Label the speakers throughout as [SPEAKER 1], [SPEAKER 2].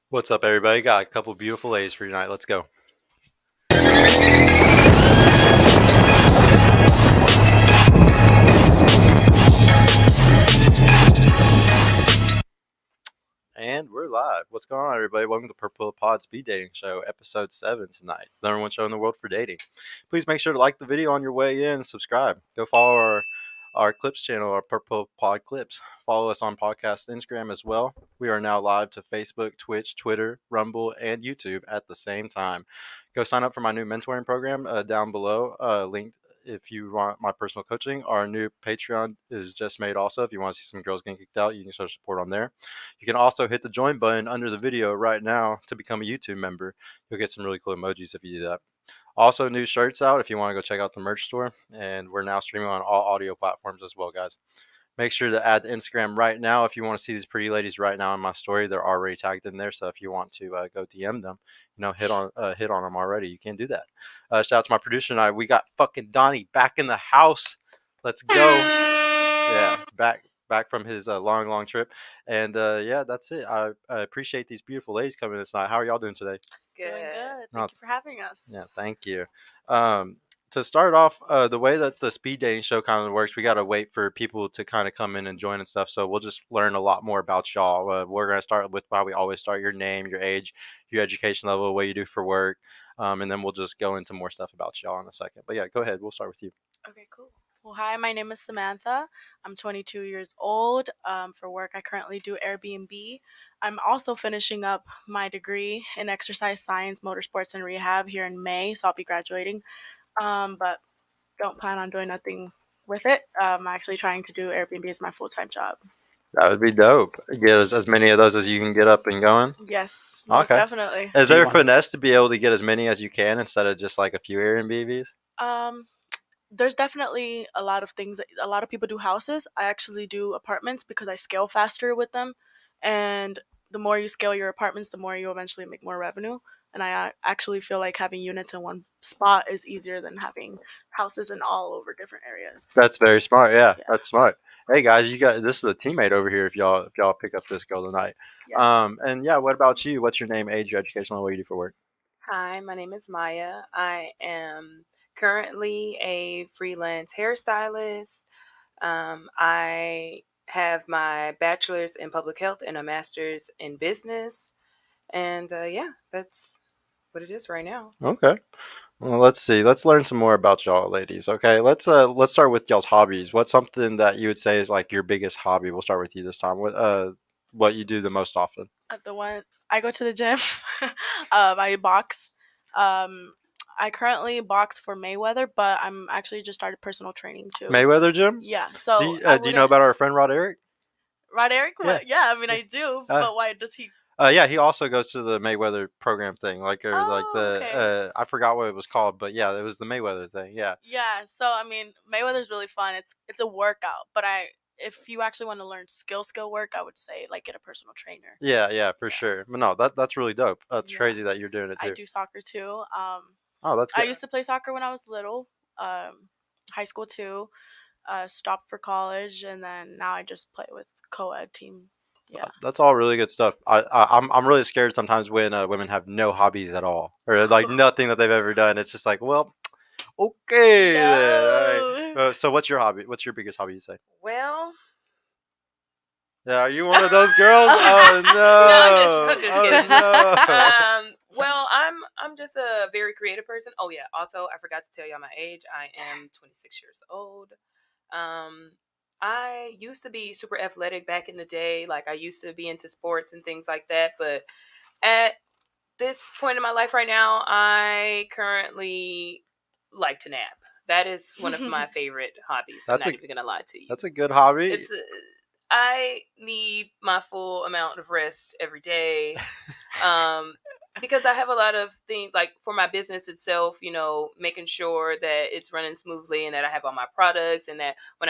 [SPEAKER 1] What's up, everybody? Got a couple beautiful A's for tonight. Let's go. And we're live. What's going on, everybody? Welcome to Purple Pod Speed Dating Show, episode 7 tonight. The number one show in the world for dating. Please make sure to like the video on your way in and subscribe. Go follow our clips channel, our Purple Pod Clips. Follow us on podcast Instagram as well. We are now live to Facebook, Twitch, Twitter, Rumble, and YouTube at the same time. Go sign up for my new mentoring program down below, linked if you want my personal coaching. Our new Patreon is just made also. If you want to see some girls getting kicked out, you can show support on there. You can also hit the join button under the video right now to become a YouTube member. You'll get some really cool emojis if you do that. Also, new shirts out if you want to go check out the merch store. And we're now streaming on all audio platforms as well, guys. Make sure to add the Instagram right now if you want to see these pretty ladies right now in my story. They're already tagged in there, so if you want to go DM them, hit on them already, you can do that. Shout out to my producer tonight. We got fucking Donnie back in the house. Let's go. Yeah, back from his long trip, and yeah, that's it. I appreciate these beautiful ladies coming this night. How are y'all doing today?
[SPEAKER 2] Doing good. Thank you for having us.
[SPEAKER 1] Yeah, thank you. To start off, the way that the speed dating show kind of works, we got to wait for people to kind of come in and join and stuff. So we'll just learn a lot more about y'all. We're going to start with how we always start: your name, your age, your education level, what you do for work. And then we'll just go into more stuff about y'all in a second. But yeah, go ahead. We'll start with you.
[SPEAKER 2] Okay, cool. Well, hi, my name is Samantha. I'm 22 years old. For work, I currently do Airbnb. I'm also finishing up my degree in exercise science, motorsports, and rehab here in May, so I'll be graduating. But don't plan on doing nothing with it. I'm actually trying to do Airbnb as my full-time job.
[SPEAKER 1] That would be dope. Get as many of those as you can get up and going.
[SPEAKER 2] Yes, most
[SPEAKER 1] Okay.
[SPEAKER 2] definitely.
[SPEAKER 1] Is there a finesse to be able to get as many as you can instead of just like a few Airbnbs?
[SPEAKER 2] There's definitely a lot of things. A lot of people do houses. I actually do apartments because I scale faster with them. And the more you scale your apartments, the more you eventually make more revenue. And I actually feel like having units in one spot is easier than having houses in all over different areas.
[SPEAKER 1] That's very smart. Yeah, that's smart. Hey guys, you got this is a teammate over here. If y'all pick up this girl tonight.
[SPEAKER 2] Yeah.
[SPEAKER 1] And yeah, what about you? What's your name, age, your education level, what you do for work?
[SPEAKER 3] Hi, my name is Maya. I am currently a freelance hairstylist. I have my bachelor's in public health and a master's in business. And yeah, that's what it is right now.
[SPEAKER 1] Okay. Well, let's see. Let's learn some more about y'all, ladies. Okay. Let's start with y'all's hobbies. What's something that you would say is like your biggest hobby? We'll start with you this time. What you do the most often?
[SPEAKER 2] The one I go to the gym. I box. I currently box for Mayweather, but I'm actually just started personal training too.
[SPEAKER 1] Mayweather gym?
[SPEAKER 2] Yeah. So
[SPEAKER 1] do you know about our friend Rod Eric?
[SPEAKER 2] Rod Eric? Yeah. I mean, I do. But why does he?
[SPEAKER 1] Yeah, he also goes to the Mayweather program thing,
[SPEAKER 2] Okay.
[SPEAKER 1] I forgot what it was called, but yeah, it was the Mayweather thing. Yeah.
[SPEAKER 2] Yeah. So I mean, Mayweather's really fun. It's a workout, but if you actually want to learn skill work, I would say like get a personal trainer.
[SPEAKER 1] Yeah, for sure. But no, that's really dope. That's crazy that you're doing it too.
[SPEAKER 2] I do soccer too.
[SPEAKER 1] Oh, that's good.
[SPEAKER 2] I used to play soccer when I was little. High school too. Stopped for college, and then now I just play with co-ed team. Yeah,
[SPEAKER 1] that's all really good stuff. I'm really scared sometimes when women have no hobbies at all or like nothing that they've ever done. It's just like, well, okay.
[SPEAKER 2] No.
[SPEAKER 1] Then, all right. So what's your hobby? What's your biggest hobby? You say?
[SPEAKER 3] Well,
[SPEAKER 1] yeah. Are you one of those girls? Oh no!
[SPEAKER 3] No, I'm just kidding.
[SPEAKER 1] Oh, no.
[SPEAKER 3] Well, I'm just a very creative person. Oh yeah. Also, I forgot to tell y'all my age. I am 26 years old. I used to be super athletic back in the day. Like I used to be into sports and things like that. But at this point in my life right now, I currently like to nap. That is one of my favorite hobbies. I'm not even gonna lie to you.
[SPEAKER 1] That's a good hobby.
[SPEAKER 3] I need my full amount of rest every day. Because I have a lot of things like for my business itself, making sure that it's running smoothly and that I have all my products and that when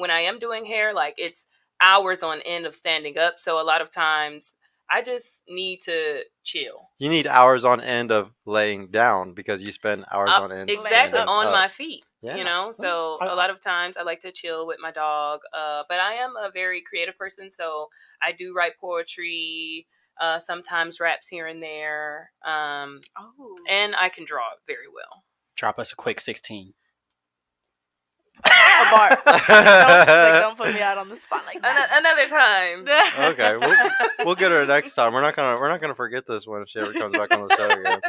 [SPEAKER 3] I am doing hair, like it's hours on end of standing up. So a lot of times I just need to chill.
[SPEAKER 1] You need hours on end of laying down because you spend hours on end
[SPEAKER 3] exactly on my feet.
[SPEAKER 1] Yeah.
[SPEAKER 3] So a lot of times I like to chill with my dog. But I am a very creative person, so I do write poetry. sometimes raps here and there.
[SPEAKER 2] Oh.
[SPEAKER 3] And I can draw very well.
[SPEAKER 4] Drop us a quick 16.
[SPEAKER 2] A bar. Don't put me out on the spot like that.
[SPEAKER 3] Another time.
[SPEAKER 1] Okay, we'll get her next time. We're not gonna forget this one if she ever comes back on the show again.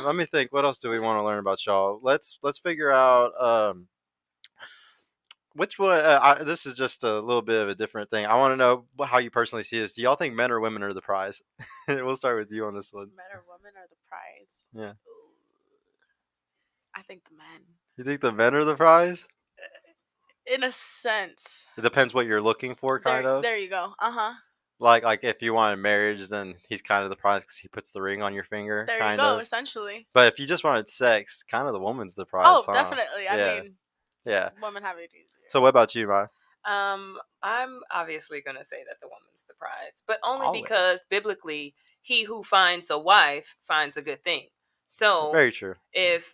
[SPEAKER 1] Let me think. What else do we want to learn about y'all? Let's figure out which one. This is just a little bit of a different thing. I want to know how you personally see this. Do y'all think men or women are the prize? We'll start with you on this one.
[SPEAKER 2] Men or women are the prize.
[SPEAKER 1] Yeah.
[SPEAKER 2] I think the men.
[SPEAKER 1] You think the men are the prize?
[SPEAKER 2] In a sense.
[SPEAKER 1] It depends what you're looking for, kind of.
[SPEAKER 2] There you go. Uh-huh.
[SPEAKER 1] Like if you wanted marriage, then he's kind of the prize because he puts the ring on your finger.
[SPEAKER 2] There
[SPEAKER 1] kind
[SPEAKER 2] you go,
[SPEAKER 1] of.
[SPEAKER 2] Essentially.
[SPEAKER 1] But if you just wanted sex, kind of the woman's the prize.
[SPEAKER 2] Oh,
[SPEAKER 1] huh?
[SPEAKER 2] definitely. I mean,
[SPEAKER 1] yeah.
[SPEAKER 2] Women have it easier.
[SPEAKER 1] So what about you, Mai?
[SPEAKER 3] I'm obviously going to say that the woman's the prize, but only
[SPEAKER 1] Always.
[SPEAKER 3] because biblically, he who finds a wife finds a good thing. So
[SPEAKER 1] Very true.
[SPEAKER 3] If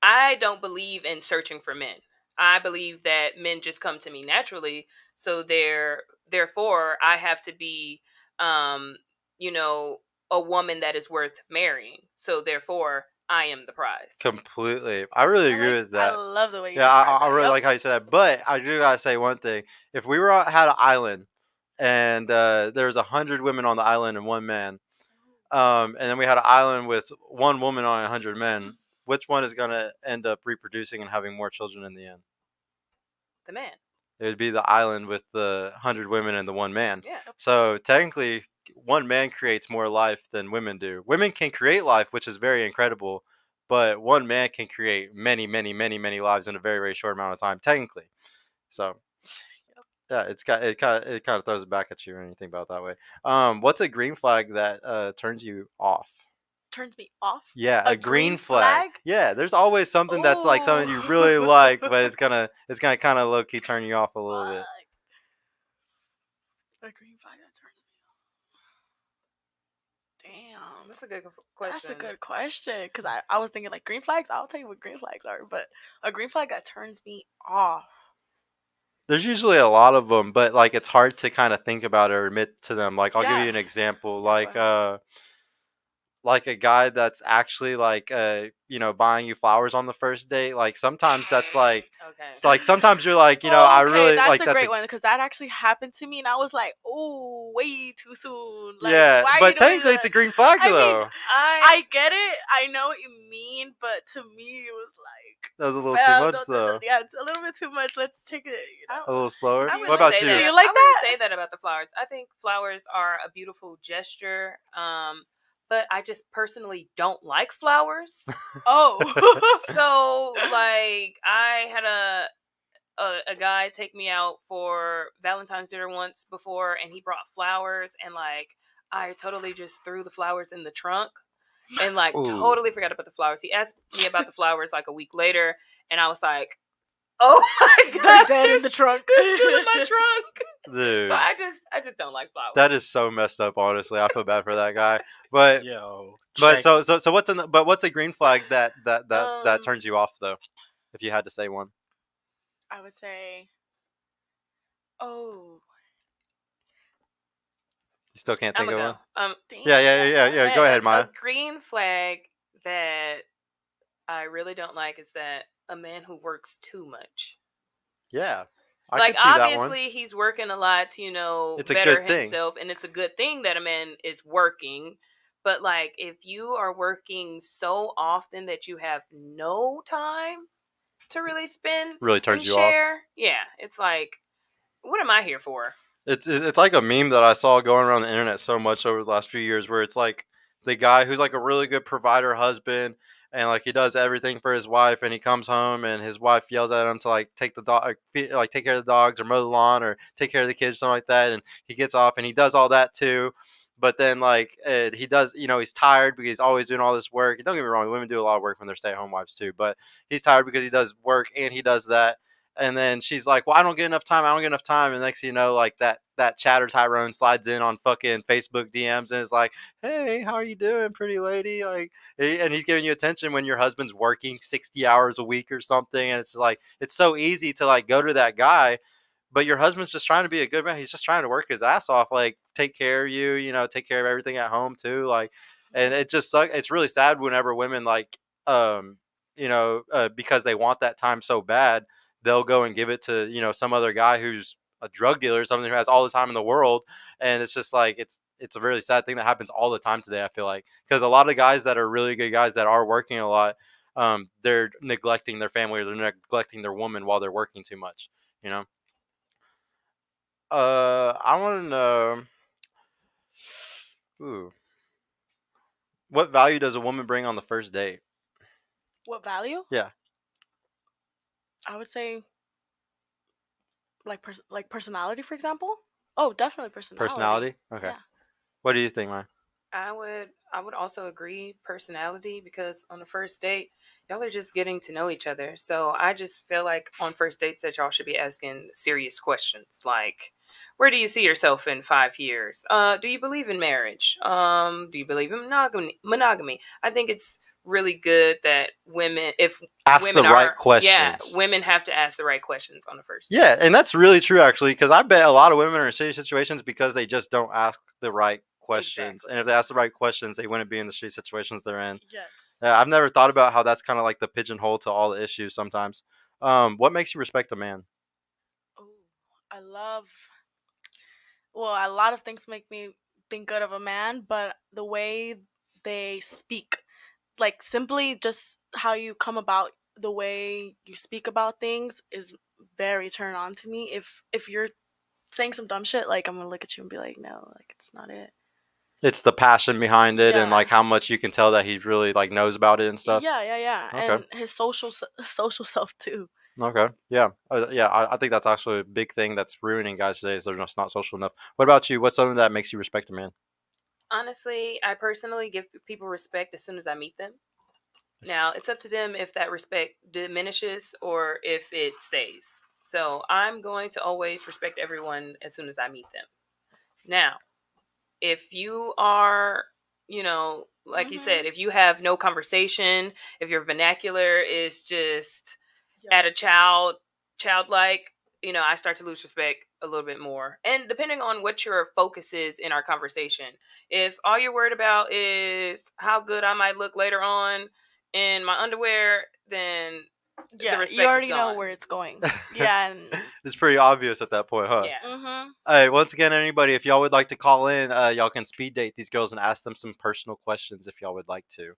[SPEAKER 3] I don't believe in searching for men, I believe that men just come to me naturally. So therefore, I have to be, a woman that is worth marrying. So therefore, I am the prize.
[SPEAKER 1] Completely. I really agree with that.
[SPEAKER 2] I love the way you
[SPEAKER 1] Yeah,
[SPEAKER 2] describe
[SPEAKER 1] I
[SPEAKER 2] that.
[SPEAKER 1] really
[SPEAKER 2] Yep.
[SPEAKER 1] like how you said that. But I do gotta say one thing: if we had an island, and there's 100 women on the island and one man, and then we had an island with one woman on 100 men, which one is gonna end up reproducing and having more children in the end?
[SPEAKER 3] The man.
[SPEAKER 1] It would be the island with the 100 women and the one man.
[SPEAKER 3] Yeah.
[SPEAKER 1] So technically, one man creates more life than women do. Women can create life, which is very incredible, but one man can create many, many, many, many lives in a very, very short amount of time, technically. So yeah, it kind of throws it back at you when you think about it that way. What's a green flag that turns you off?
[SPEAKER 2] Turns me off.
[SPEAKER 1] Yeah, a green
[SPEAKER 2] flag?
[SPEAKER 1] Yeah, there's always something that's like something you really like, but it's gonna kind of low key turn you off a little bit.
[SPEAKER 2] A green flag that turns me off. Damn,
[SPEAKER 3] that's a good question.
[SPEAKER 2] That's a good question because I was thinking like green flags. I'll tell you what green flags are, but a green flag that turns me off.
[SPEAKER 1] There's usually a lot of them, but like it's hard to kind of think about or admit to them. Like I'll give you an example. Like a guy that's actually like buying you flowers on the first date. Like sometimes that's like
[SPEAKER 3] okay.
[SPEAKER 1] It's like sometimes you're like I really
[SPEAKER 2] that's
[SPEAKER 1] like
[SPEAKER 2] a great one because that actually happened to me and I was like, oh, way too soon. Like,
[SPEAKER 1] yeah,
[SPEAKER 2] why
[SPEAKER 1] but technically it's a green flag though.
[SPEAKER 2] Mean, I get it. I know what you mean, but to me it was like
[SPEAKER 1] that was a little too much though.
[SPEAKER 2] Yeah, it's a little bit too much. Let's take it
[SPEAKER 1] a little slower.
[SPEAKER 3] What
[SPEAKER 1] about you?
[SPEAKER 2] Do you like that?
[SPEAKER 3] I wouldn't say that about the flowers. I think flowers are a beautiful gesture. But I just personally don't like flowers.
[SPEAKER 2] Oh.
[SPEAKER 3] So, like, I had a guy take me out for Valentine's dinner once before, and he brought flowers, and, like, I totally just threw the flowers in the trunk and, like, totally forgot about the flowers. He asked me about the flowers, like, a week later, and I was like, oh my god,
[SPEAKER 2] they're dead in the trunk.
[SPEAKER 3] They're still in my trunk.
[SPEAKER 1] Dude.
[SPEAKER 3] So I just don't like flowers.
[SPEAKER 1] That is so messed up, honestly. I feel bad for that guy. But
[SPEAKER 4] but
[SPEAKER 1] what's a green flag that turns you off though? If you had to say one.
[SPEAKER 2] I would say
[SPEAKER 1] You still can't think of one?
[SPEAKER 2] Yeah.
[SPEAKER 1] Go ahead, Maya.
[SPEAKER 3] A green flag that I really don't like is that a man who works too much.
[SPEAKER 1] Yeah.
[SPEAKER 3] Like obviously he's working a lot to,
[SPEAKER 1] it's
[SPEAKER 3] better
[SPEAKER 1] a good
[SPEAKER 3] himself, and it's a good thing that a man is working. But like if you are working so often that you have no time to really spend,
[SPEAKER 1] really turns you
[SPEAKER 3] share,
[SPEAKER 1] off.
[SPEAKER 3] Yeah, it's like, what am I here for?
[SPEAKER 1] It's like a meme that I saw going around the internet so much over the last few years, where it's like the guy who's like a really good provider husband. And like he does everything for his wife, and he comes home, and his wife yells at him to like take the dog, like take care of the dogs, or mow the lawn, or take care of the kids, something like that. And he gets off, and he does all that too. But then like he does, he's tired because he's always doing all this work. And don't get me wrong, women do a lot of work when they're stay-at-home wives too. But he's tired because he does work and he does that. And then she's like, well, I don't get enough time. And next thing you know, like that chatter Tyrone slides in on fucking Facebook DMs and is like, hey, how are you doing, pretty lady? Like, and he's giving you attention when your husband's working 60 hours a week or something. And it's like, it's so easy to like go to that guy. but your husband's just trying to be a good man. He's just trying to work his ass off, like take care of you, take care of everything at home too. Like, and it just sucks. It's really sad whenever women like, because they want that time so bad, they'll go and give it to some other guy who's a drug dealer or something who has all the time in the world, and it's just like it's a really sad thing that happens all the time today. I feel like because a lot of guys that are really good guys that are working a lot, they're neglecting their family or they're neglecting their woman while they're working too much. You know. I want to know. Ooh, what value does a woman bring on the first date?
[SPEAKER 2] What value?
[SPEAKER 1] Yeah.
[SPEAKER 2] I would say like personality, for example. Oh, definitely personality.
[SPEAKER 1] Personality. Okay.
[SPEAKER 2] Yeah.
[SPEAKER 1] What do you think, Maya?
[SPEAKER 3] I would also agree personality, because on the first date, y'all are just getting to know each other. So I just feel like on first dates that y'all should be asking serious questions like, where do you see yourself in 5 years? Do you believe in marriage? Do you believe in monogamy? I think it's really good that women, if
[SPEAKER 1] Ask
[SPEAKER 3] women
[SPEAKER 1] the right
[SPEAKER 3] are,
[SPEAKER 1] questions.
[SPEAKER 3] women have to ask the right questions on the first date.
[SPEAKER 1] Yeah, and that's really true actually, because I bet a lot of women are in shitty situations because they just don't ask the right questions.
[SPEAKER 3] Exactly.
[SPEAKER 1] And if they ask the right questions, they wouldn't be in the shitty situations they're in.
[SPEAKER 2] Yes.
[SPEAKER 1] I've never thought about how that's kind of like the pigeonhole to all the issues sometimes. What makes you respect a man?
[SPEAKER 2] Oh, I love. Well, a lot of things make me think good of a man, but the way they speak, like simply just how you come about the way you speak about things is very turn on to me. If you're saying some dumb shit, like I'm gonna look at you and be like, no, like it's not it.
[SPEAKER 1] It's the passion behind it and
[SPEAKER 2] Yeah.
[SPEAKER 1] like how much you can tell that he really like knows about it and stuff.
[SPEAKER 2] Yeah.
[SPEAKER 1] Okay.
[SPEAKER 2] And his social self too.
[SPEAKER 1] Okay. Yeah. Yeah. I think that's actually a big thing that's ruining guys today is they're just not social enough. What about you? What's something that makes you respect a man?
[SPEAKER 3] Honestly, I personally give people respect as soon as I meet them. Now, it's up to them if that respect diminishes or if it stays. So I'm going to always respect everyone as soon as I meet them. Now, if you are, like you said, if you have no conversation, if your vernacular is just at a childlike, I start to lose respect a little bit more. And depending on what your focus is in our conversation, if all you're worried about is how good I might look later on in my underwear, then
[SPEAKER 2] Yeah,
[SPEAKER 3] the respect
[SPEAKER 2] you already
[SPEAKER 3] is
[SPEAKER 2] know
[SPEAKER 3] gone.
[SPEAKER 2] where it's going. Yeah, and
[SPEAKER 1] It's pretty obvious at that point, huh?
[SPEAKER 3] Yeah.
[SPEAKER 1] Hey, once again, anybody, if y'all would like to call in, y'all can speed date these girls and ask them some personal questions if y'all would like to.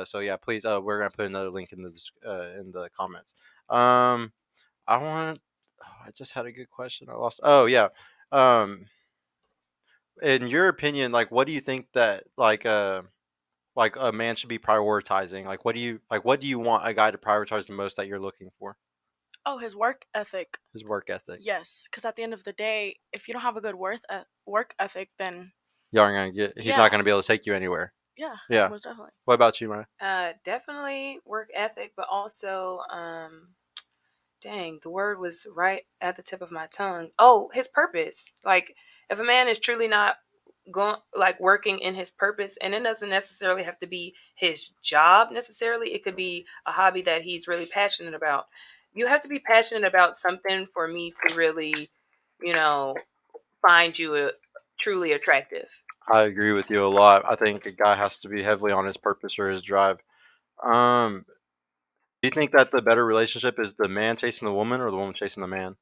[SPEAKER 1] So yeah, please. We're gonna put another link in the comments. I want. Oh, I just had a good question. I lost. Oh yeah. In your opinion, like, what do you think that like a man should be prioritizing? Like, what do you want a guy to prioritize the most that you're looking for?
[SPEAKER 2] oh, his work ethic.
[SPEAKER 1] His work ethic.
[SPEAKER 2] Yes, because at the end of the day, if you don't have a good work ethic, then
[SPEAKER 1] You aren't gonna get. He's
[SPEAKER 2] Yeah.
[SPEAKER 1] not gonna be able to take you anywhere.
[SPEAKER 2] yeah,
[SPEAKER 1] Yeah.
[SPEAKER 2] most definitely.
[SPEAKER 1] What about you, Ryan?
[SPEAKER 3] Definitely work ethic, but also, dang, the word was right at the tip of my tongue. Oh, his purpose. Like, if a man is truly not going, like, working in his purpose, and it doesn't necessarily have to be his job necessarily, it could be a hobby that he's really passionate about. You have to be passionate about something for me to really, find you truly attractive.
[SPEAKER 1] I agree with you a lot. I think a guy has to be heavily on his purpose or his drive. Do you think that the better relationship is the man chasing the woman or the woman chasing the man?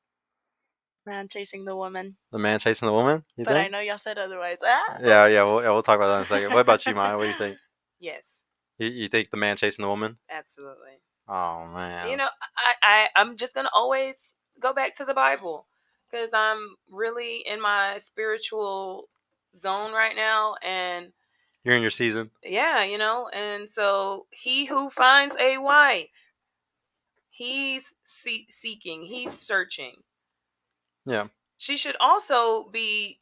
[SPEAKER 2] Man chasing the woman.
[SPEAKER 1] The man chasing the woman? You
[SPEAKER 2] But I
[SPEAKER 1] think?
[SPEAKER 2] know y'all said otherwise.
[SPEAKER 1] Yeah. We'll talk about that in a second. What about you, Maya? What do you think?
[SPEAKER 3] Yes,
[SPEAKER 1] You think the man chasing the woman?
[SPEAKER 3] absolutely.
[SPEAKER 1] Oh man.
[SPEAKER 3] I'm just gonna always go back to the Bible, because I'm really in my spiritual zone right now, and
[SPEAKER 1] You're in your season.
[SPEAKER 3] yeah, and so he who finds a wife, he's seeking, he's searching.
[SPEAKER 1] Yeah.
[SPEAKER 3] She should also be,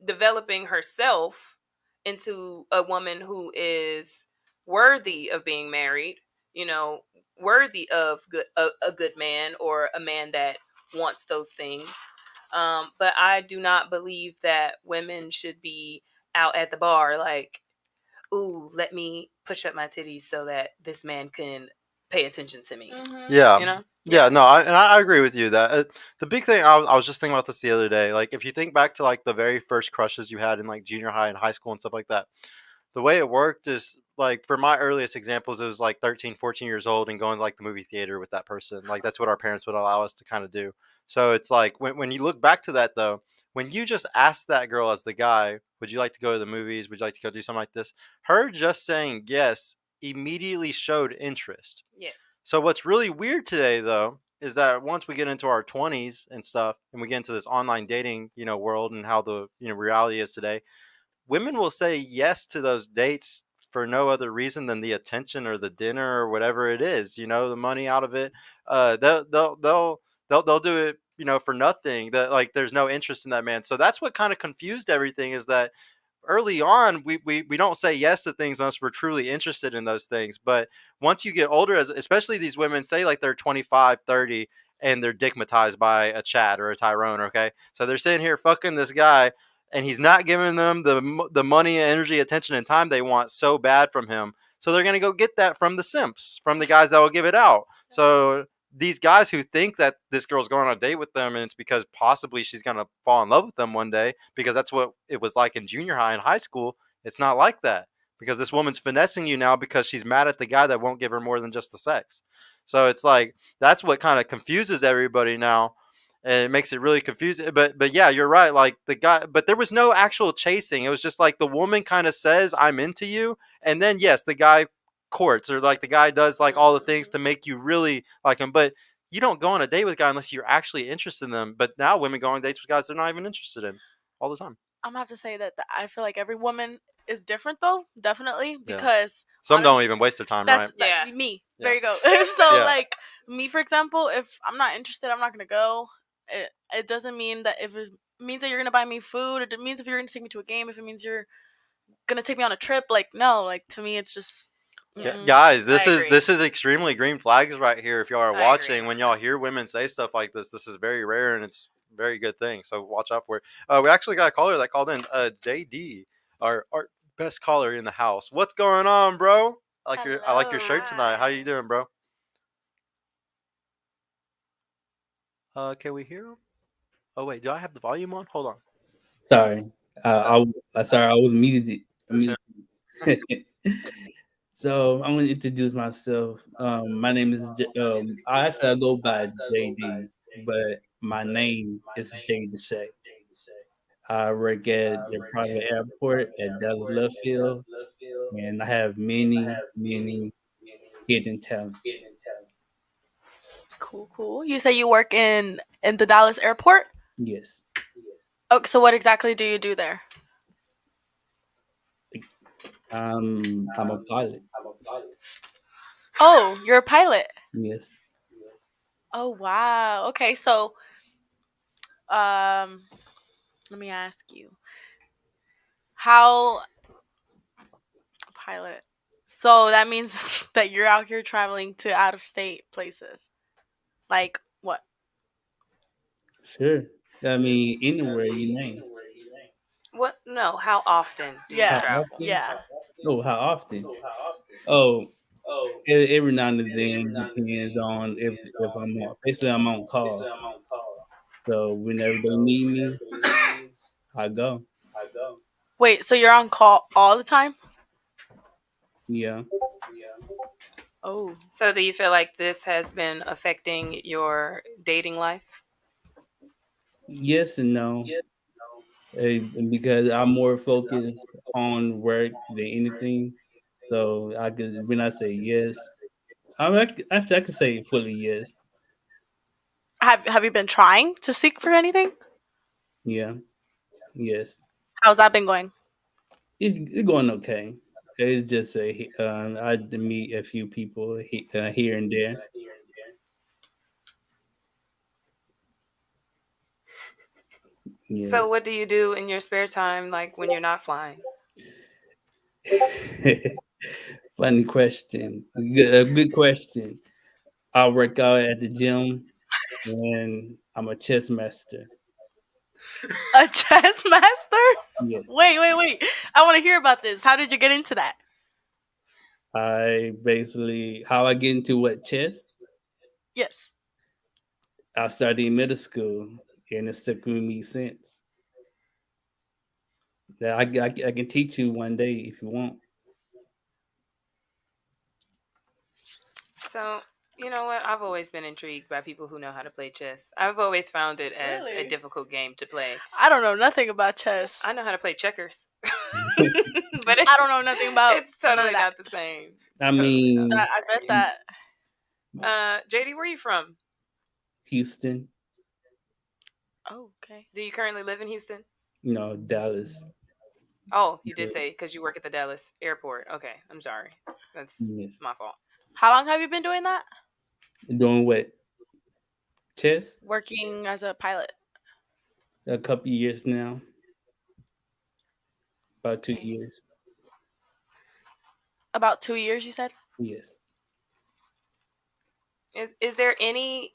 [SPEAKER 3] developing herself into a woman who is worthy of being married, worthy of a good man, or a man that wants those things. But I do not believe that women should be out at the bar like, ooh, let me push up my titties so that this man can pay attention to me.
[SPEAKER 1] Yeah.
[SPEAKER 3] You know?
[SPEAKER 1] Yeah, no, I agree with you that the big thing I was just thinking about this the other day. Like, if you think back to like the very first crushes you had in like junior high and high school and stuff like that, the way it worked is like for my earliest examples, it was like 13, 14 years old and going to like the movie theater with that person. Like, that's what our parents would allow us to kind of do. So it's like when you look back to that though, when you just asked that girl as the guy, would you like to go to the movies? Would you like to go do something like this? Her just saying yes immediately showed interest.
[SPEAKER 3] Yes.
[SPEAKER 1] So what's really weird today though is that once we get into our 20s and stuff and we get into this online dating, world and how the, reality is today, women will say yes to those dates for no other reason than the attention or the dinner or whatever it is, the money out of it. They'll do it, for nothing. That, like, there's no interest in that man. So that's what kind of confused everything, is that early on we don't say yes to things unless we're truly interested in those things. But once you get older, as especially these women, say like they're 25, 30, and they're digmatized by a Chad or a Tyrone, okay, so they're sitting here fucking this guy and he's not giving them the money, energy, attention, and time they want so bad from him. So they're gonna go get that from the simps, from the guys that will give it out. So these guys who think that this girl's going on a date with them and it's because possibly she's gonna fall in love with them one day, because that's what it was like in junior high and high school. It's not like that, because this woman's finessing you now because she's mad at the guy that won't give her more than just the sex. So it's like that's what kind of confuses everybody now, and it makes it really confusing. But yeah, you're right. Like the guy, but there was no actual chasing. It was just like the woman kind of says, "I'm into you," and then yes, the guy courts, or like the guy does like all the things to make you really like him. But you don't go on a date with a guy unless you're actually interested in them. But now women go on dates with guys they're not even interested in all the time.
[SPEAKER 2] I'm gonna have to say that I feel like every woman is different though, definitely,
[SPEAKER 1] Yeah.
[SPEAKER 2] because
[SPEAKER 1] Some don't even waste their time, right?
[SPEAKER 2] that's
[SPEAKER 3] Yeah.
[SPEAKER 2] me.
[SPEAKER 1] Yeah.
[SPEAKER 2] There you go. So
[SPEAKER 1] Yeah.
[SPEAKER 2] like me, for example, if I'm not interested, I'm not gonna go. It doesn't mean that if it means that you're gonna buy me food, it means if you're gonna take me to a game, if it means you're gonna take me on a trip, like no, like to me it's just
[SPEAKER 1] Yeah,
[SPEAKER 2] mm-mm.
[SPEAKER 1] guys,
[SPEAKER 3] I agree.
[SPEAKER 1] this is extremely green flags right here. If y'all are
[SPEAKER 3] I
[SPEAKER 1] watching,
[SPEAKER 3] agree.
[SPEAKER 1] when y'all hear women say stuff like this is very rare and it's a very good thing. So watch out for it. We actually got a caller that called in. JD, our best caller in the house. What's going on, bro? I like your shirt tonight. How you doing, bro? Can we hear him? Oh wait, do I have the volume on? Hold on.
[SPEAKER 5] Sorry, sorry, I was muted. So I'm going to introduce myself. My name is I go by JD, but my name is Jay Deshay. I work at the private airport at Dallas Love Field, and I have many hidden talents.
[SPEAKER 2] Cool. You say you work in the Dallas airport?
[SPEAKER 5] Yes,
[SPEAKER 2] Oh, so what exactly do you do there?
[SPEAKER 5] I'm a pilot.
[SPEAKER 2] Oh, you're a pilot.
[SPEAKER 5] Yes,
[SPEAKER 2] Oh wow. Okay, so um let me ask you. How pilot. So that means that you're out here traveling to out of state places. Like what?
[SPEAKER 5] sure. I mean, anywhere you name.
[SPEAKER 3] What? No. How often do you
[SPEAKER 5] How
[SPEAKER 2] Yeah.
[SPEAKER 3] travel?
[SPEAKER 5] often?
[SPEAKER 2] Yeah.
[SPEAKER 5] Oh, how often? Oh, every now and then depends on if I'm on. Basically, I'm on call. So whenever they need me, I go.
[SPEAKER 2] Wait, so you're on call all the time?
[SPEAKER 5] Yeah.
[SPEAKER 2] Oh.
[SPEAKER 3] So, do you feel like this has been affecting your dating life?
[SPEAKER 5] Yes and no. Because I'm more focused on work than anything. So I could when I say yes, actually I could say fully yes.
[SPEAKER 2] Have you been trying to seek for anything?
[SPEAKER 5] Yeah. Yes.
[SPEAKER 2] How's that been going?
[SPEAKER 5] It's going okay. It's just I meet a few people here and there.
[SPEAKER 3] So,
[SPEAKER 5] Yes.
[SPEAKER 3] what do you do in your spare time, like when you're not flying?
[SPEAKER 5] Funny question. Good question. I work out at the gym and I'm a chess master.
[SPEAKER 2] A chess master?
[SPEAKER 5] Yes.
[SPEAKER 2] Wait. I want to hear about this. How did you get into that?
[SPEAKER 5] I basically how I get into what chess?
[SPEAKER 2] Yes.
[SPEAKER 5] I started in middle school, and it's stuck with me since. That I can teach you one day if you want.
[SPEAKER 3] So, you know what? I've always been intrigued by people who know how to play chess. I've always found it as a
[SPEAKER 2] Really?
[SPEAKER 3] difficult game to play.
[SPEAKER 2] I don't know nothing about chess.
[SPEAKER 3] I know how to play checkers, but
[SPEAKER 2] I don't know nothing about
[SPEAKER 3] it's
[SPEAKER 2] none of
[SPEAKER 3] totally
[SPEAKER 2] that.
[SPEAKER 3] not the same.
[SPEAKER 5] I
[SPEAKER 3] Totally not
[SPEAKER 5] mean,
[SPEAKER 2] That I
[SPEAKER 3] the
[SPEAKER 2] bet
[SPEAKER 3] same.
[SPEAKER 2] that.
[SPEAKER 3] JD, where are you from?
[SPEAKER 5] Houston,
[SPEAKER 2] Oh, okay.
[SPEAKER 3] Do you currently live in Houston?
[SPEAKER 5] Dallas.
[SPEAKER 3] Oh, you did
[SPEAKER 5] Yeah,
[SPEAKER 3] say because you work at the Dallas airport. Okay, I'm sorry. That's
[SPEAKER 5] yes.
[SPEAKER 3] my fault.
[SPEAKER 2] How long have you been doing that?
[SPEAKER 5] Doing what? Chess?
[SPEAKER 2] Working as a pilot.
[SPEAKER 5] A couple years now, about two
[SPEAKER 2] Okay.
[SPEAKER 5] years.
[SPEAKER 2] About 2 years, you said?
[SPEAKER 5] Yes.
[SPEAKER 3] Is there any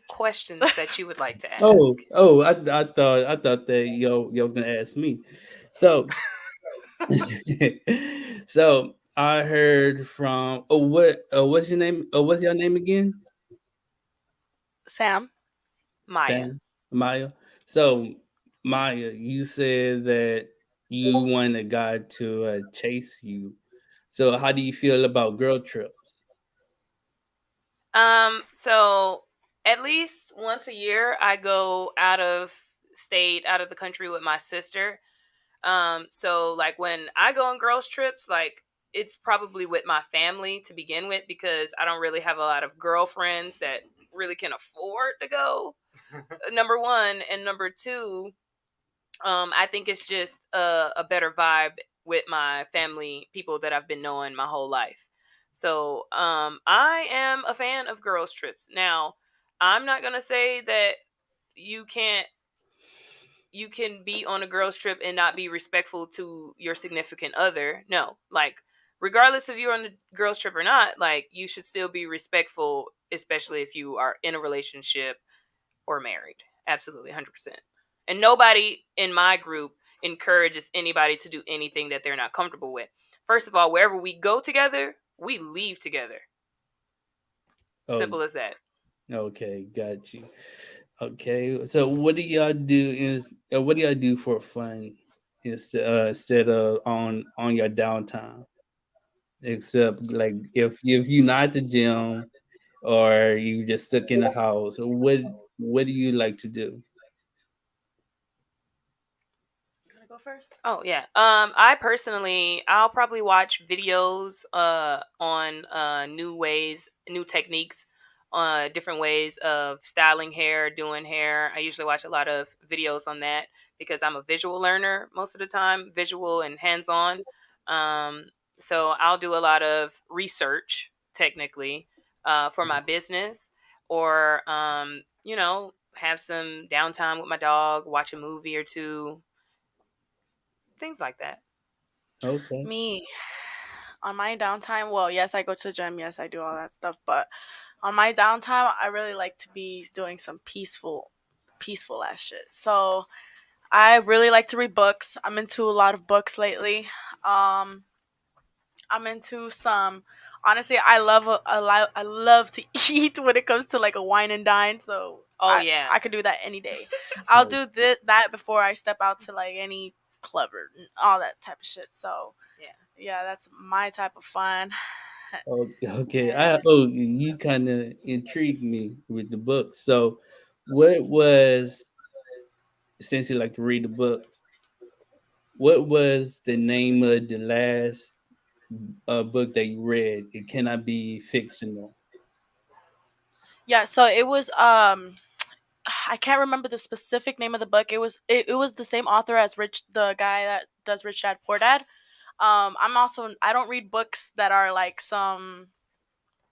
[SPEAKER 3] questions that you would like to
[SPEAKER 5] Oh,
[SPEAKER 3] ask?
[SPEAKER 5] oh, I thought that yo gonna ask me. So so I heard from what's your name? What's your name again?
[SPEAKER 2] Sam?
[SPEAKER 3] Maya.
[SPEAKER 5] Sam Maya. So Maya, you said that you want a guy to chase you. So how do you feel about girl trips?
[SPEAKER 3] So at least once a year I go out of state, out of the country with my sister. So like when I go on girls trips, like it's probably with my family to begin with because I don't really have a lot of girlfriends that really can afford to go. Number one, and number two, I think it's just a better vibe with my family, people that I've been knowing my whole life. So I am a fan of girls trips. Now, I'm not gonna say that you can't you can be on a girls trip and not be respectful to your significant other. No, like regardless if you're on a girls trip or not, like you should still be respectful, especially if you are in a relationship or married. Absolutely, 100%. And nobody in my group encourages anybody to do anything that they're not comfortable with. First of all, wherever we go together, we leave together.
[SPEAKER 5] Oh,
[SPEAKER 3] Simple as that.
[SPEAKER 5] okay, got you. Okay, so what do y'all do what do y'all do for fun instead of on your downtime? Except like if you're not at the gym or you just stuck in the house, what do you like to do?
[SPEAKER 2] You want to go first?
[SPEAKER 3] Oh yeah. I personally I'll probably watch videos on new ways, new techniques, different ways of styling hair, doing hair. I usually watch a lot of videos on that because I'm a visual learner most of the time, visual and hands-on. Um so I'll do a lot of research technically for my business or have some downtime with my dog, watch a movie or two, things like that.
[SPEAKER 5] Okay.
[SPEAKER 2] Me, on my downtime, well, yes, I go to the gym. Yes, I do all that stuff. But on my downtime, I really like to be doing some peaceful ass shit. So I really like to read books. I'm into a lot of books lately. Um, I'm into some. Honestly, a lot. I love to eat when it comes to like a wine and dine. So
[SPEAKER 3] Oh yeah.
[SPEAKER 2] I could do that any day. I'll do that before I step out to like any club or all that type of shit. So
[SPEAKER 3] Yeah.
[SPEAKER 2] yeah, that's my type of fun.
[SPEAKER 5] Okay, okay.
[SPEAKER 2] And
[SPEAKER 5] You kind of intrigued me with the book. So, what was since you like to read the books? What was the name of the last book that you read? It cannot be fictional.
[SPEAKER 2] yeah, so it was I can't remember the specific name of the book. It was the same author as the guy that does Rich Dad Poor Dad. I don't read books that are like some.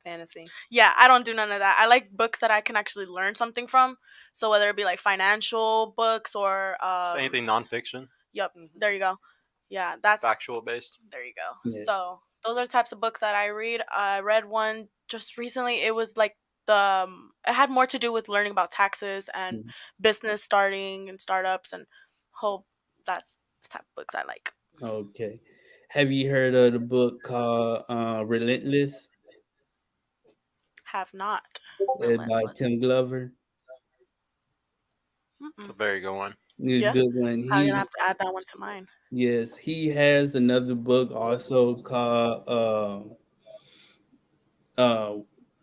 [SPEAKER 3] Fantasy.
[SPEAKER 2] Yeah, I don't do none of that. I like books that I can actually learn something from. So whether it be like financial books or
[SPEAKER 1] Just anything nonfiction,
[SPEAKER 2] yep,
[SPEAKER 3] Mhm.
[SPEAKER 2] there you go. Yeah, that's
[SPEAKER 1] factual based.
[SPEAKER 2] there you go.
[SPEAKER 5] Yeah.
[SPEAKER 2] So those are the types of books that I read. I read one just recently. It was like it had more to do with learning about taxes and
[SPEAKER 5] Mm.
[SPEAKER 2] business starting and startups and whole that's the type of books I like.
[SPEAKER 5] Okay. Have you heard of the book called Relentless
[SPEAKER 2] Have not
[SPEAKER 5] by
[SPEAKER 2] relentless.
[SPEAKER 5] Tim Glover?
[SPEAKER 1] It's a very good one.
[SPEAKER 2] Yeah.
[SPEAKER 5] Good one.
[SPEAKER 2] I'm gonna have to add that one to mine.
[SPEAKER 5] Yes, he has another book also called uh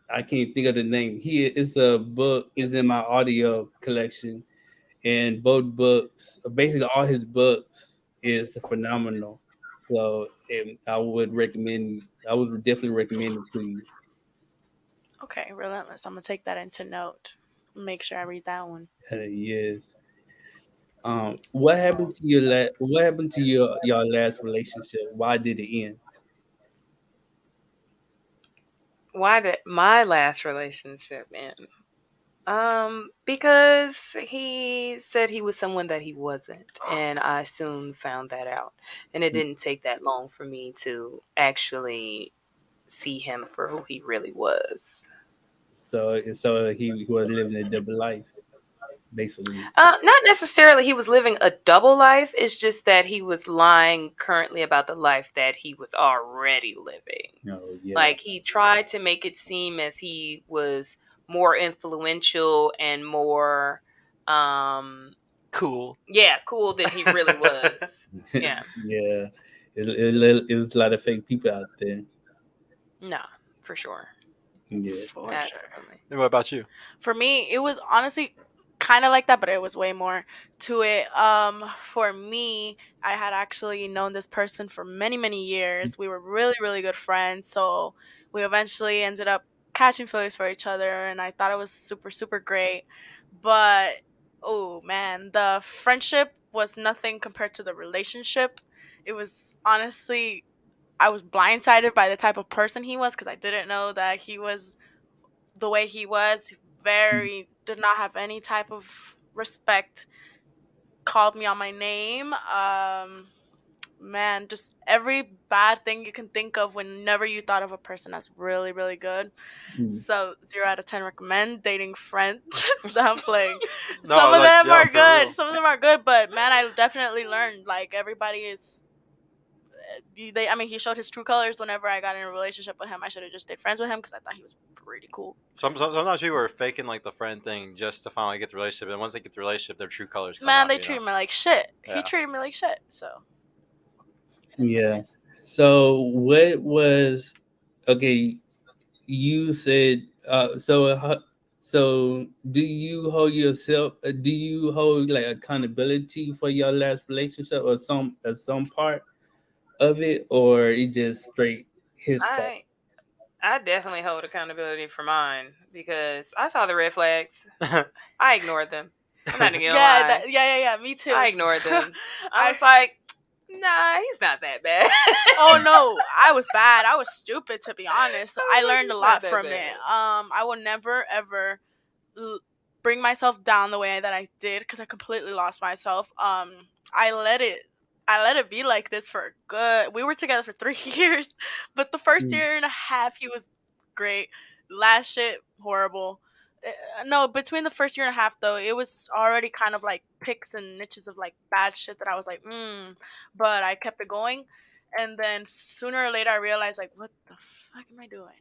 [SPEAKER 5] I can't think of the name. It's a book is in my audio collection, and both books, basically all his books, is phenomenal. So I would definitely recommend it to you.
[SPEAKER 2] Okay, Relentless. I'm gonna take that into note. Make sure I read that one.
[SPEAKER 5] Yes. What happened to your last relationship? Why did it end?
[SPEAKER 3] Why did my last relationship end? Because he said he was someone that he wasn't, and I soon found that out. And it didn't take that long for me to actually see him for who he really was.
[SPEAKER 5] So he was living a double life, basically.
[SPEAKER 3] Not necessarily he was living a double life. It's just that he was lying currently about the life that he was already living.
[SPEAKER 5] Oh yeah.
[SPEAKER 3] Like he tried to make it seem as he was more influential and more,
[SPEAKER 1] Cool.
[SPEAKER 3] cool than he really was. Yeah.
[SPEAKER 5] Yeah. It was a lot of fake people out there.
[SPEAKER 3] No, for sure.
[SPEAKER 5] Yeah.
[SPEAKER 2] For sure.
[SPEAKER 3] Absolutely.
[SPEAKER 1] And what about you?
[SPEAKER 2] For me, it was honestly kind of like that, but it was way more to it. For me, I had actually known this person for many, many years. We were really, really good friends. So we eventually ended up catching feelings for each other, and I thought it was super, super great. But oh man, the friendship was nothing compared to the relationship. It was honestly, I was blindsided by the type of person he was because I didn't know that he was the way he was. Very did not have any type of respect. Called me on my name. Man, just every bad thing you can think of whenever you thought of a person as really, really good.
[SPEAKER 5] Mm.
[SPEAKER 2] So 0 out of 10 recommend dating friends. I'm playing.
[SPEAKER 1] No,
[SPEAKER 2] Some of
[SPEAKER 1] like,
[SPEAKER 2] them
[SPEAKER 1] yeah,
[SPEAKER 2] are
[SPEAKER 1] for real.
[SPEAKER 2] good. Some of them are good, but man, I definitely learned like everybody is. He showed his true colors whenever I got in a relationship with him. I should have just stayed friends with him because I thought he was pretty cool.
[SPEAKER 1] Sometimes people are faking like the friend thing just to finally get the relationship, and once they get the relationship, their true colors come
[SPEAKER 2] Man,
[SPEAKER 1] out.
[SPEAKER 2] they treated me like shit.
[SPEAKER 1] Yeah.
[SPEAKER 2] He treated me like shit. So
[SPEAKER 5] Yeah. So what was okay? You said so. Do you hold yourself? Do you hold like accountability for your last relationship or some part of it, or it just straight his fault?
[SPEAKER 3] I definitely hold accountability for mine because I saw the red flags. I ignored them. I'm not gonna lie.
[SPEAKER 2] Yeah. Me too.
[SPEAKER 3] I ignored them. I was like, nah, he's not that bad.
[SPEAKER 2] Oh no, I was bad. I was stupid to be honest. I learned a
[SPEAKER 3] He's
[SPEAKER 2] lot
[SPEAKER 3] not that
[SPEAKER 2] from
[SPEAKER 3] bad.
[SPEAKER 2] it. I will never ever bring myself down the way that I did because I completely lost myself. I let it. I let it be like this for good. We were together for 3 years, but the first
[SPEAKER 5] Mm.
[SPEAKER 2] year and a half he was great. Last shit horrible. No, between the first year and a half though, it was already kind of like picks and niches of like bad shit that I was like, but I kept it going. And then sooner or later I realized like, what the fuck am I doing?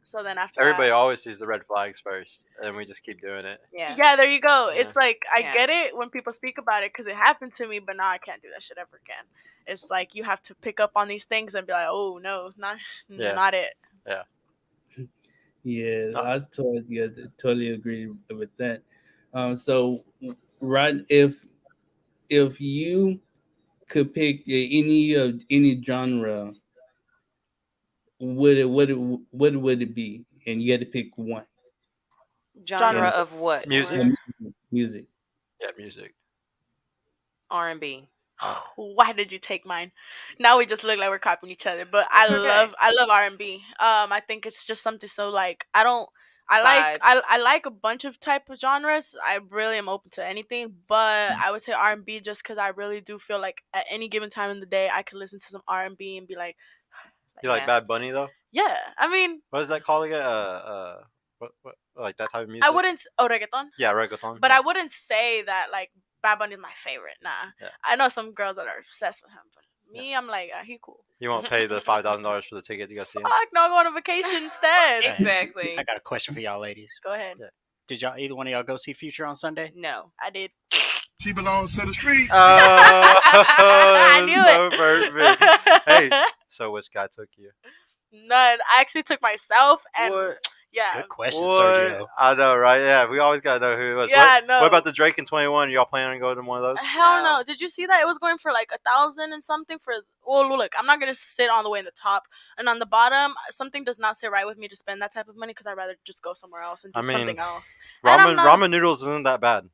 [SPEAKER 2] So then after
[SPEAKER 1] Everybody
[SPEAKER 2] that,
[SPEAKER 1] always sees the red flags first, and we just keep doing it.
[SPEAKER 2] yeah, there you go.
[SPEAKER 1] Yeah.
[SPEAKER 2] It's like I
[SPEAKER 3] Yeah.
[SPEAKER 2] get it when people speak about it because it happened to me, but now I can't do that shit ever again. It's like you have to pick up on these things and be like, oh no, not it.
[SPEAKER 5] Yes,
[SPEAKER 1] No.
[SPEAKER 5] I totally agree with that. So right, if you could pick any genre, what would it be? And you had to pick one.
[SPEAKER 3] Genre
[SPEAKER 5] And
[SPEAKER 3] of what?
[SPEAKER 1] Music?
[SPEAKER 5] music.
[SPEAKER 1] Yeah, music.
[SPEAKER 3] R&B.
[SPEAKER 2] Why did you take mine? Now we just look like we're copying each other. But
[SPEAKER 3] It's okay.
[SPEAKER 2] I love R&B. I think it's just something so like I like a bunch of type of genres. I really am open to anything, but I would say R&B just because I really do feel like at any given time in the day I could listen to some R&B and be like,
[SPEAKER 1] You like
[SPEAKER 3] Yeah.
[SPEAKER 1] Bad Bunny though?
[SPEAKER 2] yeah. I mean,
[SPEAKER 1] What is that called again? What like that type of music?
[SPEAKER 2] I wouldn't reggaeton.
[SPEAKER 1] Yeah, reggaeton.
[SPEAKER 2] But
[SPEAKER 1] yeah.
[SPEAKER 2] I wouldn't say that like Bad Bunny is my favorite. Nah,
[SPEAKER 1] Yeah.
[SPEAKER 2] I know some girls that are obsessed with him, but me, I'm like, he cool.
[SPEAKER 1] You won't pay the $5,000 for the ticket to go see him.
[SPEAKER 2] Fuck, no, I'll go on a vacation instead.
[SPEAKER 3] Exactly.
[SPEAKER 4] I got a question for y'all ladies.
[SPEAKER 2] Go ahead.
[SPEAKER 1] Yeah.
[SPEAKER 4] Did y'all either one of y'all go see Future on Sunday?
[SPEAKER 3] No.
[SPEAKER 2] I did.
[SPEAKER 6] She belongs to the streets.
[SPEAKER 1] Oh,
[SPEAKER 2] I
[SPEAKER 1] that
[SPEAKER 2] knew
[SPEAKER 1] was so
[SPEAKER 2] it.
[SPEAKER 1] perfect. Hey, so which guy took you?
[SPEAKER 2] None. I actually took myself, and
[SPEAKER 1] What?
[SPEAKER 2] yeah,
[SPEAKER 4] Good question,
[SPEAKER 1] What?
[SPEAKER 4] Sergio.
[SPEAKER 1] I know, right? Yeah, we always gotta know who it was.
[SPEAKER 2] Yeah,
[SPEAKER 1] what?
[SPEAKER 2] no.
[SPEAKER 1] What about the Drake and 21? Y'all planning on going to one of those?
[SPEAKER 2] hell
[SPEAKER 3] No.
[SPEAKER 2] no. Did you see that? It was going for like 1,000 and something for. Well, look, I'm not gonna sit all the way in the top, and on the bottom, something does not sit right with me to spend that type of money because I'd rather just go somewhere else and do
[SPEAKER 1] I mean,
[SPEAKER 2] something else. And I'm not-
[SPEAKER 1] Ramen noodles isn't that bad.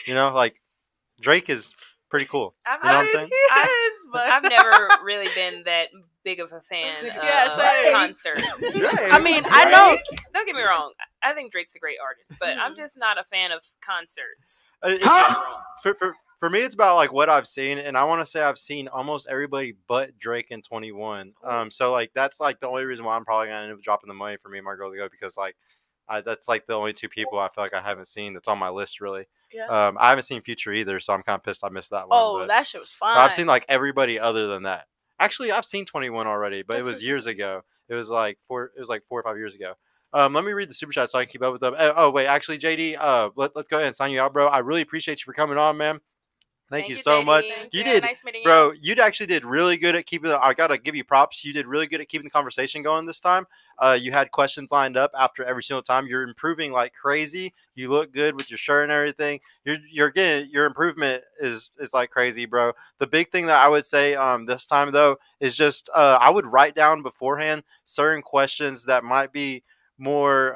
[SPEAKER 1] You know, like Drake is pretty cool. You know what I'm saying?
[SPEAKER 3] I've never really been that big of a fan of
[SPEAKER 2] Yeah, same.
[SPEAKER 3] concerts.
[SPEAKER 2] I mean, I know.
[SPEAKER 3] Don't get me wrong. I think Drake's a great artist, but I'm
[SPEAKER 2] Mhm.
[SPEAKER 3] just not a fan of concerts.
[SPEAKER 1] It's,
[SPEAKER 3] in general.
[SPEAKER 1] for me, it's about like what I've seen, and I want to say I've seen almost everybody but Drake and 21. So like that's like the only reason why I'm probably gonna end up dropping the money for me and my girl to go because like that's like the only two people I feel like I haven't seen that's on my list really.
[SPEAKER 2] Yeah.
[SPEAKER 1] I haven't seen Future either, so I'm kind of pissed I missed that one.
[SPEAKER 2] Oh,
[SPEAKER 1] but
[SPEAKER 2] that shit was fun.
[SPEAKER 1] I've seen like everybody other than that. Actually, I've seen 21 already, but
[SPEAKER 2] That's
[SPEAKER 1] it was
[SPEAKER 2] what-
[SPEAKER 1] years ago. It was like 4 or 5 years ago. Let me read the super chat so I can keep up with them. Wait, actually, JD, let's go ahead and sign you out, bro. I really appreciate you for coming on, man. Thank you so
[SPEAKER 3] JD.
[SPEAKER 1] much.
[SPEAKER 3] Thank
[SPEAKER 1] You
[SPEAKER 2] Yeah,
[SPEAKER 1] did,
[SPEAKER 2] nice meeting
[SPEAKER 1] bro. You actually did really good at keeping. I gotta give you props. You did really good at keeping the conversation going this time. You had questions lined up after every single time. You're improving like crazy. You look good with your shirt and everything. You're getting your improvement is like crazy, bro. The big thing that I would say this time though is just I would write down beforehand certain questions that might be more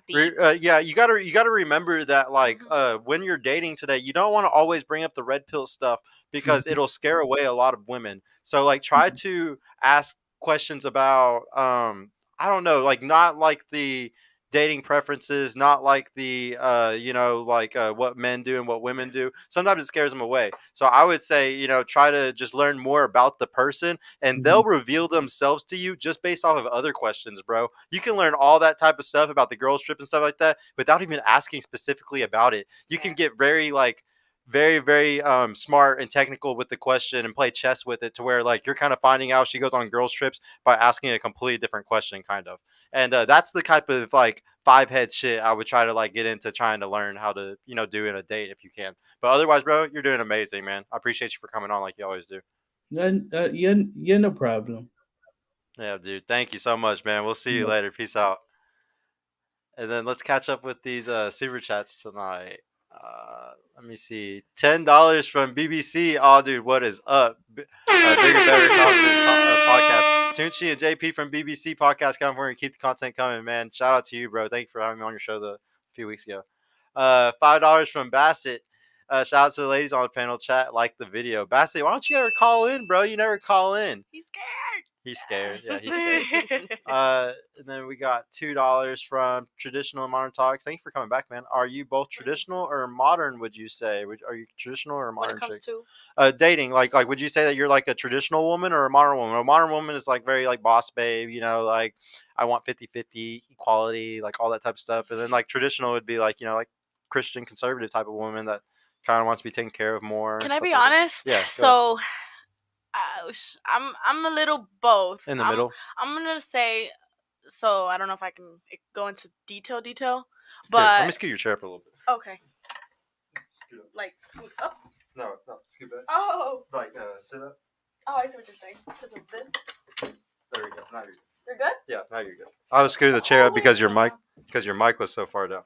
[SPEAKER 3] Deep.
[SPEAKER 1] yeah, you gotta remember that like when you're dating today, you don't want to always bring up the red pill stuff because it'll scare away a lot of women. So like try to ask questions about I don't know, like not like the dating preferences, not like the like what men do and what women do. Sometimes it scares them away. So I would say, try to just learn more about the person and they'll reveal themselves to you just based off of other questions, bro. You can learn all that type of stuff about the girls trip and stuff like that without even asking specifically about it. You can get very like very very smart and technical with the question and play chess with it to where like you're kind of finding out she goes on girls trips by asking a completely different question kind of. And that's the type of like five head shit I would try to like get into trying to learn how to do in a date if you can. But otherwise, bro, you're doing amazing, man. I appreciate you for coming on like you always do.
[SPEAKER 5] Yeah, no problem.
[SPEAKER 1] Yeah, dude. Thank you so much, man. We'll see you later. Peace out. And then let's catch up with these super chats tonight. Let me see. $10 from BBC. Oh, dude, what is up? Bigger, better, confident podcast. Tunchi and JP from BBC Podcast California. Keep the content coming, man. Shout out to you, bro. Thank you for having me on your show a few weeks ago. $5 from Bassett. Shout out to the ladies on the panel chat. Like the video. Bassett, why don't you ever call in, bro? You never call in.
[SPEAKER 2] He's scared.
[SPEAKER 1] He's scared. Yeah, he's scared. And then we got $2 from Traditional and Modern Talks. Thank you for coming back, man. Are you both traditional or modern? Would you say? Are you traditional or
[SPEAKER 2] When
[SPEAKER 1] modern?
[SPEAKER 2] it comes
[SPEAKER 1] chick?
[SPEAKER 2] to
[SPEAKER 1] Dating, like, would you say that you're like a traditional woman or a modern woman? A modern woman is like very like boss babe, like I want 50-50 equality, like all that type of stuff. And then like traditional would be like like Christian conservative type of woman that kind of wants to be taken care of more.
[SPEAKER 2] Can
[SPEAKER 1] and
[SPEAKER 2] I
[SPEAKER 1] stuff
[SPEAKER 2] be
[SPEAKER 1] like that.
[SPEAKER 2] honest?
[SPEAKER 1] Yeah. Go ahead.
[SPEAKER 2] So I'm a little both.
[SPEAKER 1] In the middle.
[SPEAKER 2] I'm gonna say. So I don't know if I can go into detail,
[SPEAKER 1] Here,
[SPEAKER 2] but
[SPEAKER 1] let me scoot your chair up a little bit.
[SPEAKER 2] okay,
[SPEAKER 1] Scoot up.
[SPEAKER 2] like scoot up.
[SPEAKER 1] No, scoot back.
[SPEAKER 2] Oh,
[SPEAKER 1] Like sit up.
[SPEAKER 2] I see what you're saying. Because of this,
[SPEAKER 1] There we go. Now you're good.
[SPEAKER 2] you're good.
[SPEAKER 1] Yeah, now you're good. I was scooting the chair up because your mic was so far down.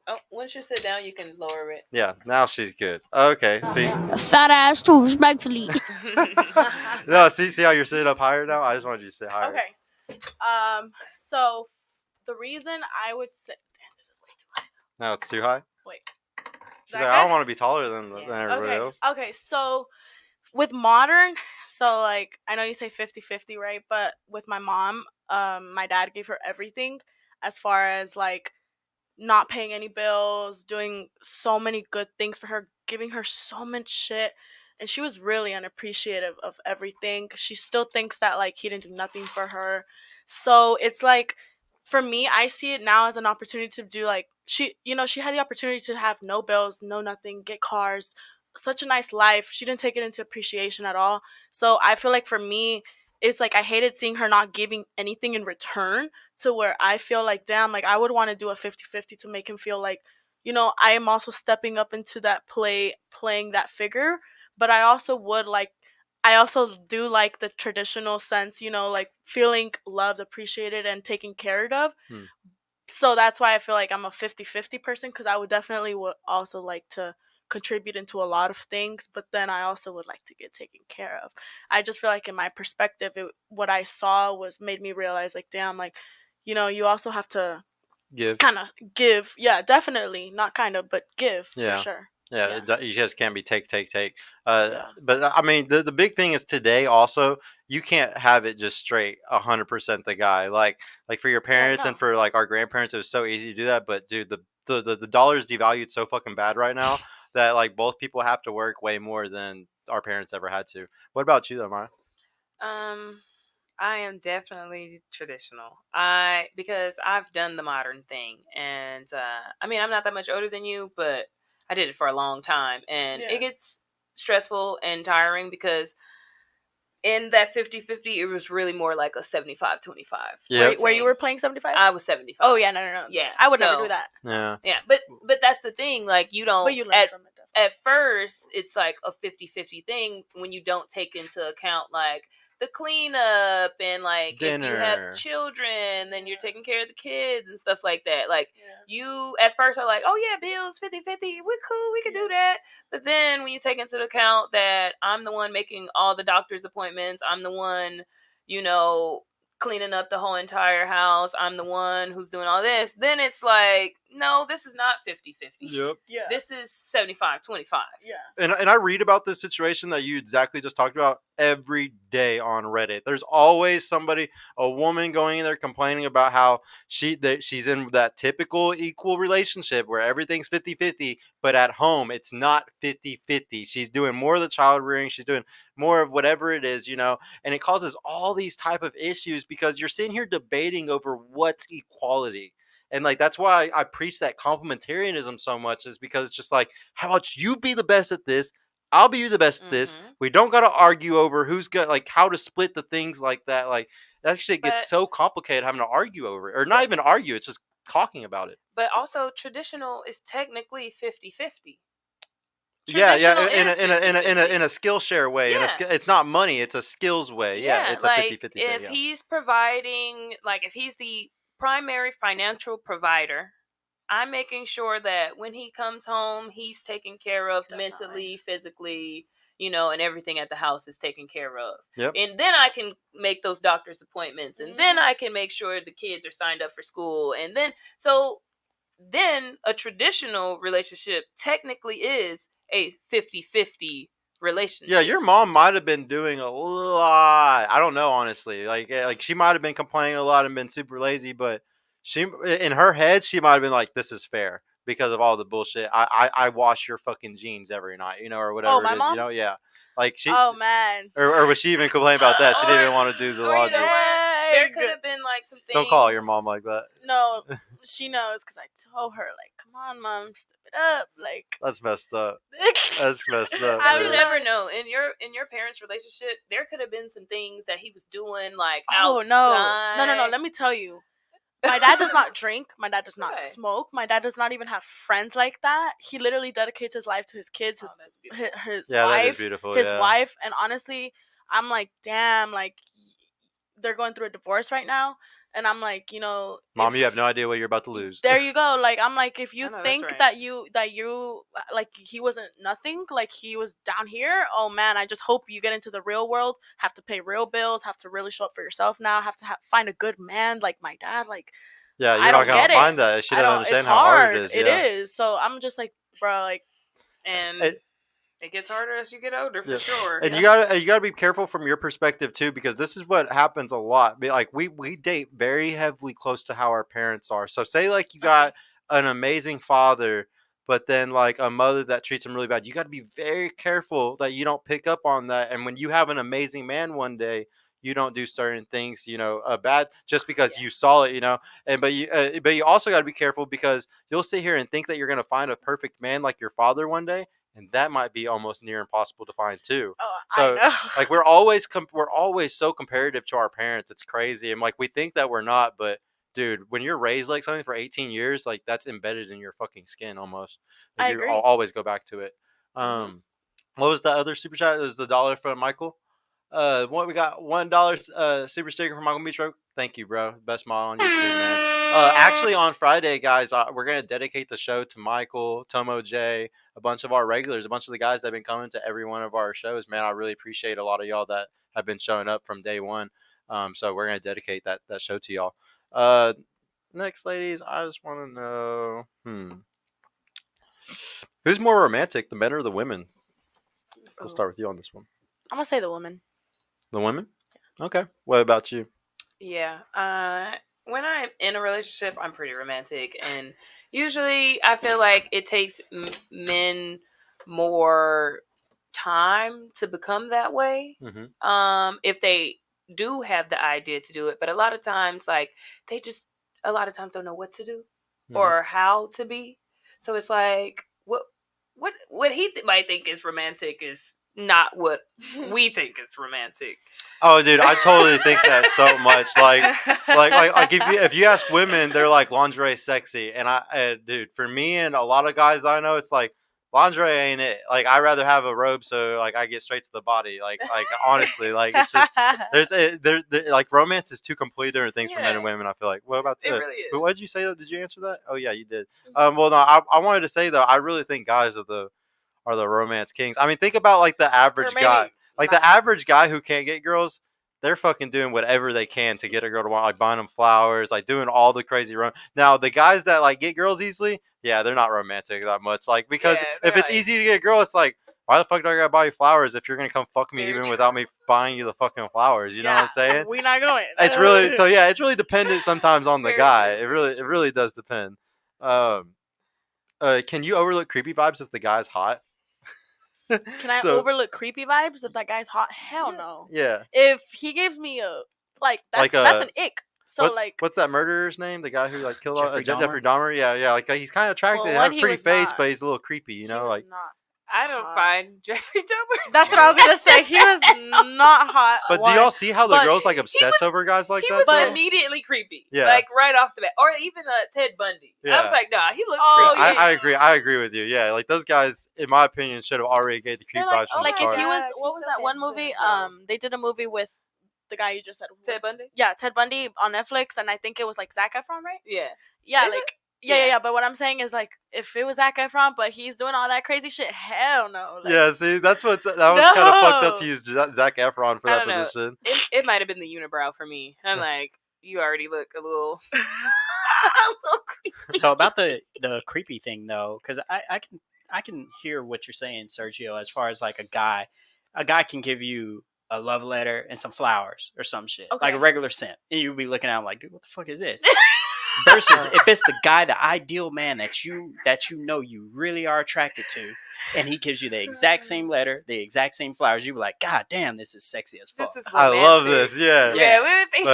[SPEAKER 3] Oh, once you sit down, you can lower it.
[SPEAKER 1] Yeah, now she's good. Okay, see.
[SPEAKER 7] Fat ass too, respectfully.
[SPEAKER 1] No, see how you're sitting up higher now? I just wanted you to sit higher.
[SPEAKER 2] Okay. So the reason I would say, damn, this is way too high.
[SPEAKER 1] No, it's too high.
[SPEAKER 2] Wait.
[SPEAKER 1] She's like, I don't want to be taller than everybody
[SPEAKER 2] Okay.
[SPEAKER 1] else.
[SPEAKER 2] Okay. So with modern, so like I know you say 50-50, right? But with my mom, my dad gave her everything as far as like not paying any bills, doing so many good things for her, giving her so much shit. And she was really unappreciative of everything. She still thinks that like he didn't do nothing for her. So it's like for me, I see it now as an opportunity to do like she had the opportunity to have no bills, no nothing, get cars, such a nice life. She didn't take it into appreciation at all. So I feel like for me, it's like I hated seeing her not giving anything in return, to where I feel like, damn, like I would want to do a 50-50 to make him feel like, I am also stepping up into that playing that figure. But I also do like the traditional sense, like feeling loved, appreciated, and taken care of.
[SPEAKER 1] Hmm.
[SPEAKER 2] So that's why I feel like I'm a 50-50 person, because I would definitely would also like to contribute into a lot of things, but then I also would like to get taken care of. I just feel like in my perspective, what I saw was made me realize, like, damn, like, you also have to
[SPEAKER 1] Give.
[SPEAKER 2] kind of give. Yeah, definitely. Not kind of, but give for
[SPEAKER 1] Yeah.
[SPEAKER 2] sure.
[SPEAKER 1] Yeah, you just can't be take.
[SPEAKER 2] Yeah.
[SPEAKER 1] But I mean, the big thing is today also you can't have it just straight 100% the guy. Like for your parents and
[SPEAKER 2] no.
[SPEAKER 1] for like our grandparents, it was so easy to do that. But dude, the dollar is devalued so fucking bad right now that like both people have to work way more than our parents ever had to. What about you though, Maya?
[SPEAKER 3] I am definitely traditional. Because I've done the modern thing, and I mean, I'm not that much older than you, but I did it for a long time, and
[SPEAKER 2] Yeah.
[SPEAKER 3] it gets stressful and tiring because in that 50-50, it was really more like a 75-25.
[SPEAKER 1] Yeah.
[SPEAKER 2] Where you were playing 75?
[SPEAKER 3] I was 75.
[SPEAKER 2] Oh yeah, no.
[SPEAKER 3] Yeah,
[SPEAKER 2] I would never
[SPEAKER 3] so-
[SPEAKER 2] do that.
[SPEAKER 1] Yeah.
[SPEAKER 3] Yeah, but that's the thing. Like, you don't.
[SPEAKER 2] But you learn from it. Definitely.
[SPEAKER 3] At first, it's like a 50-50 thing when you don't take into account like the cleanup and like if you have
[SPEAKER 1] Dinner.
[SPEAKER 3] children, then you're taking care of the kids and stuff like that. Like,
[SPEAKER 2] Yeah.
[SPEAKER 3] you at first are like, oh yeah, bills 50-50, we're cool, we can do that. But then when you take into account that I'm the one making all the doctor's appointments, I'm the one, cleaning up the whole entire house, I'm the one who's doing all this, then it's like, no, this is not 50-50.
[SPEAKER 1] Yep.
[SPEAKER 2] Yeah.
[SPEAKER 3] This is 75-25.
[SPEAKER 2] Yeah.
[SPEAKER 1] And I read about this situation that you exactly just talked about every day on Reddit. There's always somebody, a woman going in there complaining about how she's in that typical equal relationship where everything's 50-50, but at home it's not 50-50. She's doing more of the child rearing, she's doing more of whatever it is, and it causes all these type of issues because you're sitting here debating over what's equality. And like that's why I preach that complementarianism so much, is because it's just like, how about you be the best at this, I'll be the best at this. We don't got to argue over who's got like how to split the things like that. Like that shit gets so complicated having to argue over it, or not even argue. It's just talking about it.
[SPEAKER 3] But also, traditional is technically 50-50.
[SPEAKER 1] Yeah, in a skill share way.
[SPEAKER 3] Yeah.
[SPEAKER 1] It's not money, it's a skills way. Yeah, it's
[SPEAKER 3] like,
[SPEAKER 1] a 50-50 thing.
[SPEAKER 3] if he's providing, like if he's the primary financial provider, I'm making sure that when he comes home, he's taken care of mentally, physically, and everything at the house is taken care of.
[SPEAKER 1] Yep.
[SPEAKER 3] And then I can make those doctor's appointments, and then I can make sure the kids are signed up for school, and then a traditional relationship technically is a 50-50 relationship.
[SPEAKER 1] Yeah, your mom might have been doing a lot. I don't know, honestly. Like she might have been complaining a lot and been super lazy, but she, in her head, she might have been like, "This is fair because of all the bullshit. I wash your fucking jeans every night, or whatever."
[SPEAKER 2] Oh, my
[SPEAKER 1] it is,
[SPEAKER 2] mom?
[SPEAKER 1] Yeah. Like she.
[SPEAKER 2] Oh man.
[SPEAKER 1] Or was she even complaining about that? She didn't even want to do the laundry.
[SPEAKER 3] There could have been like some things.
[SPEAKER 1] Don't call your mom like that.
[SPEAKER 2] No, she knows because I told her, like, come on, mom, step it up. Like,
[SPEAKER 1] that's messed up. That's messed up.
[SPEAKER 3] You never know. In your parents' relationship, there could have been some things that he was doing, like, outside.
[SPEAKER 2] No. Let me tell you. My dad does not drink. My dad does not smoke. My dad does not even have friends like that. He literally dedicates his life to his kids, his wife,
[SPEAKER 1] that is beautiful.
[SPEAKER 2] His wife. And honestly, I'm like, damn, like they're going through a divorce right now. And I'm like,
[SPEAKER 1] Mom, you have no idea what you're about to lose.
[SPEAKER 2] There you go. Like, I'm like, if you think that you like he wasn't nothing, like he was down here, oh man, I just hope you get into the real world, have to pay real bills, have to really show up for yourself now, have to find a good man like my dad. Like,
[SPEAKER 1] yeah, you're not gonna find that. She doesn't understand how hard it is.
[SPEAKER 2] It is. So I'm just like, bro, like,
[SPEAKER 3] and it gets harder as you get older, for sure.
[SPEAKER 1] And you gotta be careful from your perspective too, because this is what happens a lot. Like we date very heavily close to how our parents are. So say like you got an amazing father, but then like a mother that treats him really bad. You got to be very careful that you don't pick up on that. And when you have an amazing man one day, you don't do certain things, bad just because you saw it, And but you also got to be careful because you'll sit here and think that you're gonna find a perfect man like your father one day. and that might be almost near impossible to find too.
[SPEAKER 2] Oh,
[SPEAKER 1] So
[SPEAKER 2] I know.
[SPEAKER 1] like we're always so comparative to our parents. It's crazy, and like we think that we're not, but dude, when you're raised like something for 18 years, like that's embedded in your fucking skin almost. Like
[SPEAKER 2] I
[SPEAKER 1] you
[SPEAKER 2] agree.
[SPEAKER 1] always go back to it.
[SPEAKER 2] Mhm.
[SPEAKER 1] What was the other super chat? It was the dollar from Michael. What we got? $1 super sticker from Michael Mitro. Thank you, bro. Best smile on YouTube, man. Actually, on Friday, guys, we're gonna dedicate the show to Michael, Tomo J, a bunch of our regulars, a bunch of the guys that have been coming to every one of our shows. Man, I really appreciate a lot of y'all that have been showing up from day one. So we're gonna dedicate that show to y'all. Next, ladies, I just want to know, who's more romantic, the men or the women? We'll start with you on this one.
[SPEAKER 2] I'm gonna say the woman.
[SPEAKER 1] The women? Okay. What about you?
[SPEAKER 3] Yeah. When I'm in a relationship, I'm pretty romantic, and usually I feel like it takes men more time to become that way.
[SPEAKER 1] Mm-hmm.
[SPEAKER 3] If they do have the idea to do it, but a lot of times, like they just a lot of times don't know what to do or how to be. So it's like what he might think is romantic is not what we think is romantic.
[SPEAKER 1] Oh, dude, I totally think that so much. Like if you ask women, they're like lingerie sexy, and dude, for me and a lot of guys I know, it's like lingerie ain't it. Like I'd rather have a robe so like I get straight to the body. Like honestly, like it's just there's like romance is two completely different things for men and women. I feel like. What about
[SPEAKER 3] It
[SPEAKER 1] that?
[SPEAKER 3] really is.
[SPEAKER 1] But what did you say though? Did you answer that? Oh yeah, you did. Well, no, I wanted to say though, I really think guys are the romance kings. I mean, think about like the average guy. Like the average guy who can't get girls, they're fucking doing whatever they can to get a girl to want, like buying them flowers, like doing all the crazy Now the guys that like get girls easily, yeah, they're not romantic that much. Like because if it's easy to get a girl, it's like why the fuck do I gotta buy you flowers if you're gonna come fuck me even without me buying you the fucking flowers? You know what I'm saying?
[SPEAKER 2] We're not going.
[SPEAKER 1] It's really it's really dependent sometimes on the guy. It really does depend. Can you overlook creepy vibes if the guy's hot?
[SPEAKER 2] Can I overlook creepy vibes if that guy's hot? Hell no.
[SPEAKER 1] Yeah.
[SPEAKER 2] If he gives me a that's an ick. So
[SPEAKER 1] what's that murderer's name? The guy who like killed
[SPEAKER 4] Jeffrey
[SPEAKER 1] Dahmer. Yeah. Like he's kind of attractive.
[SPEAKER 2] Well,
[SPEAKER 1] He has a pretty face, but he's a little creepy. You know, like.
[SPEAKER 2] Not
[SPEAKER 3] I don't find Jeffrey Dahmer.
[SPEAKER 2] That's what I was gonna say. He was not hot.
[SPEAKER 1] But do y'all see how the girls like obsess over guys like that?
[SPEAKER 3] He was immediately creepy.
[SPEAKER 1] Yeah.
[SPEAKER 3] Like right off the bat, or even Ted Bundy.
[SPEAKER 1] Yeah.
[SPEAKER 3] I was like, nah, he looks.
[SPEAKER 1] Creepy. Yeah. I agree with you. Yeah, like those guys, in my opinion, should have already gave the creep vibes from the start.
[SPEAKER 2] If he was, what was that one movie? They did a movie with the guy you just said.
[SPEAKER 3] Ted Bundy.
[SPEAKER 2] Yeah, Ted Bundy on Netflix, and I think it was like Zac Efron, right?
[SPEAKER 3] Yeah.
[SPEAKER 2] Yeah, Yeah. But what I'm saying is like, if it was Zac Efron, but he's doing all that crazy shit, hell no. Like,
[SPEAKER 1] yeah, see, that was kind of fucked up to use Zac Efron for that position.
[SPEAKER 3] It might have been the unibrow for me. I'm like, you already look a little, creepy.
[SPEAKER 4] So about the creepy thing though, because I can hear what you're saying, Sergio. As far as like a guy can give you a love letter and some flowers or some shit, like a regular scent, and you'll be looking at him like, dude, what the fuck is this? Versus if it's the guy, the ideal man that you know you really are attracted to, and he gives you the exact same letter, the exact same flowers, you be like, God damn, this is sexy as fuck.
[SPEAKER 1] I love this. Yeah.
[SPEAKER 3] Yeah, we would think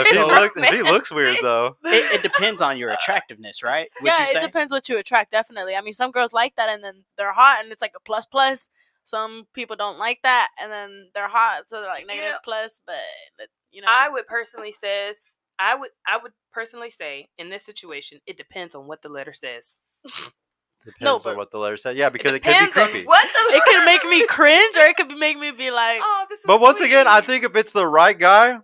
[SPEAKER 1] if he looks weird though.
[SPEAKER 4] It depends on your attractiveness, right?
[SPEAKER 2] It depends what you attract. Definitely. I mean, some girls like that, and then they're hot, and it's like a plus plus. Some people don't like that, and then they're hot, so they're like negative plus. But
[SPEAKER 3] I would personally say in this situation, it depends on what the letter says.
[SPEAKER 1] Depends on what the letter said. Yeah, because it could be creepy.
[SPEAKER 2] It could make me cringe, or it could make me be like,
[SPEAKER 3] "Oh, this is."
[SPEAKER 1] But once again, I think if it's the right guy,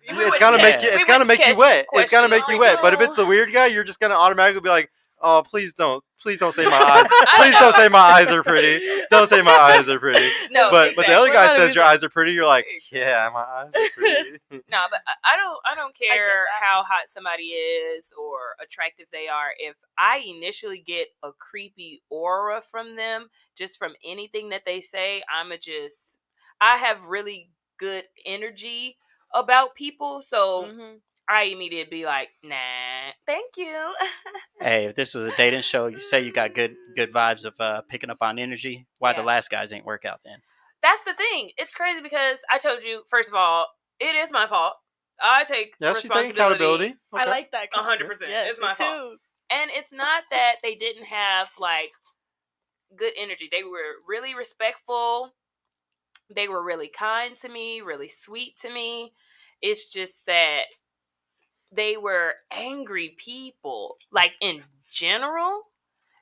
[SPEAKER 1] it's gonna make you. It's gonna make you wet. It's gonna make you wet. But if it's the weird guy, you're just gonna automatically be like, "Oh, please don't say my eyes. Please don't say my eyes are pretty. Don't say my eyes are pretty."
[SPEAKER 3] No,
[SPEAKER 1] but the other guy says your eyes are pretty. You're like, yeah, my eyes are pretty.
[SPEAKER 3] No, but I don't care how hot somebody is or attractive they are. If I initially get a creepy aura from them, just from anything that they say, I have really good energy about people, so. I immediately be like, nah, thank you.
[SPEAKER 4] Hey, if this was a dating show, you say you got good vibes of picking up on energy. Why the last guys ain't work out then?
[SPEAKER 3] That's the thing. It's crazy because I told you, first of all, it is my fault. I take responsibility.
[SPEAKER 1] Accountability. Okay.
[SPEAKER 2] I like that.
[SPEAKER 3] 100%. It's my fault. And it's not that they didn't have like good energy. They were really respectful. They were really kind to me, really sweet to me. It's just that they were angry people, like in general.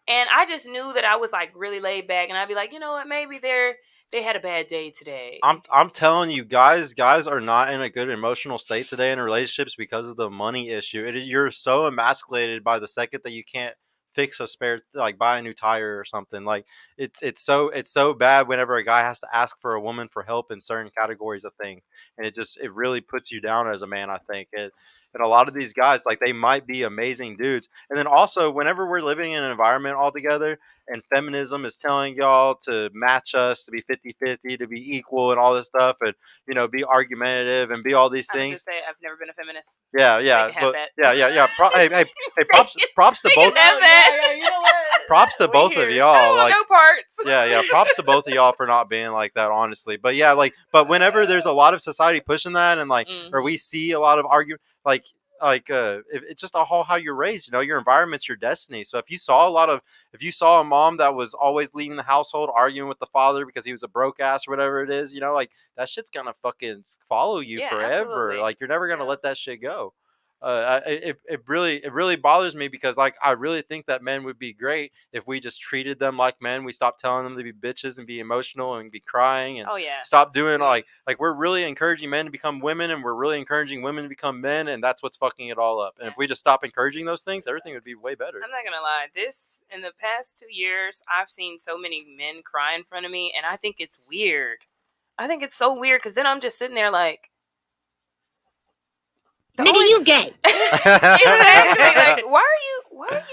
[SPEAKER 3] And I just knew that I was like really laid back, and I'd be like, you know what, maybe they had a bad day today.
[SPEAKER 1] I'm telling you, guys are not in a good emotional state today in relationships because of the money issue. You're so emasculated by the second that you can't fix a spare, like buy a new tire or something. Like it's so bad whenever a guy has to ask for a woman for help in certain categories of things, and it really puts you down as a man, I think. And a lot of these guys, like, they might be amazing dudes. And then also, whenever we're living in an environment all together and feminism is telling y'all to match us, to be 50-50, to be equal and all this stuff, and, be argumentative and be all these
[SPEAKER 3] I would
[SPEAKER 1] things.
[SPEAKER 3] just say I've never been a feminist.
[SPEAKER 1] Yeah,
[SPEAKER 3] They can have
[SPEAKER 1] but
[SPEAKER 3] that.
[SPEAKER 1] yeah. Hey, props to
[SPEAKER 3] They
[SPEAKER 1] both.
[SPEAKER 3] can have that.
[SPEAKER 2] Yeah, you know what?
[SPEAKER 1] Props to
[SPEAKER 2] We
[SPEAKER 1] both
[SPEAKER 2] here.
[SPEAKER 1] of
[SPEAKER 3] I
[SPEAKER 1] y'all.
[SPEAKER 3] don't want
[SPEAKER 1] Like,
[SPEAKER 3] no parts.
[SPEAKER 1] yeah. Props to both of y'all for not being like that, honestly. But yeah, but whenever there's a lot of society pushing that, and or we see a lot of argument, it's just all how you're raised. Your environment's your destiny. So if you saw a mom that was always leading the household, arguing with the father because he was a broke ass or whatever it is, that shit's gonna fucking follow you forever.
[SPEAKER 3] Absolutely.
[SPEAKER 1] Like, you're never gonna let that shit go. It really bothers me because, like, I really think that men would be great if we just treated them like men. We stopped telling them to be bitches and be emotional and be crying, and stop doing like we're really encouraging men to become women, and we're really encouraging women to become men, and that's what's fucking it all up. And if we just stop encouraging those things, everything would be way better.
[SPEAKER 3] I'm not gonna lie. In the past 2 years, I've seen so many men cry in front of me, and I think it's weird. I think it's so weird because then I'm just sitting there like,
[SPEAKER 7] Nigga, you gay.
[SPEAKER 3] exactly. Like, why are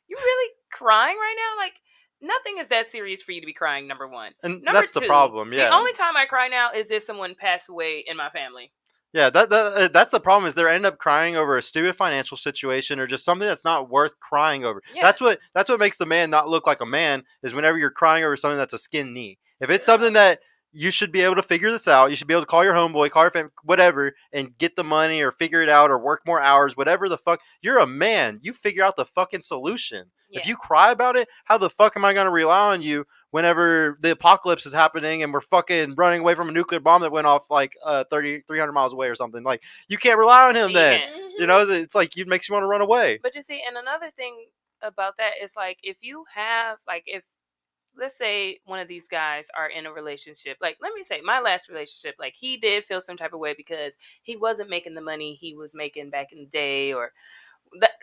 [SPEAKER 3] you really crying right now? Like, nothing is that serious for you to be crying. Number one,
[SPEAKER 1] and
[SPEAKER 3] number
[SPEAKER 1] that's
[SPEAKER 3] two,
[SPEAKER 1] the problem. Yeah,
[SPEAKER 3] the only time I cry now is if someone passed away in my family.
[SPEAKER 1] Yeah, that's the problem, is they end up crying over a stupid financial situation or just something that's not worth crying over.
[SPEAKER 3] Yeah.
[SPEAKER 1] That's what makes the man not look like a man, is whenever you're crying over something that's a skin knee. If it's something that you should be able to figure this out, you should be able to call your homeboy, call your family, whatever, and get the money or figure it out or work more hours, whatever the fuck. You're a man. You figure out the fucking solution.
[SPEAKER 3] Yeah.
[SPEAKER 1] If you cry about it, how the fuck am I going to rely on you whenever the apocalypse is happening and we're fucking running away from a nuclear bomb that went off like 300 miles away or something? Like, you can't rely on him then. It's like, it makes you want to run away.
[SPEAKER 3] But you see, and another thing about that is, like, if you have, like, if let's say one of these guys are in a relationship, like, let me say my last relationship, like, he did feel some type of way because he wasn't making the money he was making back in the day, or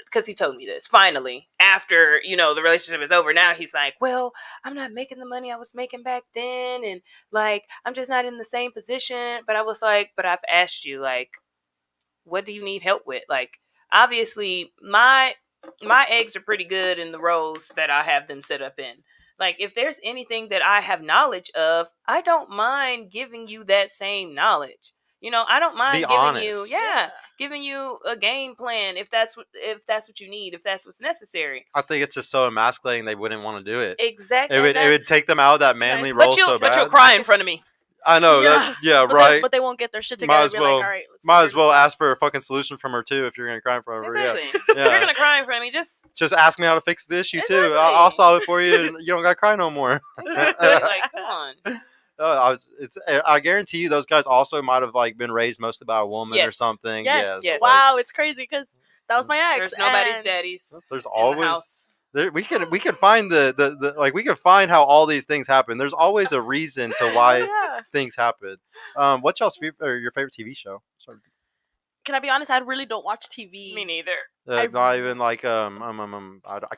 [SPEAKER 3] because he told me this finally after the relationship is over. Now he's like, well, I'm not making the money I was making back then, and, like, I'm just not in the same position. But I was like, but I've asked you, like, what do you need help with? Like, obviously my eggs are pretty good in the roles that I have them set up in. Like, if there's anything that I have knowledge of, I don't mind giving you that same knowledge. I don't mind giving you a game plan if that's what you need, if that's what's necessary.
[SPEAKER 1] I think it's just so emasculating they wouldn't want to do it.
[SPEAKER 3] Exactly.
[SPEAKER 1] It would take them out of that manly role so bad.
[SPEAKER 3] But you'll cry in front of me.
[SPEAKER 1] I know. Right.
[SPEAKER 2] But they won't get their shit together. Like, all right,
[SPEAKER 1] might as well ask for a fucking solution from her too if you're gonna cry in front of her.
[SPEAKER 3] Exactly.
[SPEAKER 1] Yeah.
[SPEAKER 3] If you're gonna cry in front of me, just
[SPEAKER 1] ask me how to fix the issue too. I'll solve it for you, and you don't gotta cry no more.
[SPEAKER 3] Exactly. Like, come on.
[SPEAKER 1] I guarantee you, those guys also might have, like, been raised mostly by a woman or something.
[SPEAKER 2] Yes.
[SPEAKER 3] Yes.
[SPEAKER 2] Wow, it's crazy because that was my ex.
[SPEAKER 3] There's nobody's daddies.
[SPEAKER 1] There's
[SPEAKER 3] in
[SPEAKER 1] always.
[SPEAKER 3] The house.
[SPEAKER 1] We can find we can find how all these things happen. There's always a reason to why things happen. What's your favorite TV show? Sorry.
[SPEAKER 2] Can I be honest? I really don't watch TV.
[SPEAKER 3] Me neither.
[SPEAKER 1] Not even like I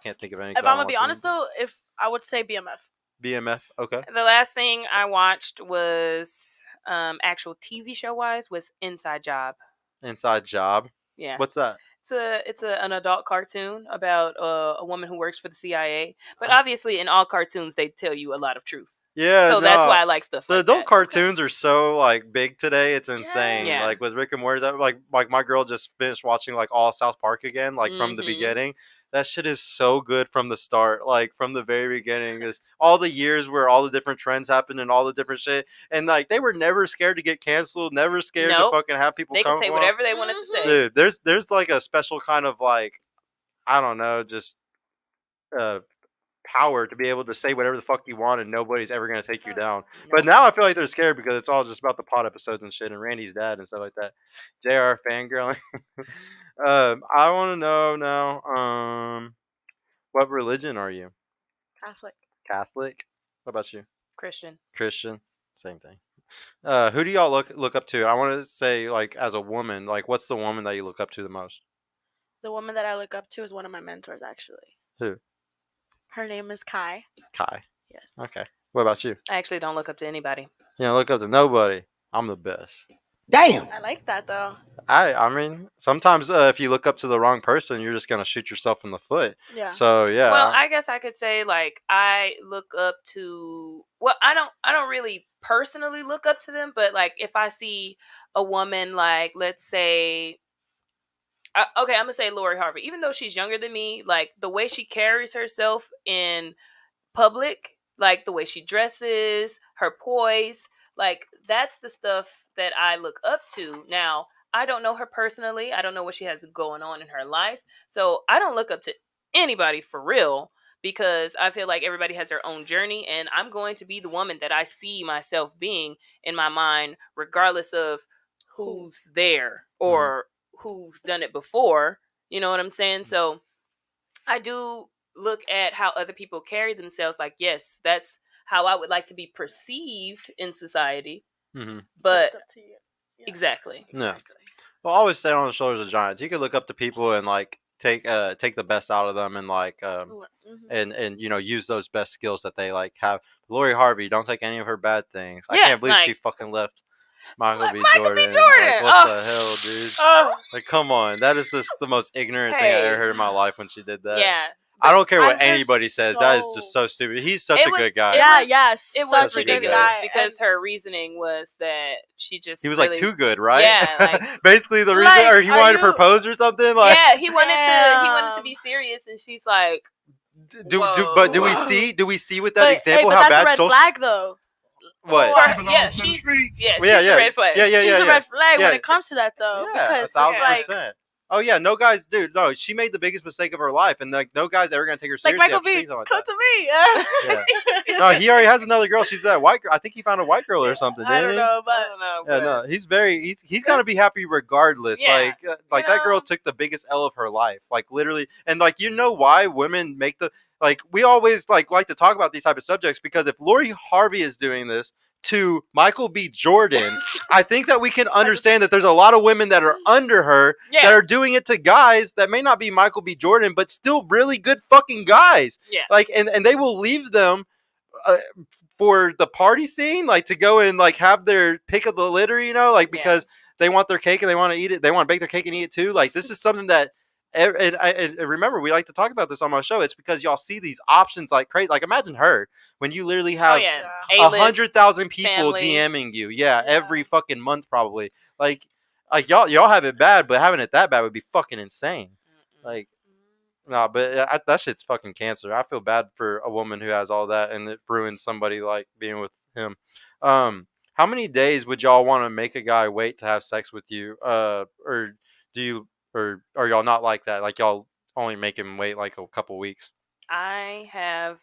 [SPEAKER 1] can't think of anything.
[SPEAKER 2] If I'm gonna be honest though, if I would say BMF.
[SPEAKER 1] BMF, okay.
[SPEAKER 3] The last thing I watched was actual TV show wise was Inside Job.
[SPEAKER 1] Inside Job.
[SPEAKER 3] Yeah.
[SPEAKER 1] What's that?
[SPEAKER 3] It's an adult cartoon about a woman who works for the CIA. But obviously, in all cartoons, they tell you a lot of truth.
[SPEAKER 1] Yeah,
[SPEAKER 3] so that's why I like stuff.
[SPEAKER 1] The
[SPEAKER 3] like
[SPEAKER 1] adult
[SPEAKER 3] that.
[SPEAKER 1] cartoons are so, like, big today. It's insane.
[SPEAKER 3] Yeah.
[SPEAKER 1] Like with Rick and Morty, like my girl just finished watching, like, all South Park again, like from the beginning. That shit is so good from the start, like from the very beginning. Is all the years where all the different trends happened and all the different shit, and, like, they were never scared to get canceled, never scared to fucking have people.
[SPEAKER 3] They can say whatever they wanted to say.
[SPEAKER 1] Dude, there's like a special kind of, like, I don't know, just power to be able to say whatever the fuck you want and nobody's ever gonna take you down.
[SPEAKER 3] No.
[SPEAKER 1] But now I feel like they're scared because it's all just about the pod episodes and shit and Randy's dad and stuff like that. JR fangirling. I want to know now. What religion are you?
[SPEAKER 2] Catholic.
[SPEAKER 1] Catholic. What about you?
[SPEAKER 3] Christian.
[SPEAKER 1] Christian. Same thing. Who do y'all look up to? I want to say, like, as a woman, like, what's the woman that you look up to the most?
[SPEAKER 2] The woman that I look up to is one of my mentors, actually.
[SPEAKER 1] Who?
[SPEAKER 2] Her name is Kai.
[SPEAKER 1] Kai.
[SPEAKER 2] Yes.
[SPEAKER 1] Okay. What about you?
[SPEAKER 3] I actually don't look up to anybody.
[SPEAKER 1] You know, look up to nobody. I'm the best.
[SPEAKER 6] Damn.
[SPEAKER 2] I like that though.
[SPEAKER 1] I mean, sometimes if you look up to the wrong person, you're just gonna shoot yourself in the foot.
[SPEAKER 2] Yeah.
[SPEAKER 1] So yeah.
[SPEAKER 3] Well, I guess I could say like I look up to. Well, I don't really personally look up to them, but like if I see a woman, like let's say. Okay, I'm gonna say Lori Harvey. Even though she's younger than me, like the way she carries herself in public, like the way she dresses, her poise, like that's the stuff that I look up to. Now, I don't know her personally. I don't know what she has going on in her life. So I don't look up to anybody for real because I feel like everybody has their own journey and I'm going to be the woman that I see myself being in my mind, regardless of who's there or who's done it before. You know what I'm saying? So I do look at how other people carry themselves. Like, yes, that's how I would like to be perceived in society.
[SPEAKER 1] Mm-hmm.
[SPEAKER 3] But
[SPEAKER 2] it's up to you. Yeah.
[SPEAKER 3] exactly.
[SPEAKER 1] No. Well, always stand on the shoulders of giants. You can look up to people and like take the best out of them and like and you know use those best skills that they like have. Lori Harvey, don't take any of her bad things. I can't believe she fucking left Michael B. Jordan. Like, what the hell, dude? Like, come on. That is the most ignorant thing I ever heard in my life when she did that.
[SPEAKER 3] Yeah.
[SPEAKER 1] I don't care what anybody says. That is just so stupid. He's such a good guy.
[SPEAKER 3] It was
[SPEAKER 2] such a
[SPEAKER 3] ridiculous
[SPEAKER 2] good guy
[SPEAKER 3] because her reasoning was that she just
[SPEAKER 1] He was
[SPEAKER 3] really,
[SPEAKER 1] like too good, right?
[SPEAKER 3] Yeah, like,
[SPEAKER 1] basically the reason, or he wanted to propose or something. Like,
[SPEAKER 3] yeah, he wanted to be serious, and she's like,
[SPEAKER 1] do we see with that
[SPEAKER 2] but,
[SPEAKER 1] example
[SPEAKER 2] but
[SPEAKER 1] how
[SPEAKER 2] that's
[SPEAKER 1] bad
[SPEAKER 2] a red flag though.
[SPEAKER 1] What?
[SPEAKER 3] She's
[SPEAKER 1] yeah,
[SPEAKER 3] a red flag.
[SPEAKER 1] Yeah,
[SPEAKER 2] she's a red flag when it comes to that though,
[SPEAKER 1] yeah,
[SPEAKER 2] because
[SPEAKER 1] 1,000%. Oh yeah, no guys, dude. No, she made the biggest mistake of her life, and like no guy's ever gonna take her seriously.
[SPEAKER 2] Like Michael B, come to me.
[SPEAKER 1] Yeah. No, he already has another girl. She's that white girl. I think he found a white girl or something.
[SPEAKER 2] I don't know, but
[SPEAKER 1] yeah, no, he's gonna be happy regardless.
[SPEAKER 3] Yeah,
[SPEAKER 1] like that girl took the biggest L of her life, like literally, and like you know why women make the like we always like to talk about these type of subjects because if Lori Harvey is doing this to Michael B. Jordan, I think that we can understand that there's a lot of women that are under her that are doing it to guys that may not be Michael B. Jordan, but still really good fucking guys.
[SPEAKER 3] Yeah.
[SPEAKER 1] Like, and they will leave them for the party scene, like to go and like have their pick of the litter, you know, like because they want their cake and they want to eat it. They want to bake their cake and eat it too. Like this is something that. And remember, we like to talk about this on my show. It's because y'all see these options like crazy. Like imagine her when you literally have 100,000 people DMing you. Yeah, every fucking month probably. Like y'all have it bad, but having it that bad would be fucking insane. Like, no, but that shit's fucking cancer. I feel bad for a woman who has all that and it ruins somebody like being with him. How many days would y'all want to make a guy wait to have sex with you? Or do you? Or are y'all not like that? Like y'all only make him wait like a couple weeks?
[SPEAKER 3] I have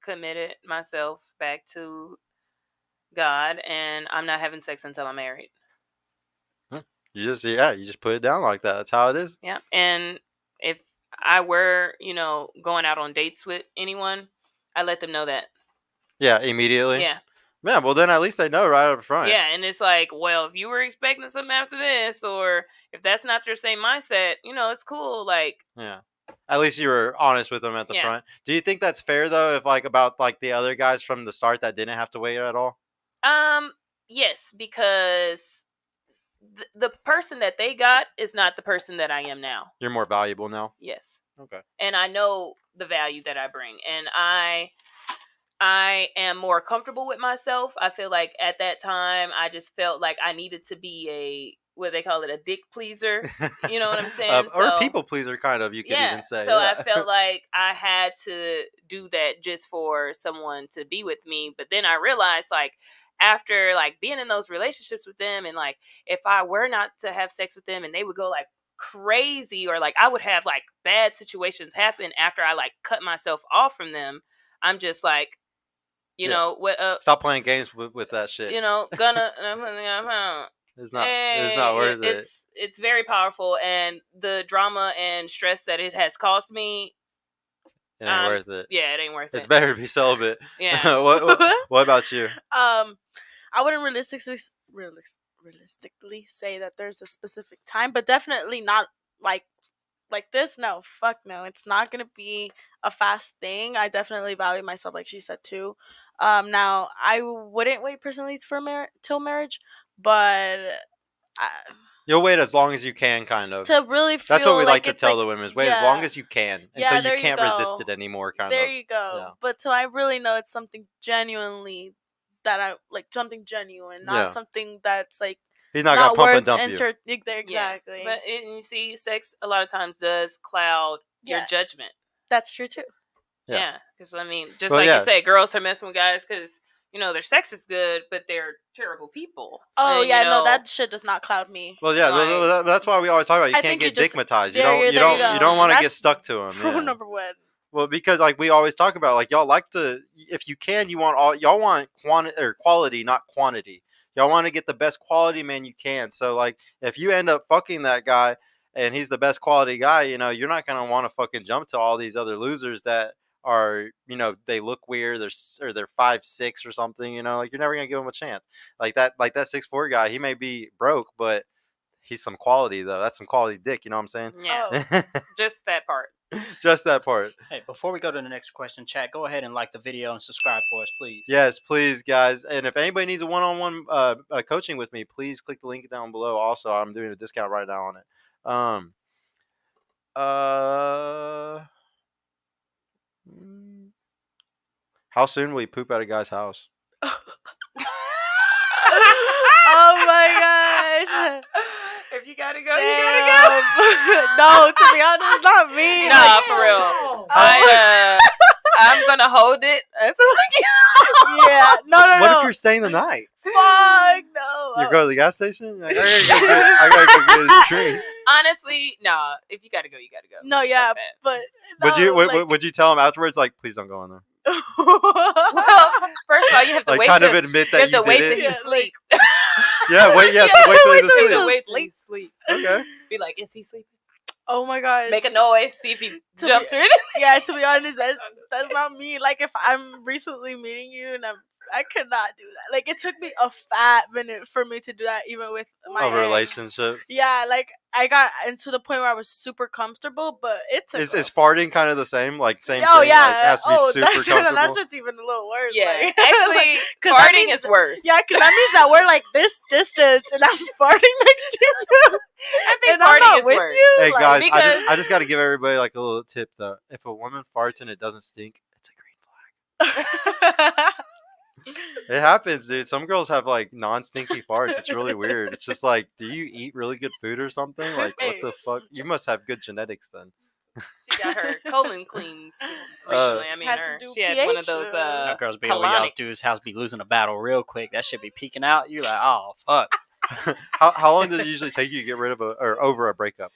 [SPEAKER 3] committed myself back to God, and I'm not having sex until I'm married.
[SPEAKER 1] You just put it down like that. That's how it is.
[SPEAKER 3] Yeah, and if I were, going out on dates with anyone, I let them know that.
[SPEAKER 1] Yeah, immediately.
[SPEAKER 3] Yeah.
[SPEAKER 1] Man, well then at least they know right up front.
[SPEAKER 3] Yeah, and it's like, well, if you were expecting something after this, or if that's not your same mindset, it's cool. Like,
[SPEAKER 1] yeah, at least you were honest with them at the front. Do you think that's fair though? If like about like the other guys from the start that didn't have to wait at all?
[SPEAKER 3] Yes, because the person that they got is not the person that I am now.
[SPEAKER 1] You're more valuable now.
[SPEAKER 3] Yes.
[SPEAKER 1] Okay.
[SPEAKER 3] And I know the value that I bring, and I am more comfortable with myself. I feel like at that time, I just felt like I needed to be what they call it, a dick pleaser. You know what I'm saying?
[SPEAKER 1] Or a people pleaser, kind of, you could even say.
[SPEAKER 3] So I felt like I had to do that just for someone to be with me. But then I realized, like, after, like, being in those relationships with them, and, like, if I were not to have sex with them and they would go, like, crazy, or, like, I would have, like, bad situations happen after I, like, cut myself off from them, I'm just like, you know, what?
[SPEAKER 1] Stop playing games with that shit.
[SPEAKER 3] You know, gonna.
[SPEAKER 1] It's not worth it.
[SPEAKER 3] It's very powerful, and the drama and stress that it has caused me.
[SPEAKER 1] It ain't worth it.
[SPEAKER 3] Yeah, it ain't worth it.
[SPEAKER 1] It's better to be celibate.
[SPEAKER 3] Yeah.
[SPEAKER 1] What about you?
[SPEAKER 2] I wouldn't realistically say that there's a specific time, but definitely not like this. No, fuck no. It's not gonna be a fast thing. I definitely value myself, like she said too. Now I wouldn't wait personally for till marriage, but
[SPEAKER 1] you'll wait as long as you can, kind of.
[SPEAKER 2] To really feel.
[SPEAKER 1] That's what we
[SPEAKER 2] like
[SPEAKER 1] to tell the women: is wait as long as you can until you can't resist it anymore.
[SPEAKER 2] There you go. Yeah. But till I really know it's something genuinely that I like, something genuine, not something that's like.
[SPEAKER 1] He's not gonna pump and dump you.
[SPEAKER 2] Exactly.
[SPEAKER 3] Yeah. But you see, sex a lot of times does cloud your judgment.
[SPEAKER 2] That's true too.
[SPEAKER 3] Yeah, because I mean, just like you say, girls are messing with guys because you know their sex is good, but they're terrible people.
[SPEAKER 2] Oh and, no, that shit does not cloud me.
[SPEAKER 1] Well, yeah, that's why we always talk about you can't get dickmatized. You don't want to get stuck to them.
[SPEAKER 2] Rule number one.
[SPEAKER 1] Well, because like we always talk about, like y'all like to, if you can, y'all want quality, not quantity. Y'all want to get the best quality man you can. So like, if you end up fucking that guy and he's the best quality guy, you know, you're not gonna want to fucking jump to all these other losers that are, you know, they look weird, they're 5'6" or something, you know, like you're never gonna give them a chance. Like that 6'4" guy, he may be broke, but he's some quality though. That's some quality dick, you know what I'm saying?
[SPEAKER 3] Yeah. Just that part.
[SPEAKER 1] Just that part.
[SPEAKER 4] Hey, before we go to the next question, chat, go ahead and like the video and subscribe for us, please.
[SPEAKER 1] Yes, please, guys. And if anybody needs a one-on-one coaching with me, please click the link down below. Also, I'm doing a discount right now on it. How soon will you poop at a guy's house?
[SPEAKER 2] Oh my gosh.
[SPEAKER 3] If you gotta go, you gotta go.
[SPEAKER 2] No, to be honest, not me.
[SPEAKER 3] Nah, for real. I'm gonna hold it.
[SPEAKER 2] Yeah. No.
[SPEAKER 1] What if you're staying the night?
[SPEAKER 2] Fuck no.
[SPEAKER 1] You go to the gas station? Like, I gotta go get a drink.
[SPEAKER 3] Honestly, nah. If you gotta go, you gotta go.
[SPEAKER 2] No, yeah, but
[SPEAKER 1] would you tell him afterwards? Like, please don't go in there.
[SPEAKER 3] Well, first of all, you have to
[SPEAKER 1] like
[SPEAKER 3] wait.
[SPEAKER 1] Kind of admit that you
[SPEAKER 3] wait
[SPEAKER 1] did
[SPEAKER 3] till you sleep.
[SPEAKER 1] Yeah, wait. Yes, wait till he's
[SPEAKER 3] wait till you sleep.
[SPEAKER 1] Okay.
[SPEAKER 3] Be like, is he sleeping?
[SPEAKER 2] Oh my gosh.
[SPEAKER 3] Make a noise. See if he jumps or anything.
[SPEAKER 2] Yeah, to be honest, that's not me. Like, if I'm recently meeting you and I could not do that. Like, it took me a fat minute for me to do that, even with my
[SPEAKER 1] relationship.
[SPEAKER 2] Yeah, like I got into the point where I was super comfortable, but it took.
[SPEAKER 1] Is farting kind of the same? Like same
[SPEAKER 2] oh,
[SPEAKER 1] thing?
[SPEAKER 2] Yeah.
[SPEAKER 1] Like, it has to be super comfortable.
[SPEAKER 2] That shit's even a little worse.
[SPEAKER 3] Yeah,
[SPEAKER 2] like,
[SPEAKER 3] actually, farting is worse.
[SPEAKER 2] Yeah, because that means that we're like this distance, and I'm farting next to you.
[SPEAKER 3] I think farting is worse.
[SPEAKER 2] You,
[SPEAKER 1] hey guys,
[SPEAKER 3] because...
[SPEAKER 1] I just got to give everybody like a little tip though. If a woman farts and it doesn't stink, it's a green flag. It happens, dude. Some girls have like non-stinky farts. It's really weird. It's just like, do you eat really good food or something? Like, what the fuck? You must have good genetics then.
[SPEAKER 3] She got her colon cleans recently. I mean, she had one of those.
[SPEAKER 4] Girls be over y'all's dude's house, be losing a battle real quick. That shit be peeking out. You like, oh fuck.
[SPEAKER 1] How long does it usually take you to get rid of over a breakup?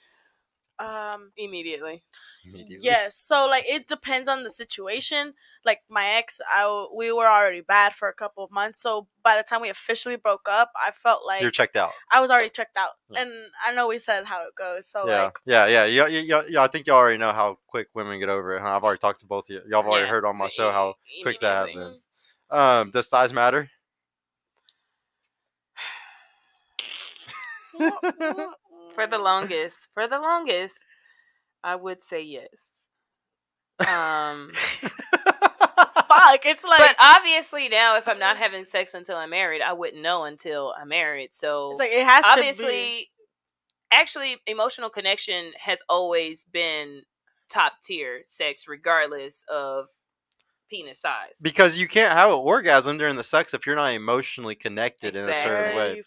[SPEAKER 3] Immediately.
[SPEAKER 2] Yes. So like it depends on the situation. Like my ex, we were already bad for a couple of months. So by the time we officially broke up, I felt like
[SPEAKER 1] you're checked out.
[SPEAKER 2] I was already checked out, and I know we said how it goes. So
[SPEAKER 1] yeah. I think y'all already know how quick women get over it. Huh? I've already talked to both of you. Y'all have already heard on my show how quick that happens. Does size matter?
[SPEAKER 3] For the longest, I would say yes.
[SPEAKER 2] Fuck, it's like.
[SPEAKER 3] But obviously now, if I'm not having sex until I'm married, I wouldn't know until I'm married. So
[SPEAKER 2] it's like it has
[SPEAKER 3] obviously,
[SPEAKER 2] to be.
[SPEAKER 3] Actually, emotional connection has always been top tier sex, regardless of penis size.
[SPEAKER 1] Because you can't have an orgasm during the sex if you're not emotionally connected in a certain way.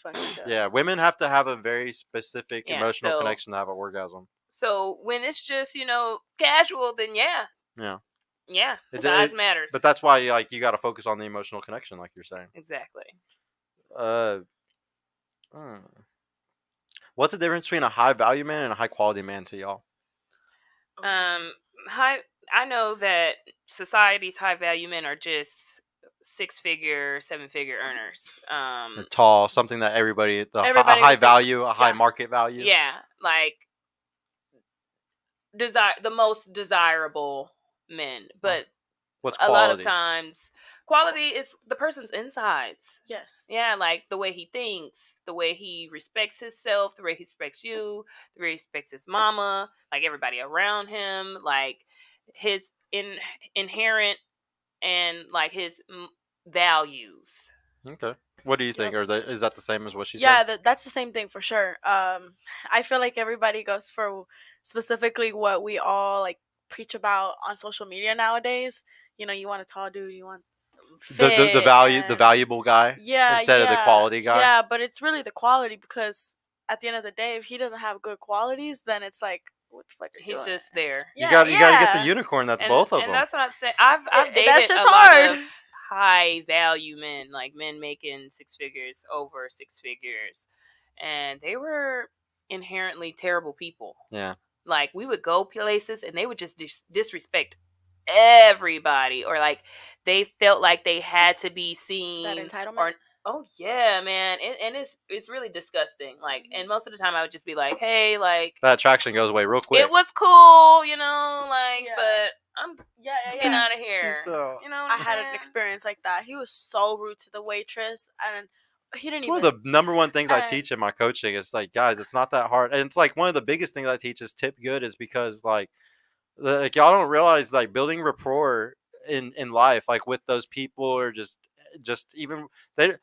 [SPEAKER 1] Yeah, women have to have a very specific emotional connection to have an orgasm.
[SPEAKER 3] So when it's just, casual, then yeah, size matters.
[SPEAKER 1] But that's why you got to focus on the emotional connection, like you're saying.
[SPEAKER 3] Exactly.
[SPEAKER 1] What's the difference between a high value man and a high quality man to y'all?
[SPEAKER 3] I know that society's high value men are just 6-figure, 7-figure earners.
[SPEAKER 1] They're tall, something that everybody, a
[SPEAKER 2] Everybody
[SPEAKER 1] high
[SPEAKER 2] would think,
[SPEAKER 1] value, a high
[SPEAKER 2] yeah.
[SPEAKER 1] market value.
[SPEAKER 3] Yeah, like the most desirable men, but
[SPEAKER 1] What's
[SPEAKER 3] a lot of
[SPEAKER 1] quality?
[SPEAKER 3] times quality is the person's insides.
[SPEAKER 2] Yes.
[SPEAKER 3] Yeah, like the way he thinks, the way he respects himself, the way he respects you, the way he respects his mama, like everybody around him, like his inherent and like his values.
[SPEAKER 1] Okay. What do you think?
[SPEAKER 2] Yep.
[SPEAKER 1] Is that the same as what she
[SPEAKER 2] Yeah,
[SPEAKER 1] said?
[SPEAKER 2] that's the same thing for sure. I feel like everybody goes for specifically what we all like preach about on social media nowadays. You know, you want a tall dude, you want
[SPEAKER 1] The
[SPEAKER 2] fit,
[SPEAKER 1] value, the
[SPEAKER 2] and
[SPEAKER 1] valuable guy,
[SPEAKER 2] yeah,
[SPEAKER 1] instead of the quality guy.
[SPEAKER 2] yeah. But it's really the quality, because at the end of the day, if he doesn't have good qualities, then it's like, what the fuck are you
[SPEAKER 3] He's
[SPEAKER 2] doing?
[SPEAKER 3] just there.
[SPEAKER 1] You
[SPEAKER 2] Yeah,
[SPEAKER 1] got to get the
[SPEAKER 2] yeah.
[SPEAKER 1] unicorn. That's
[SPEAKER 3] And
[SPEAKER 1] both of them.
[SPEAKER 3] that's what I'm saying. I've
[SPEAKER 2] That
[SPEAKER 3] dated
[SPEAKER 2] shit's
[SPEAKER 3] a lot
[SPEAKER 2] hard.
[SPEAKER 3] of high value men, like men making 6 figures, over 6 figures, and they were inherently terrible people.
[SPEAKER 1] Yeah.
[SPEAKER 3] Like we would go places and they would just disrespect everybody, or like they felt like they had to be seen.
[SPEAKER 2] That entitlement.
[SPEAKER 3] Or oh yeah, man, and it's really disgusting. Like, and most of the time I would just be like, hey, like
[SPEAKER 1] That attraction goes away real quick.
[SPEAKER 3] it was cool, you know, like,
[SPEAKER 2] Yeah.
[SPEAKER 3] but I'm
[SPEAKER 2] Yeah.
[SPEAKER 3] getting out of here.
[SPEAKER 1] Peace out.
[SPEAKER 3] You know, what
[SPEAKER 2] I
[SPEAKER 3] I'm
[SPEAKER 2] had an
[SPEAKER 3] saying?
[SPEAKER 2] experience like that. He was so rude to the waitress, and he didn't
[SPEAKER 1] It's
[SPEAKER 2] even.
[SPEAKER 1] one of the number one things I
[SPEAKER 2] and-
[SPEAKER 1] teach in my coaching. It's like, guys, it's not that hard, and it's like one of the biggest things I teach is tip good, is because like y'all don't realize like building rapport in life, like with those people, or just even they.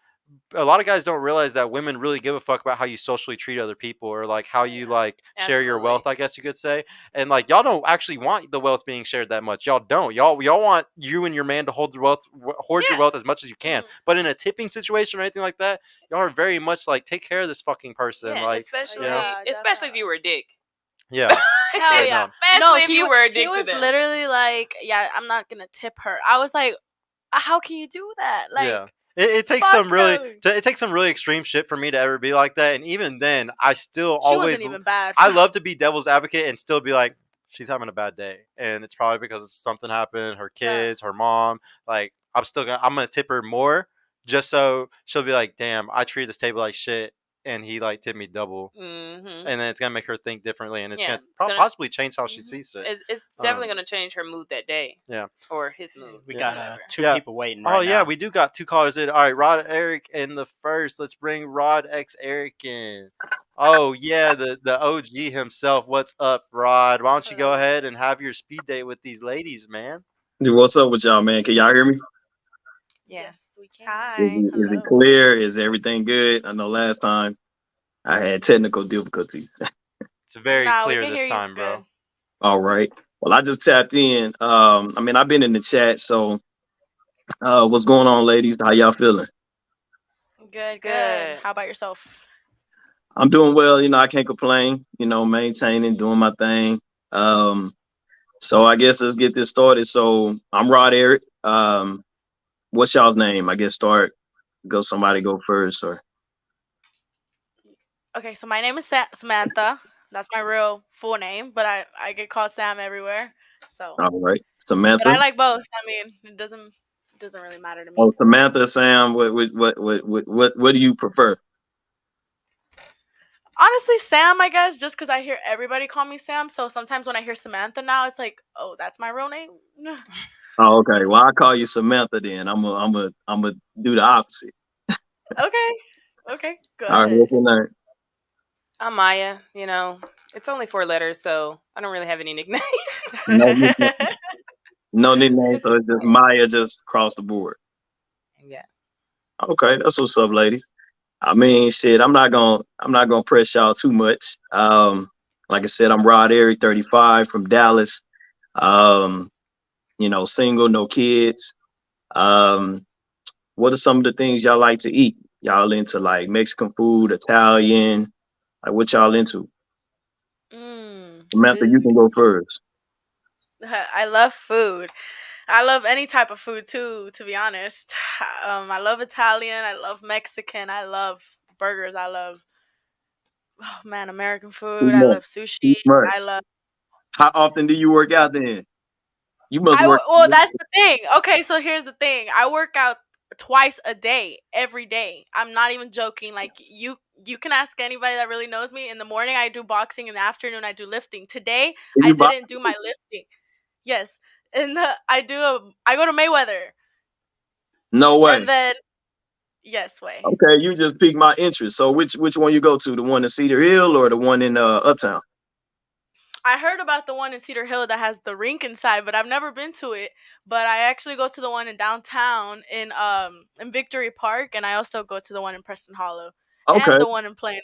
[SPEAKER 1] A lot of guys don't realize that women really give a fuck about how you socially treat other people, or like how you like share your wealth, I guess you could say. And like y'all don't actually want the wealth being shared that much. Y'all don't. Y'all want you and your man to hold the wealth, hoard your wealth as much as you can. But in a tipping situation or anything like that, y'all are very much like, take care of this fucking person.
[SPEAKER 3] Yeah,
[SPEAKER 1] like,
[SPEAKER 3] especially
[SPEAKER 1] you know?
[SPEAKER 3] especially if you were a dick.
[SPEAKER 1] Yeah.
[SPEAKER 2] Hell yeah.
[SPEAKER 3] Especially if
[SPEAKER 2] he,
[SPEAKER 3] you were a dick
[SPEAKER 2] he
[SPEAKER 3] to
[SPEAKER 2] was
[SPEAKER 3] them.
[SPEAKER 2] literally like, yeah, I'm not gonna tip her. I was like, how can you do that? Like,
[SPEAKER 1] yeah. It takes
[SPEAKER 2] fuck
[SPEAKER 1] some really
[SPEAKER 2] no.
[SPEAKER 1] it takes some really extreme shit for me to ever be like that, and even then, I still
[SPEAKER 2] She
[SPEAKER 1] always
[SPEAKER 2] wasn't even bad.
[SPEAKER 1] I love to be devil's advocate and still be like, she's having a bad day, and it's probably because something happened, her kids, her mom. Like, I'm gonna tip her more, just so she'll be like, damn, I treated this table like shit, and he like tipped me double.
[SPEAKER 3] Mm-hmm.
[SPEAKER 1] And then it's gonna make her think differently, and it's
[SPEAKER 3] Yeah,
[SPEAKER 1] gonna possibly change how she
[SPEAKER 3] Mhm.
[SPEAKER 1] sees it.
[SPEAKER 3] It's definitely gonna change her mood that day.
[SPEAKER 1] Yeah.
[SPEAKER 3] Or his mood.
[SPEAKER 4] We
[SPEAKER 1] Yeah.
[SPEAKER 4] got two
[SPEAKER 1] Yeah.
[SPEAKER 4] people waiting
[SPEAKER 1] Oh
[SPEAKER 4] right
[SPEAKER 1] yeah,
[SPEAKER 4] now.
[SPEAKER 1] we do got two callers in. All right, Rod Eric in the first. Let's bring Rod X Eric in. Oh yeah, the OG himself. What's up, Rod? Why don't you go ahead and have your speed date with these ladies, man?
[SPEAKER 8] Dude, what's up with y'all, man? Can y'all hear me?
[SPEAKER 2] Yes, we can.
[SPEAKER 3] Hi.
[SPEAKER 8] Is it clear? Is everything good? I know last time I had technical difficulties.
[SPEAKER 1] It's very
[SPEAKER 2] Nah,
[SPEAKER 1] clear
[SPEAKER 2] we can
[SPEAKER 1] this
[SPEAKER 2] hear you
[SPEAKER 1] time, bro.
[SPEAKER 2] good.
[SPEAKER 8] All right. Well, I just tapped in. I mean, I've been in the chat, so what's going on, ladies? How y'all feeling?
[SPEAKER 2] Good.
[SPEAKER 3] Good.
[SPEAKER 2] How about yourself?
[SPEAKER 8] I'm doing well. You know, I can't complain. You know, maintaining, doing my thing. So I guess let's get this started. So I'm Rod Eric. What's y'all's name? I guess somebody go first, or
[SPEAKER 2] Okay, so my name is Samantha. That's my real full name, but I get called Sam everywhere. So,
[SPEAKER 8] all right, Samantha.
[SPEAKER 2] but I like both. I mean, it doesn't really matter to me.
[SPEAKER 8] Oh, Samantha, Sam. What do you prefer?
[SPEAKER 2] Honestly, Sam, I guess, just because I hear everybody call me Sam. So sometimes when I hear Samantha now, it's like, oh, that's my real name.
[SPEAKER 8] Oh, okay. Well, I call you Samantha then. I'm a do the opposite.
[SPEAKER 2] Okay, good.
[SPEAKER 8] All right, what's your name?
[SPEAKER 3] I'm Maya. You know, it's only 4 letters, so I don't really have any nicknames.
[SPEAKER 8] No nickname, so it's just Maya, just across the board.
[SPEAKER 3] Yeah.
[SPEAKER 8] Okay, that's what's up, ladies. I mean, shit, I'm not gonna press y'all too much. Like I said, I'm Rod Eric, 35, from Dallas. You know, single, no kids. What are some of the things y'all like to eat? Y'all into like Mexican food, Italian? Like, what y'all into? Samantha, you can go first.
[SPEAKER 2] I love food. I love any type of food too, to be honest. I love Italian. I love Mexican. I love burgers. I love, oh man, American food. I love sushi. I love.
[SPEAKER 8] How often do you work out then? You must work.
[SPEAKER 2] Well, that's the thing. Okay, so here's the thing. I work out twice a day, every day. I'm not even joking. Like you can ask anybody that really knows me. In the morning I do boxing, in the afternoon I do lifting. Today I didn't do my lifting. Yes. And I go to Mayweather.
[SPEAKER 8] No way.
[SPEAKER 2] And then yes, way.
[SPEAKER 8] Okay, you just piqued my interest. So which one you go to? The one in Cedar Hill or the one in Uptown?
[SPEAKER 2] I heard about the one in Cedar Hill that has the rink inside, but I've never been to it. But I actually go to the one in downtown in Victory Park, and I also go to the one in Preston Hollow
[SPEAKER 8] Okay.
[SPEAKER 2] and the one in Plano.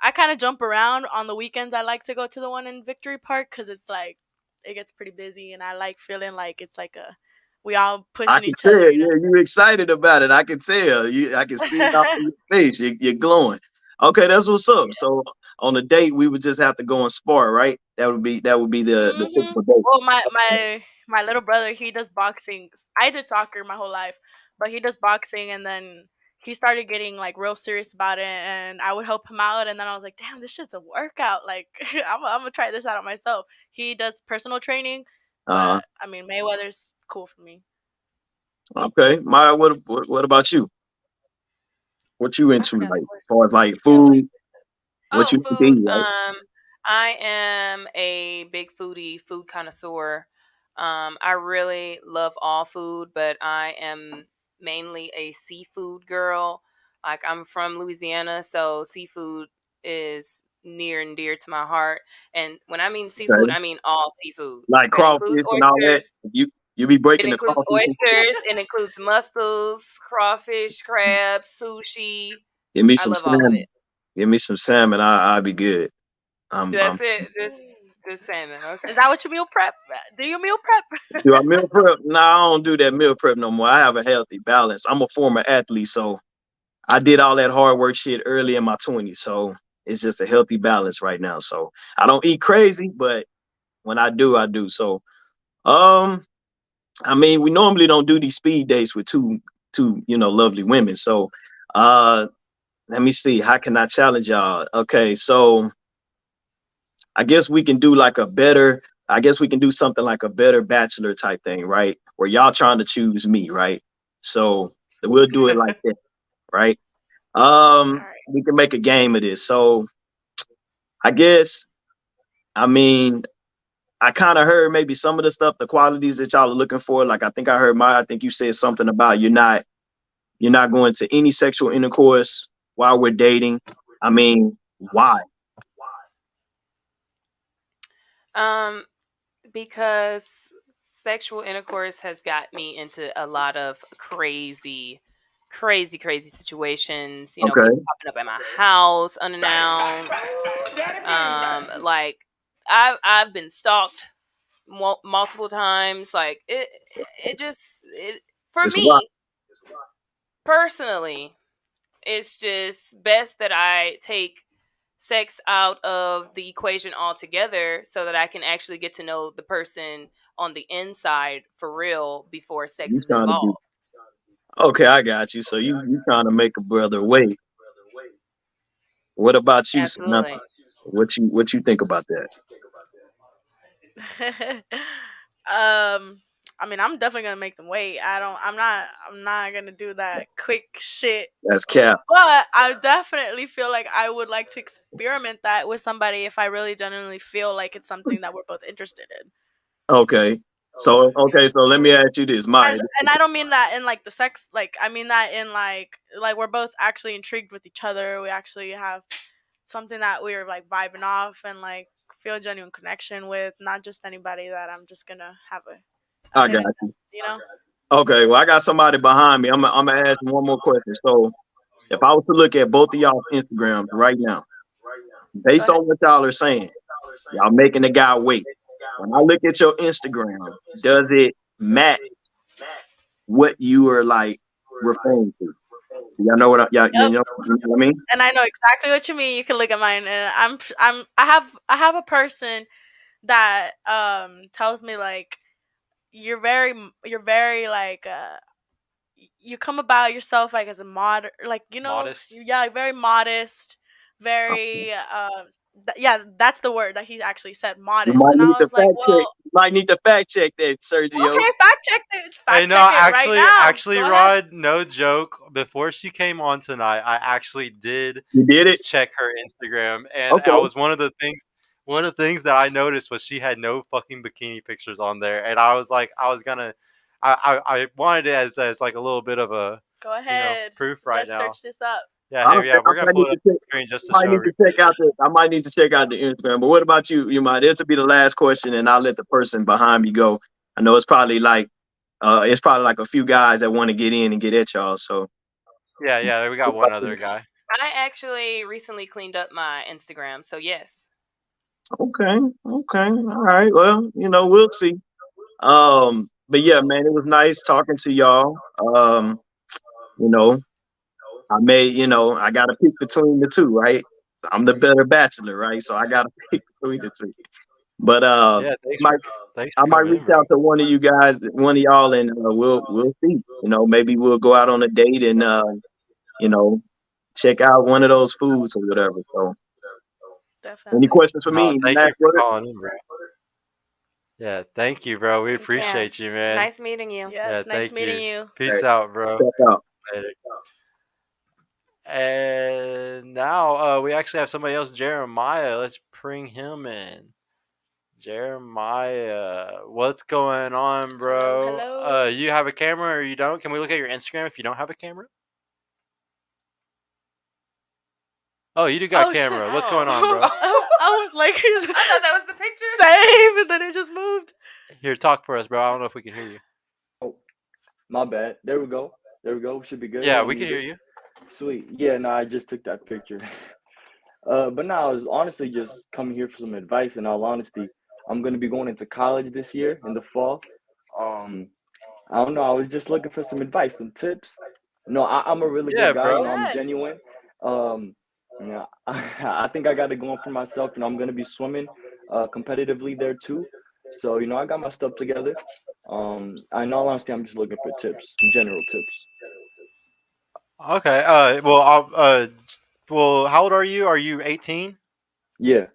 [SPEAKER 2] I kind of jump around on the weekends. I like to go to the one in Victory Park because it's like it gets pretty busy, and I like feeling like it's like we all
[SPEAKER 8] I
[SPEAKER 2] pushing
[SPEAKER 8] can
[SPEAKER 2] each
[SPEAKER 8] tell,
[SPEAKER 2] other.
[SPEAKER 8] yeah, you're excited about it. I can tell. I can see it off your face. You're glowing. Okay, that's what's up. So on a date, we would just have to go and spar, right? That would be the typical date.
[SPEAKER 2] Well, my little brother, he does boxing. I did soccer my whole life, but he does boxing, and then he started getting like real serious about it, and I would help him out, and then I was like, damn, this shit's a workout. Like I'm gonna try this out on myself. He does personal training,
[SPEAKER 8] Uh,
[SPEAKER 2] but I mean Mayweather's cool for me.
[SPEAKER 8] okay. Maya, what about you? What you
[SPEAKER 2] I
[SPEAKER 8] into,
[SPEAKER 2] forgot
[SPEAKER 8] like,
[SPEAKER 2] the
[SPEAKER 8] as far as like
[SPEAKER 2] word.
[SPEAKER 8] food? What
[SPEAKER 3] Oh,
[SPEAKER 8] you like to
[SPEAKER 3] food.
[SPEAKER 8] eat, right?
[SPEAKER 3] I am a big foodie, food connoisseur. I really love all food, but I am mainly a seafood girl. Like I'm from Louisiana, so seafood is near and dear to my heart. And when I mean seafood,
[SPEAKER 8] Okay.
[SPEAKER 3] I mean all seafood.
[SPEAKER 8] Like
[SPEAKER 3] That includes
[SPEAKER 8] crawfish and all that.
[SPEAKER 3] oysters.
[SPEAKER 8] You be
[SPEAKER 3] It
[SPEAKER 8] breaking the
[SPEAKER 3] includes
[SPEAKER 8] crawfish.
[SPEAKER 3] oysters. It includes mussels, crawfish, crabs, sushi.
[SPEAKER 8] Give me
[SPEAKER 3] I
[SPEAKER 8] some
[SPEAKER 3] love all of
[SPEAKER 8] salmon.
[SPEAKER 3] it.
[SPEAKER 8] Give me some salmon. I'll be good. I'm
[SPEAKER 3] That's it. Just salmon. Okay.
[SPEAKER 2] Is that what you meal prep? Do you meal prep?
[SPEAKER 8] Do I meal prep? No, I don't do that meal prep no more. I have a healthy balance. I'm a former athlete, so I did all that hard work shit early in my 20s. So it's just a healthy balance right now. So I don't eat crazy, but when I do, I do. So um, I mean, we normally don't do these speed dates with two lovely women. So let me see. How can I challenge y'all? Okay, so I guess we can do like a better. I guess we can do something like a better bachelor type thing, right? Where y'all trying to choose me, right? So we'll do it like that, right?
[SPEAKER 2] All right.
[SPEAKER 8] We can make a game of this. So I guess, I mean, I kind of heard maybe some of the stuff, the qualities that y'all are looking for. Like I think you said something about you're not going to any sexual intercourse while we're dating. I mean, why?
[SPEAKER 3] Um, because sexual intercourse has got me into a lot of crazy situations. You know,
[SPEAKER 8] Okay.
[SPEAKER 3] people popping up at my house unannounced. Like I've been stalked multiple times. Like it for
[SPEAKER 8] It's why.
[SPEAKER 3] me personally, it's just best that I take sex out of the equation altogether so that I can actually get to know the person on the inside for real before sex
[SPEAKER 8] You
[SPEAKER 3] is
[SPEAKER 8] trying to be
[SPEAKER 3] involved.
[SPEAKER 8] okay? I got you. So you trying to make a brother wait. What about you, Samantha?
[SPEAKER 3] Absolutely.
[SPEAKER 8] What you think about that?
[SPEAKER 2] I mean, I'm definitely gonna make them wait. I'm not gonna do that quick shit.
[SPEAKER 8] That's cap.
[SPEAKER 2] But I definitely feel like I would like to experiment that with somebody if I really genuinely feel like it's something that we're both interested in.
[SPEAKER 8] Okay. So let me ask you this, Maya.
[SPEAKER 2] And I don't mean that in like the sex, like I mean that in like we're both actually intrigued with each other. We actually have something that we're like vibing off and like feel a genuine connection with, not just anybody that I'm just gonna have a
[SPEAKER 8] I
[SPEAKER 2] hit
[SPEAKER 8] got
[SPEAKER 2] at,
[SPEAKER 8] you.
[SPEAKER 2] you know?
[SPEAKER 8] Okay. Well, I got somebody behind me. I'm gonna ask you one more question. So if I was to look at both of y'all's Instagrams right now,
[SPEAKER 2] Go
[SPEAKER 8] based
[SPEAKER 2] ahead.
[SPEAKER 8] on what y'all are saying, y'all making the guy wait. When I look at your Instagram, does it match what you are like referring to? Y'all know
[SPEAKER 2] Yep.
[SPEAKER 8] you know what I mean?
[SPEAKER 2] And I know exactly what you mean. You can look at mine, and I have a person that tells me like you're very like you come about yourself like as a like
[SPEAKER 1] Modest.
[SPEAKER 2] yeah, like, very modest,
[SPEAKER 8] Okay.
[SPEAKER 2] very yeah, that's the word that he actually said,
[SPEAKER 8] You
[SPEAKER 2] modest.
[SPEAKER 8] might
[SPEAKER 2] And
[SPEAKER 8] need
[SPEAKER 2] I
[SPEAKER 8] to
[SPEAKER 2] was like,
[SPEAKER 8] fact check.
[SPEAKER 2] well,
[SPEAKER 8] might need to fact check that, Sergio.
[SPEAKER 3] Okay, fact check it.
[SPEAKER 1] Hey,
[SPEAKER 3] Fact
[SPEAKER 1] no,
[SPEAKER 3] check it right now.
[SPEAKER 1] actually,
[SPEAKER 3] Go ahead.
[SPEAKER 1] Rod, no joke. Before she came on tonight, I actually did
[SPEAKER 8] You did it?
[SPEAKER 1] check her Instagram, and I
[SPEAKER 8] Okay.
[SPEAKER 1] was one of the things that I noticed was she had no fucking bikini pictures on there, and I was like, I wanted it as like a little bit of a
[SPEAKER 2] Go ahead.
[SPEAKER 1] proof right
[SPEAKER 2] Let's
[SPEAKER 1] now.
[SPEAKER 2] search this up.
[SPEAKER 1] Yeah, hey, yeah,
[SPEAKER 8] I
[SPEAKER 1] we're gonna
[SPEAKER 8] might
[SPEAKER 1] pull
[SPEAKER 8] need
[SPEAKER 1] it
[SPEAKER 8] to
[SPEAKER 1] up on
[SPEAKER 8] check.
[SPEAKER 1] the screen just to
[SPEAKER 8] I might
[SPEAKER 1] show
[SPEAKER 8] need to
[SPEAKER 1] everybody.
[SPEAKER 8] check out the. I might need to check out the Instagram. But what about you? You might. This will be the last question, and I'll let the person behind me go. I know it's probably like a few guys that want to get in and get at y'all. So
[SPEAKER 1] Yeah, we got one other guy.
[SPEAKER 3] I actually recently cleaned up my Instagram, so yes.
[SPEAKER 8] okay, all right. Well, we'll see. But yeah, man, it was nice talking to y'all. You know, I got to pick between the two, right? I'm the better bachelor, right? So I got to pick between the two. But
[SPEAKER 1] Yeah, thanks
[SPEAKER 8] I
[SPEAKER 1] for
[SPEAKER 8] might
[SPEAKER 1] coming
[SPEAKER 8] reach
[SPEAKER 1] in, bro.
[SPEAKER 8] out to one of you guys, one of y'all, and we'll see. Maybe we'll go out on a date and you know check out one of those foods or whatever. So,
[SPEAKER 2] Definitely.
[SPEAKER 8] any questions for
[SPEAKER 1] No,
[SPEAKER 8] me?
[SPEAKER 1] thank you
[SPEAKER 8] Last
[SPEAKER 1] for
[SPEAKER 8] word?
[SPEAKER 1] calling in, bro. Yeah, thank you, bro. We
[SPEAKER 3] Yeah.
[SPEAKER 1] appreciate you, man.
[SPEAKER 3] Nice meeting you.
[SPEAKER 2] Yes,
[SPEAKER 1] Yeah,
[SPEAKER 2] nice
[SPEAKER 1] thank
[SPEAKER 2] meeting
[SPEAKER 1] you.
[SPEAKER 2] you.
[SPEAKER 1] Peace
[SPEAKER 8] Right.
[SPEAKER 1] out, bro.
[SPEAKER 8] Check out.
[SPEAKER 1] Later. And now we actually have somebody else, Jeremiah. Let's bring him in. Jeremiah, what's going on, bro?
[SPEAKER 2] Hello.
[SPEAKER 1] You have a camera or you don't? Can we look at your Instagram if you don't have a camera? Oh, you do got a camera.
[SPEAKER 2] Shit.
[SPEAKER 1] What's going on, bro?
[SPEAKER 2] I was like,
[SPEAKER 3] I thought that was the picture.
[SPEAKER 2] same, and then it just moved.
[SPEAKER 1] Here, talk for us, bro. I don't know if we can hear you.
[SPEAKER 9] Oh, my bad. There we go. Should be good.
[SPEAKER 1] Yeah,
[SPEAKER 9] Y'all
[SPEAKER 1] we can
[SPEAKER 9] muted?
[SPEAKER 1] hear you.
[SPEAKER 9] Sweet. Yeah, no, I just took that picture. But no, I was honestly just coming here for some advice. In all honesty, I'm gonna be going into college this year in the fall. Um, I don't know. I was just looking for some advice, some tips. No, I'm a really
[SPEAKER 1] Yeah,
[SPEAKER 9] good guy.
[SPEAKER 1] bro.
[SPEAKER 9] I'm
[SPEAKER 2] Good.
[SPEAKER 9] genuine. Um, I think I got to go on for myself, and I'm gonna be swimming competitively there too. So I got my stuff together. In all honesty, I'm just looking for tips, general tips.
[SPEAKER 1] Okay. Well, how old are you? Are you 18?
[SPEAKER 9] Yeah,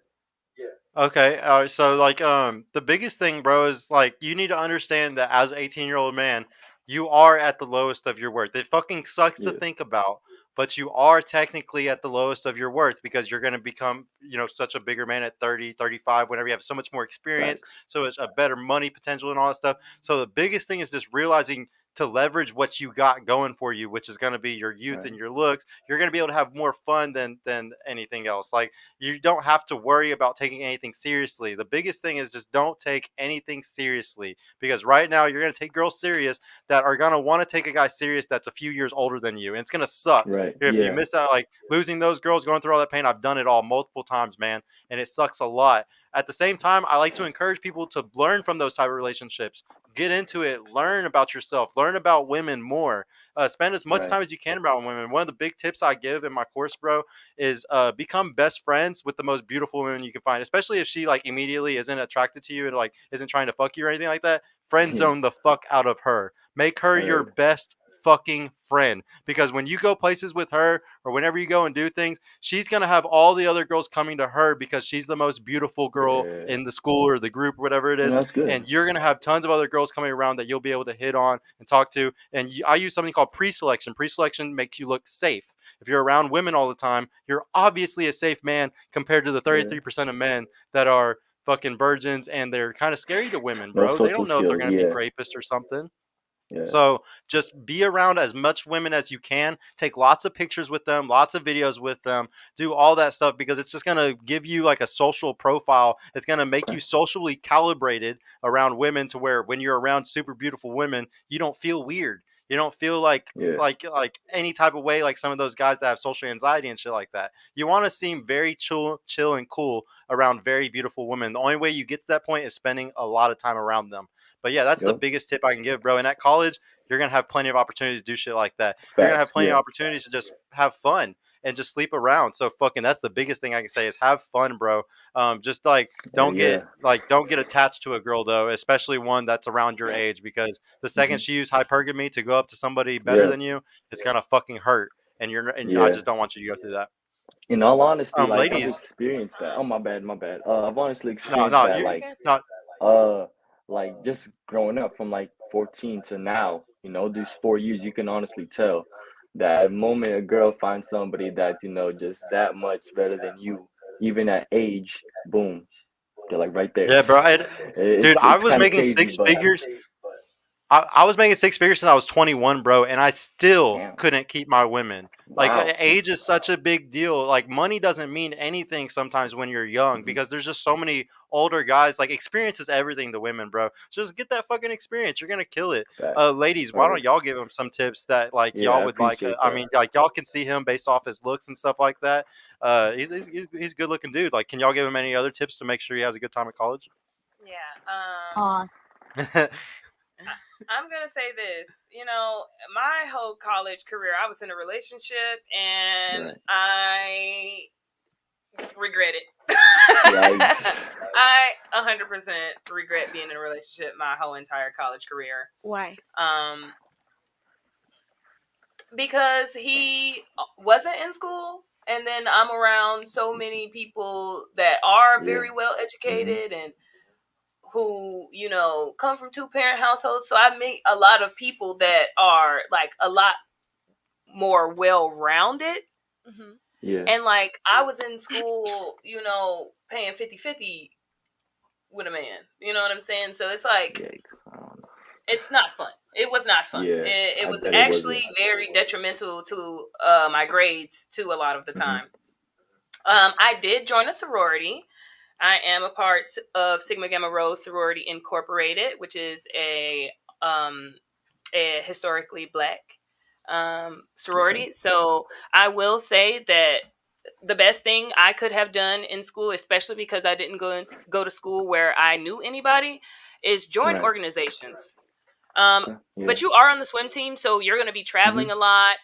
[SPEAKER 1] Okay, so like the biggest thing, bro, is like you need to understand that as an 18-year-old man, you are at the lowest of your worth. It fucking sucks to
[SPEAKER 9] yeah,
[SPEAKER 1] think about, but you are technically at the lowest of your worth because you're going to become, such a bigger man at 30, 35 whenever you have so much more experience,
[SPEAKER 9] facts.
[SPEAKER 1] so much a better money potential and all that stuff. So the biggest thing is just realizing to leverage what you got going for you, which is going to be your youth
[SPEAKER 9] Right,
[SPEAKER 1] and your looks. You're going to be able to have more fun than anything else. Like you don't have to worry about taking anything seriously. The biggest thing is just don't take anything seriously because right now you're going to take girls serious that are going to want to take a guy serious that's a few years older than you. And it's going to suck.
[SPEAKER 9] right,
[SPEAKER 1] If you
[SPEAKER 9] yeah,
[SPEAKER 1] miss out, like losing those girls, going through all that pain, I've done it all multiple times, man. And it sucks a lot. At the same time, I like to encourage people to learn from those type of relationships. Get into it, learn about yourself, learn about women more. Spend as much
[SPEAKER 9] right,
[SPEAKER 1] time as you can about women. One of the big tips I give in my course, bro, is become best friends with the most beautiful women you can find, especially if she like immediately isn't attracted to you and like isn't trying to fuck you or anything like that. Friend
[SPEAKER 9] yeah,
[SPEAKER 1] zone the fuck out of her. Make her your
[SPEAKER 9] heard,
[SPEAKER 1] best fucking friend because when you go places with her or whenever you go and do things, she's going to have all the other girls coming to her because she's the most beautiful girl
[SPEAKER 9] yeah,
[SPEAKER 1] in the school or the group or whatever it is,
[SPEAKER 9] that's good,
[SPEAKER 1] and you're going to have tons of other girls coming around that you'll be able to hit on and talk to. And I use something called pre-selection. Pre-selection makes you look safe. If you're around women all the time, you're obviously a safe man compared to the
[SPEAKER 9] yeah,
[SPEAKER 1] 33% of men that are fucking virgins and they're kind of scary to women,
[SPEAKER 9] no
[SPEAKER 1] bro. They
[SPEAKER 9] social
[SPEAKER 1] don't know if they're
[SPEAKER 9] skills,
[SPEAKER 1] going to be
[SPEAKER 9] yeah,
[SPEAKER 1] rapists or something.
[SPEAKER 9] yeah,
[SPEAKER 1] So just be around as much women as you can. Take lots of pictures with them, lots of videos with them. Do all that stuff because it's just going to give you like a social profile. It's going to make you
[SPEAKER 9] right,
[SPEAKER 1] socially calibrated around women to where when you're around super beautiful women, you don't feel weird. You don't feel
[SPEAKER 9] yeah,
[SPEAKER 1] like any type of way like some of those guys that have social anxiety and shit like that. You want to seem very chill and cool around very beautiful women. The only way you get to that point is spending a lot of time around them. But yeah, that's the
[SPEAKER 9] yep,
[SPEAKER 1] biggest tip I can give, bro. And at college, you're gonna have plenty of opportunities to do shit like that. You're gonna have
[SPEAKER 9] facts,
[SPEAKER 1] plenty of
[SPEAKER 9] yeah,
[SPEAKER 1] opportunities to just have fun and just sleep around. So fucking that's the biggest thing I can say is have fun, bro. Just like
[SPEAKER 9] yeah,
[SPEAKER 1] don't get attached to a girl though, especially one that's around your age, because the second
[SPEAKER 9] hmm,
[SPEAKER 1] she used hypergamy to go up to somebody better
[SPEAKER 9] yeah,
[SPEAKER 1] than you, it's gonna fucking hurt. And I
[SPEAKER 9] yeah.
[SPEAKER 1] just don't want you to go through that.
[SPEAKER 9] In all honesty, like I've
[SPEAKER 1] Ladies,
[SPEAKER 9] experienced that. Oh, my bad, my bad. I've honestly
[SPEAKER 1] no,
[SPEAKER 9] experienced
[SPEAKER 1] no,
[SPEAKER 9] that.
[SPEAKER 2] You're
[SPEAKER 1] you
[SPEAKER 9] Like,
[SPEAKER 2] good.
[SPEAKER 1] not.
[SPEAKER 9] uh, like just growing up from like 14 to now, these 4 years, you can honestly tell that the moment a girl finds somebody that, just that much better than you, even at age, boom, they're like right there.
[SPEAKER 1] Yeah, bro. Dude,
[SPEAKER 9] it's
[SPEAKER 1] I
[SPEAKER 9] it's
[SPEAKER 1] was
[SPEAKER 9] kind of
[SPEAKER 1] making
[SPEAKER 9] crazy,
[SPEAKER 1] six
[SPEAKER 9] but
[SPEAKER 1] figures. I was making six figures since I was 21, bro, and I still
[SPEAKER 9] damn,
[SPEAKER 1] couldn't keep my women. Like,
[SPEAKER 9] wow,
[SPEAKER 1] age is such a big deal. Like, money doesn't mean anything sometimes when you're young
[SPEAKER 9] hmm
[SPEAKER 1] because there's just so many older guys. Like, experience is everything to women, bro. Just get that fucking experience. You're gonna kill it.
[SPEAKER 9] facts.
[SPEAKER 1] Ladies, why don't
[SPEAKER 9] Word.
[SPEAKER 1] y'all give him some tips that like
[SPEAKER 9] Yeah, I
[SPEAKER 1] y'all would like?
[SPEAKER 9] appreciate
[SPEAKER 1] I
[SPEAKER 9] that.
[SPEAKER 1] mean, like y'all can see him based off his looks and stuff like that. He's a good looking dude. Like, can y'all give him any other tips to make sure he has a good time at college?
[SPEAKER 3] Yeah.
[SPEAKER 7] Pause.
[SPEAKER 3] I'm gonna say this. My whole college career, I was in a relationship, and
[SPEAKER 9] Right.
[SPEAKER 3] I regret it.
[SPEAKER 9] Yikes.
[SPEAKER 3] I 100% regret being in a relationship my whole entire college career.
[SPEAKER 2] Why?
[SPEAKER 3] Because he wasn't in school, and then I'm around so many people that are
[SPEAKER 9] Yeah.
[SPEAKER 3] very well
[SPEAKER 9] hmm
[SPEAKER 3] educated and who come from two-parent households. So I meet a lot of people that are like a lot more well-rounded.
[SPEAKER 2] Mm-hmm.
[SPEAKER 9] Yeah.
[SPEAKER 3] And like I was in school, paying 50-50 with a man. You know what I'm saying? So it's like
[SPEAKER 9] Yikes. I don't know.
[SPEAKER 3] it's not fun. It was not fun.
[SPEAKER 9] Yeah,
[SPEAKER 3] It
[SPEAKER 9] I
[SPEAKER 3] was
[SPEAKER 9] bet it wasn't.
[SPEAKER 3] actually very detrimental to my grades too a lot of the
[SPEAKER 9] hmm
[SPEAKER 3] time. I did join a sorority. I am a part of Sigma Gamma Rho Sorority Incorporated, which is a historically black sorority.
[SPEAKER 9] Okay.
[SPEAKER 3] So I will say that the best thing I could have done in school, especially because I didn't go to school where I knew anybody, is join
[SPEAKER 9] Right.
[SPEAKER 3] organizations.
[SPEAKER 9] Okay. Yeah.
[SPEAKER 3] But you are on the swim team, so you're going to be traveling
[SPEAKER 9] hmm
[SPEAKER 3] a lot.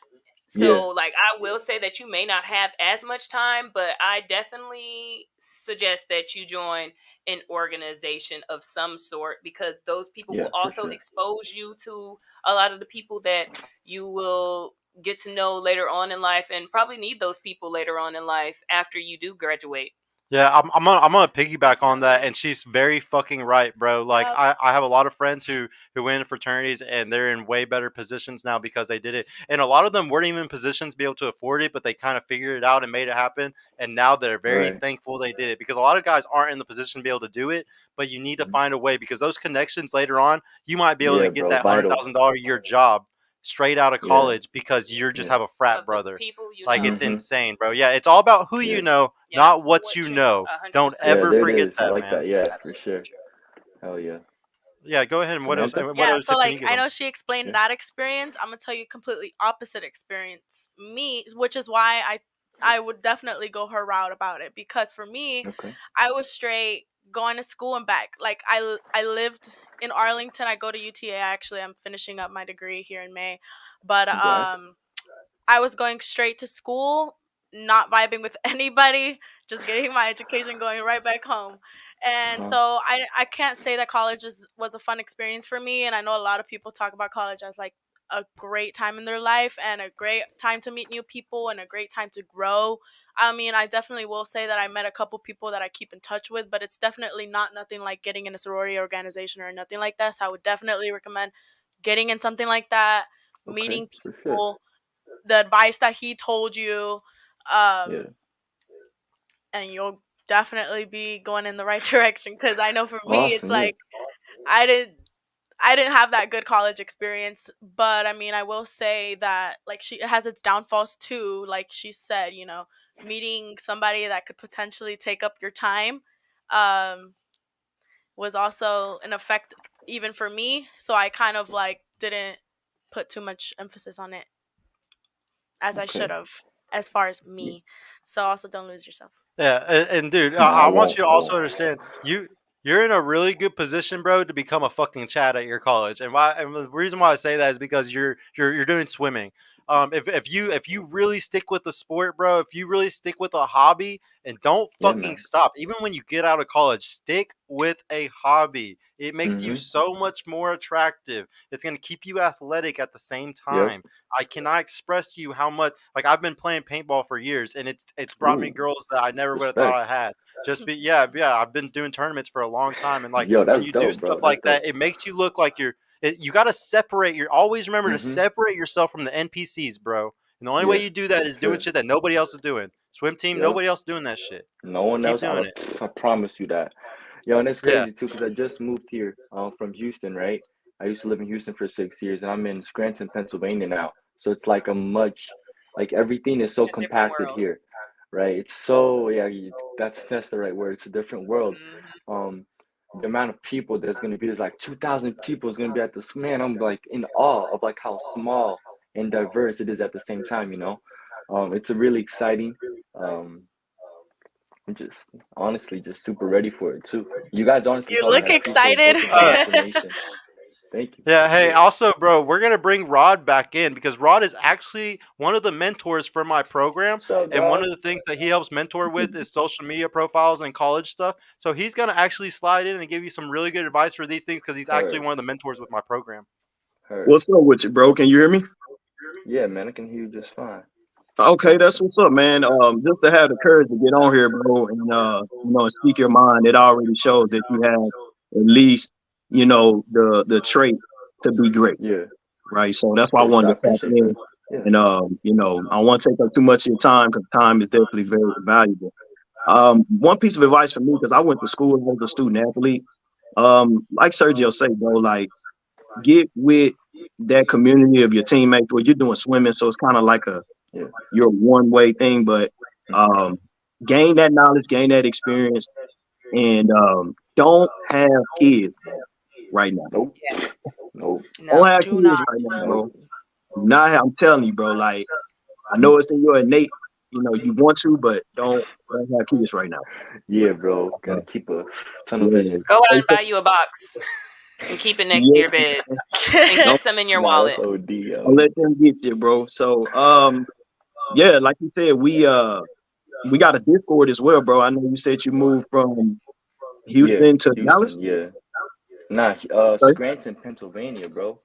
[SPEAKER 9] Yeah.
[SPEAKER 3] So, like, I will say that you may not have as much time, but I definitely suggest that you join an organization of some sort because those people
[SPEAKER 9] Yeah.
[SPEAKER 3] will
[SPEAKER 9] For
[SPEAKER 3] also
[SPEAKER 9] sure.
[SPEAKER 3] expose you to a lot of the people that you will get to know later on in life and probably need those people later on in life after you do graduate.
[SPEAKER 1] Yeah, I'm gonna piggyback on that,
[SPEAKER 2] Definitely.
[SPEAKER 1] and she's very fucking right, bro. Like
[SPEAKER 2] Yep.
[SPEAKER 1] I have a lot of friends who went in fraternities and they're in way better positions now because they did it. And a lot of them weren't even in positions to be able to afford it, but they kind of figured it out and made it happen. And now they're very
[SPEAKER 9] Right.
[SPEAKER 1] thankful they did it because a lot of guys aren't in the position to be able to do it, but you need to
[SPEAKER 9] hmm
[SPEAKER 1] find a way because those connections later on, you might be able to
[SPEAKER 9] Yeah,
[SPEAKER 1] get
[SPEAKER 9] bro.
[SPEAKER 1] that hundred
[SPEAKER 9] Vital.
[SPEAKER 1] thousand dollar a year job straight out of
[SPEAKER 9] Yeah.
[SPEAKER 1] college because you just
[SPEAKER 9] Yeah.
[SPEAKER 1] have a frat
[SPEAKER 3] Of the
[SPEAKER 1] brother.
[SPEAKER 3] people you
[SPEAKER 1] Like
[SPEAKER 3] know.
[SPEAKER 1] it's
[SPEAKER 9] hmm
[SPEAKER 1] insane, bro. Yeah, it's all about who you
[SPEAKER 9] Yeah.
[SPEAKER 1] know,
[SPEAKER 3] Yeah.
[SPEAKER 1] not what
[SPEAKER 3] What
[SPEAKER 1] you
[SPEAKER 3] you know,
[SPEAKER 1] know. Don't
[SPEAKER 3] 100%.
[SPEAKER 9] Yeah.
[SPEAKER 1] ever
[SPEAKER 9] There it
[SPEAKER 1] forget
[SPEAKER 9] is. I
[SPEAKER 1] that,
[SPEAKER 9] like
[SPEAKER 1] man.
[SPEAKER 9] that. Yeah, for
[SPEAKER 3] Absolutely
[SPEAKER 9] sure.
[SPEAKER 3] true.
[SPEAKER 9] Hell yeah.
[SPEAKER 1] Yeah, go ahead. And
[SPEAKER 9] Samantha.
[SPEAKER 1] what
[SPEAKER 2] Yeah,
[SPEAKER 1] other
[SPEAKER 2] so
[SPEAKER 1] tip can you
[SPEAKER 2] like
[SPEAKER 1] give
[SPEAKER 2] I
[SPEAKER 1] them?
[SPEAKER 2] know she explained
[SPEAKER 9] Yeah.
[SPEAKER 2] that experience. I'm gonna tell you completely opposite experience. Me, which is why I would definitely go her route about it because for me,
[SPEAKER 9] Okay.
[SPEAKER 2] I was straight going to school and back. Like I lived in Arlington. I go to UTA actually. I'm finishing up my degree here in May. But
[SPEAKER 9] Congrats.
[SPEAKER 2] I was going straight to school, not vibing with anybody, just getting my education, going right back home.
[SPEAKER 9] Uh
[SPEAKER 2] And
[SPEAKER 9] huh.
[SPEAKER 2] so I can't say that college was a fun experience for me. And I know a lot of people talk about college as like a great time in their life and a great time to meet new people and a great time to grow. I mean, I definitely will say that I met a couple people that I keep in touch with, but it's definitely not nothing like getting in a sorority organization or nothing like that. So I would definitely recommend getting in something like that,
[SPEAKER 9] Okay.
[SPEAKER 2] meeting
[SPEAKER 9] For sure.
[SPEAKER 2] people, the advice that he told you,
[SPEAKER 9] Yeah.
[SPEAKER 2] um, and you'll definitely be going in the right direction. Because I know for me, it's
[SPEAKER 9] Awesome. Yeah.
[SPEAKER 2] like I didn't. I didn't have that good college experience, but I mean, I will say that like it has its downfalls too. Like she said, meeting somebody that could potentially take up your time, um, was also an effect even for me. So I kind of like didn't put too much emphasis on it as I should
[SPEAKER 9] Okay.
[SPEAKER 2] have, as far as
[SPEAKER 9] Yeah.
[SPEAKER 2] me. So also don't lose yourself.
[SPEAKER 1] Yeah, and dude,
[SPEAKER 9] No, I
[SPEAKER 1] I want
[SPEAKER 9] won't.
[SPEAKER 1] you to
[SPEAKER 9] I
[SPEAKER 1] also
[SPEAKER 9] won't.
[SPEAKER 1] understand you're in a really good position, bro, to become a fucking Chad at your college. And the reason why I say that is because you're doing swimming. If you really stick with the sport, bro, if you really stick with a hobby and don't
[SPEAKER 9] Yeah,
[SPEAKER 1] fucking
[SPEAKER 9] man.
[SPEAKER 1] stop, even when you get out of college, stick with a hobby. It makes you
[SPEAKER 9] hmm
[SPEAKER 1] so much more attractive. It's gonna keep you athletic at the same
[SPEAKER 9] Yep.
[SPEAKER 1] time. I cannot express to you how much like I've been playing paintball for years and it's brought me
[SPEAKER 9] Ooh.
[SPEAKER 1] girls that I never would have thought I
[SPEAKER 9] Respect.
[SPEAKER 1] had. Just be yeah, I've been doing tournaments for a long time. And like
[SPEAKER 9] Yo,
[SPEAKER 1] when
[SPEAKER 9] that's
[SPEAKER 1] you do
[SPEAKER 9] dope,
[SPEAKER 1] stuff
[SPEAKER 9] bro. That's
[SPEAKER 1] like
[SPEAKER 9] dope.
[SPEAKER 1] that, it makes you look like you got to separate always remember to
[SPEAKER 9] Mm-hmm.
[SPEAKER 1] separate yourself from the NPCs, bro. And the only way
[SPEAKER 9] Yeah,
[SPEAKER 1] you do that
[SPEAKER 9] for
[SPEAKER 1] is doing
[SPEAKER 9] sure.
[SPEAKER 1] shit that nobody else is doing. Swim team,
[SPEAKER 9] Yep.
[SPEAKER 1] nobody else doing that shit.
[SPEAKER 9] No one
[SPEAKER 1] Keep
[SPEAKER 9] else.
[SPEAKER 1] doing it.
[SPEAKER 9] I promise you that. Yo, and it's
[SPEAKER 1] Yeah.
[SPEAKER 9] crazy too, because I just moved here from Houston, right? I used to live in Houston for 6 years, and I'm in Scranton, Pennsylvania now. So it's like like everything is so
[SPEAKER 3] A different
[SPEAKER 9] compacted
[SPEAKER 3] world.
[SPEAKER 9] here, right? It's so, yeah, that's the right word. It's a different world.
[SPEAKER 3] Hmm.
[SPEAKER 9] The amount of people there's like 2,000 people is gonna be at this, man. I'm like in awe of like how small and diverse it is at the same time, you know. It's a really exciting. Um, I'm just honestly just super ready for it too. You guys honestly
[SPEAKER 2] You
[SPEAKER 9] helped me.
[SPEAKER 2] look
[SPEAKER 9] I appreciate
[SPEAKER 2] excited.
[SPEAKER 9] both of y'all information. Thank you.
[SPEAKER 1] Yeah, hey,
[SPEAKER 9] Yeah.
[SPEAKER 1] also, bro, we're gonna bring Rod back in because Rod is actually one of the mentors for my program,
[SPEAKER 9] What's up,
[SPEAKER 1] and one
[SPEAKER 9] dog?
[SPEAKER 1] of the things that he helps mentor with is social media profiles and college stuff. So he's gonna actually slide in and give you some really good advice for these things because he's actually
[SPEAKER 9] Heard.
[SPEAKER 1] one of the mentors with my program.
[SPEAKER 9] Heard.
[SPEAKER 8] What's up with you, bro? Can you hear me?
[SPEAKER 9] Yeah, man, I can hear you just fine.
[SPEAKER 8] Okay, that's
[SPEAKER 9] Awesome.
[SPEAKER 8] what's up, man. Just to have the courage to get on here, bro, and and speak your mind, it already shows that you have at least, the trait to be great,
[SPEAKER 9] Yeah,
[SPEAKER 8] right? So that's why I
[SPEAKER 9] for sure. I
[SPEAKER 8] wanted to tap
[SPEAKER 9] appreciate that.
[SPEAKER 8] in,
[SPEAKER 9] Yeah.
[SPEAKER 8] and I don't want to take up too much of your time because time is definitely very valuable. One piece of advice for me, because I went to school as a student athlete, like Sergio say, bro, like get with that community of your teammates. Where you're doing swimming, so it's kind of like
[SPEAKER 9] Yeah.
[SPEAKER 8] your one way thing, but
[SPEAKER 9] Mm-hmm.
[SPEAKER 8] um, gain that knowledge, gain that experience, and don't have kids right now.
[SPEAKER 9] Nope.
[SPEAKER 3] Yeah.
[SPEAKER 9] Nope.
[SPEAKER 8] Don't
[SPEAKER 3] No.
[SPEAKER 8] have
[SPEAKER 2] Do
[SPEAKER 8] kids
[SPEAKER 2] not.
[SPEAKER 8] right now, bro.
[SPEAKER 9] Nope.
[SPEAKER 8] Not I'm telling you, bro. Like I know it's in your innate, you want to, but don't have kids right now.
[SPEAKER 9] Yeah, bro. Gotta
[SPEAKER 8] Uh,
[SPEAKER 9] keep a tunnel
[SPEAKER 8] yeah,
[SPEAKER 9] vision.
[SPEAKER 3] Go out
[SPEAKER 8] Hey,
[SPEAKER 3] and buy you a box and keep it next to
[SPEAKER 8] yeah.
[SPEAKER 3] your bed and keep
[SPEAKER 8] Don't
[SPEAKER 3] some in your
[SPEAKER 9] Nah, that's
[SPEAKER 3] wallet.
[SPEAKER 9] OD,
[SPEAKER 8] don't
[SPEAKER 9] yo.
[SPEAKER 8] let them get you, bro. So yeah, like you said, we got a Discord as well, bro. I know you said you moved from
[SPEAKER 9] Yeah,
[SPEAKER 8] Houston to Dallas.
[SPEAKER 9] Houston. Yeah. Nah,
[SPEAKER 8] Okay.
[SPEAKER 9] Scranton, Pennsylvania, bro.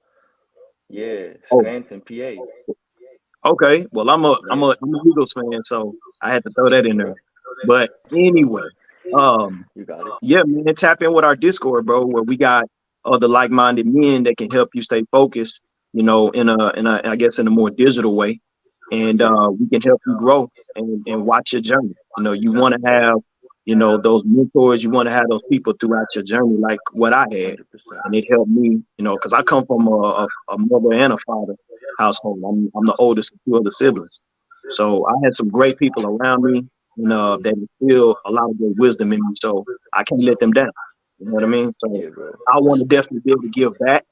[SPEAKER 9] Yeah,
[SPEAKER 8] Oh,
[SPEAKER 9] Scranton, PA.
[SPEAKER 8] okay. Well, I'm a I'm
[SPEAKER 9] Yeah.
[SPEAKER 8] a I'm a Eagles fan, so I had to throw that in
[SPEAKER 9] Okay.
[SPEAKER 8] there. But
[SPEAKER 9] That's what's up,
[SPEAKER 8] anyway,
[SPEAKER 9] man.
[SPEAKER 8] um,
[SPEAKER 9] You got it.
[SPEAKER 8] yeah, man, tap in with our Discord, bro, where we got other like-minded men that can help you stay focused, in a I guess in a more digital way, and
[SPEAKER 9] Yeah.
[SPEAKER 8] we can help you grow and watch your journey. You want to have, those mentors. You want to have those people throughout your journey, like what I had,
[SPEAKER 9] 100%.
[SPEAKER 8] and it helped me, because I come from a mother and a father household. I'm the oldest of two other siblings, so I had some great people around me, that instill a lot of good wisdom in me. So I can't let them down. You know what I mean? So
[SPEAKER 9] Yeah, bro.
[SPEAKER 8] I want to
[SPEAKER 9] Respect.
[SPEAKER 8] definitely be able to give back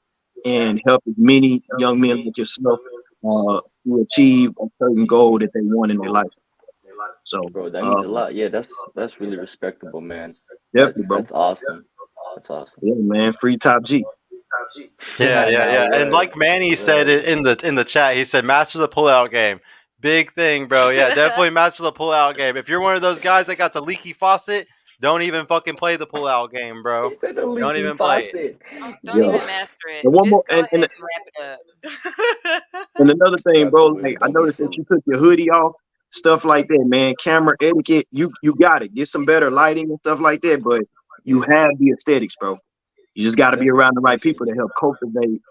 [SPEAKER 8] and help as many young men like yourself to achieve a certain goal that they want in their life. So
[SPEAKER 9] Bro, that means a lot. Yeah, that's really respectable, man.
[SPEAKER 8] definitely, bro.
[SPEAKER 9] That's awesome. That's awesome.
[SPEAKER 8] Yeah, man. Free top G.
[SPEAKER 1] Yeah, yeah,
[SPEAKER 9] Nah,
[SPEAKER 1] yeah. And
[SPEAKER 9] word.
[SPEAKER 1] like Manny said
[SPEAKER 9] Word.
[SPEAKER 1] it in the chat, he said master the pullout game. Big thing, bro. Yeah, definitely master the pullout game. If you're one of those guys that got the leaky faucet, don't even fucking play the pullout game, bro.
[SPEAKER 9] He said the
[SPEAKER 1] Don't
[SPEAKER 9] leaky
[SPEAKER 1] even play it.
[SPEAKER 9] faucet.
[SPEAKER 3] Don't
[SPEAKER 9] Yo.
[SPEAKER 3] even master it.
[SPEAKER 8] And one more,
[SPEAKER 3] Just go ahead and wrap it up.
[SPEAKER 8] and another thing,
[SPEAKER 9] Wrap it
[SPEAKER 8] bro.
[SPEAKER 9] with
[SPEAKER 8] Like
[SPEAKER 9] it.
[SPEAKER 8] I
[SPEAKER 9] Don't be
[SPEAKER 8] noticed that
[SPEAKER 9] silly.
[SPEAKER 8] you took your hoodie off, stuff like that, man. Camera etiquette, you got it. Get some better lighting and stuff like that. But you
[SPEAKER 9] Yeah.
[SPEAKER 8] have the aesthetics, bro. You just got to be
[SPEAKER 9] Thank you.
[SPEAKER 8] around the right
[SPEAKER 9] Appreciate
[SPEAKER 8] people to
[SPEAKER 9] that.
[SPEAKER 8] help cultivate